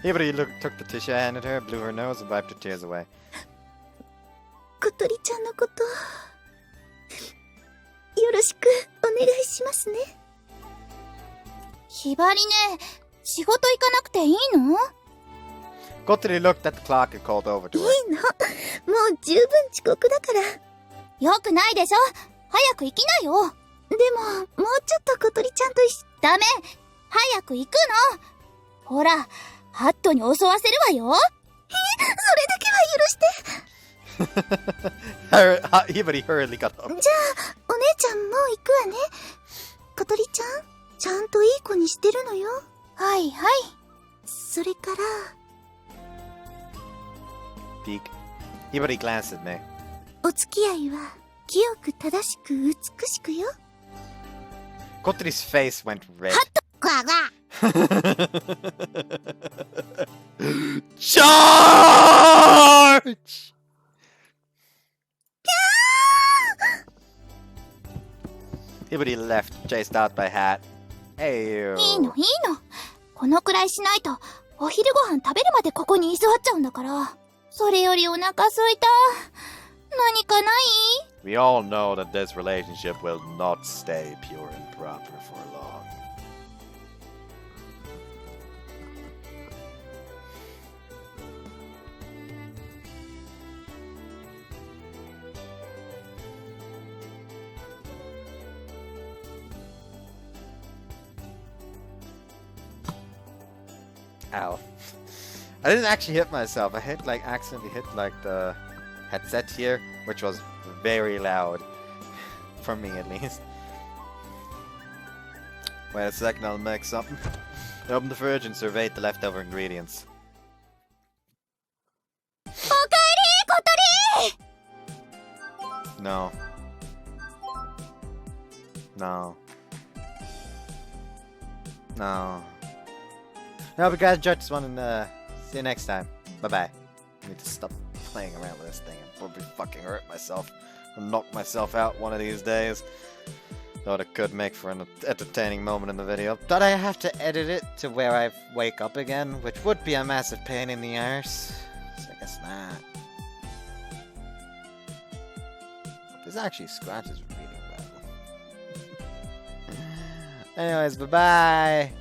Hibari took the tissue I handed her, blew her nose, and wiped her tears away. 小鳥ちゃんのことよろしくお願いしますね。ひばりね、仕事行かなくていいの？ Kotori looked at the clock and called over い to い her. の、もう十分遅刻だから。よくないでしょ。早く行きなよ。でももうちょっと小鳥ちゃんとダメ。早く行くの。ほら、ハットに襲わせるわよ。それだけは許して。 Hibari hurriedly got up. じゃあお姉ちゃんもう行くわね。小鳥ちゃん、ちゃんといい子にしてるのよ。はいはい。それから Peek. Hibari glanced at me. お付き合いは清く正しく美しくよ。 Kotori's face went red. グワグワ。 Charge! Hibari left, chased out by Hat. Hey you. いいのいいの。このくらいしないと、お昼ご飯食べるまでここに居座っちゃうんだから。それよりお腹すいた。何かない？ We all know that this relationship will not stay pure and proper for long. Ow. I didn't actually hit myself. I accidentally hit the headset here, which was very loud. For me at least. Wait a second, I'll make something. I opened the fridge and surveyed the leftover ingredients. おかえり、小鳥！ No. No. No. No, but guys, enjoyed this one and see you next time. Bye bye. I need to stop playing around with this thing and probably fucking hurt myself and knock myself out one of these days. Thought it could make for an entertaining moment in the video. But I have to edit it to where I wake up again, which would be a massive pain in the arse. So I guess not. This actually scratches really well. Anyways, bye bye.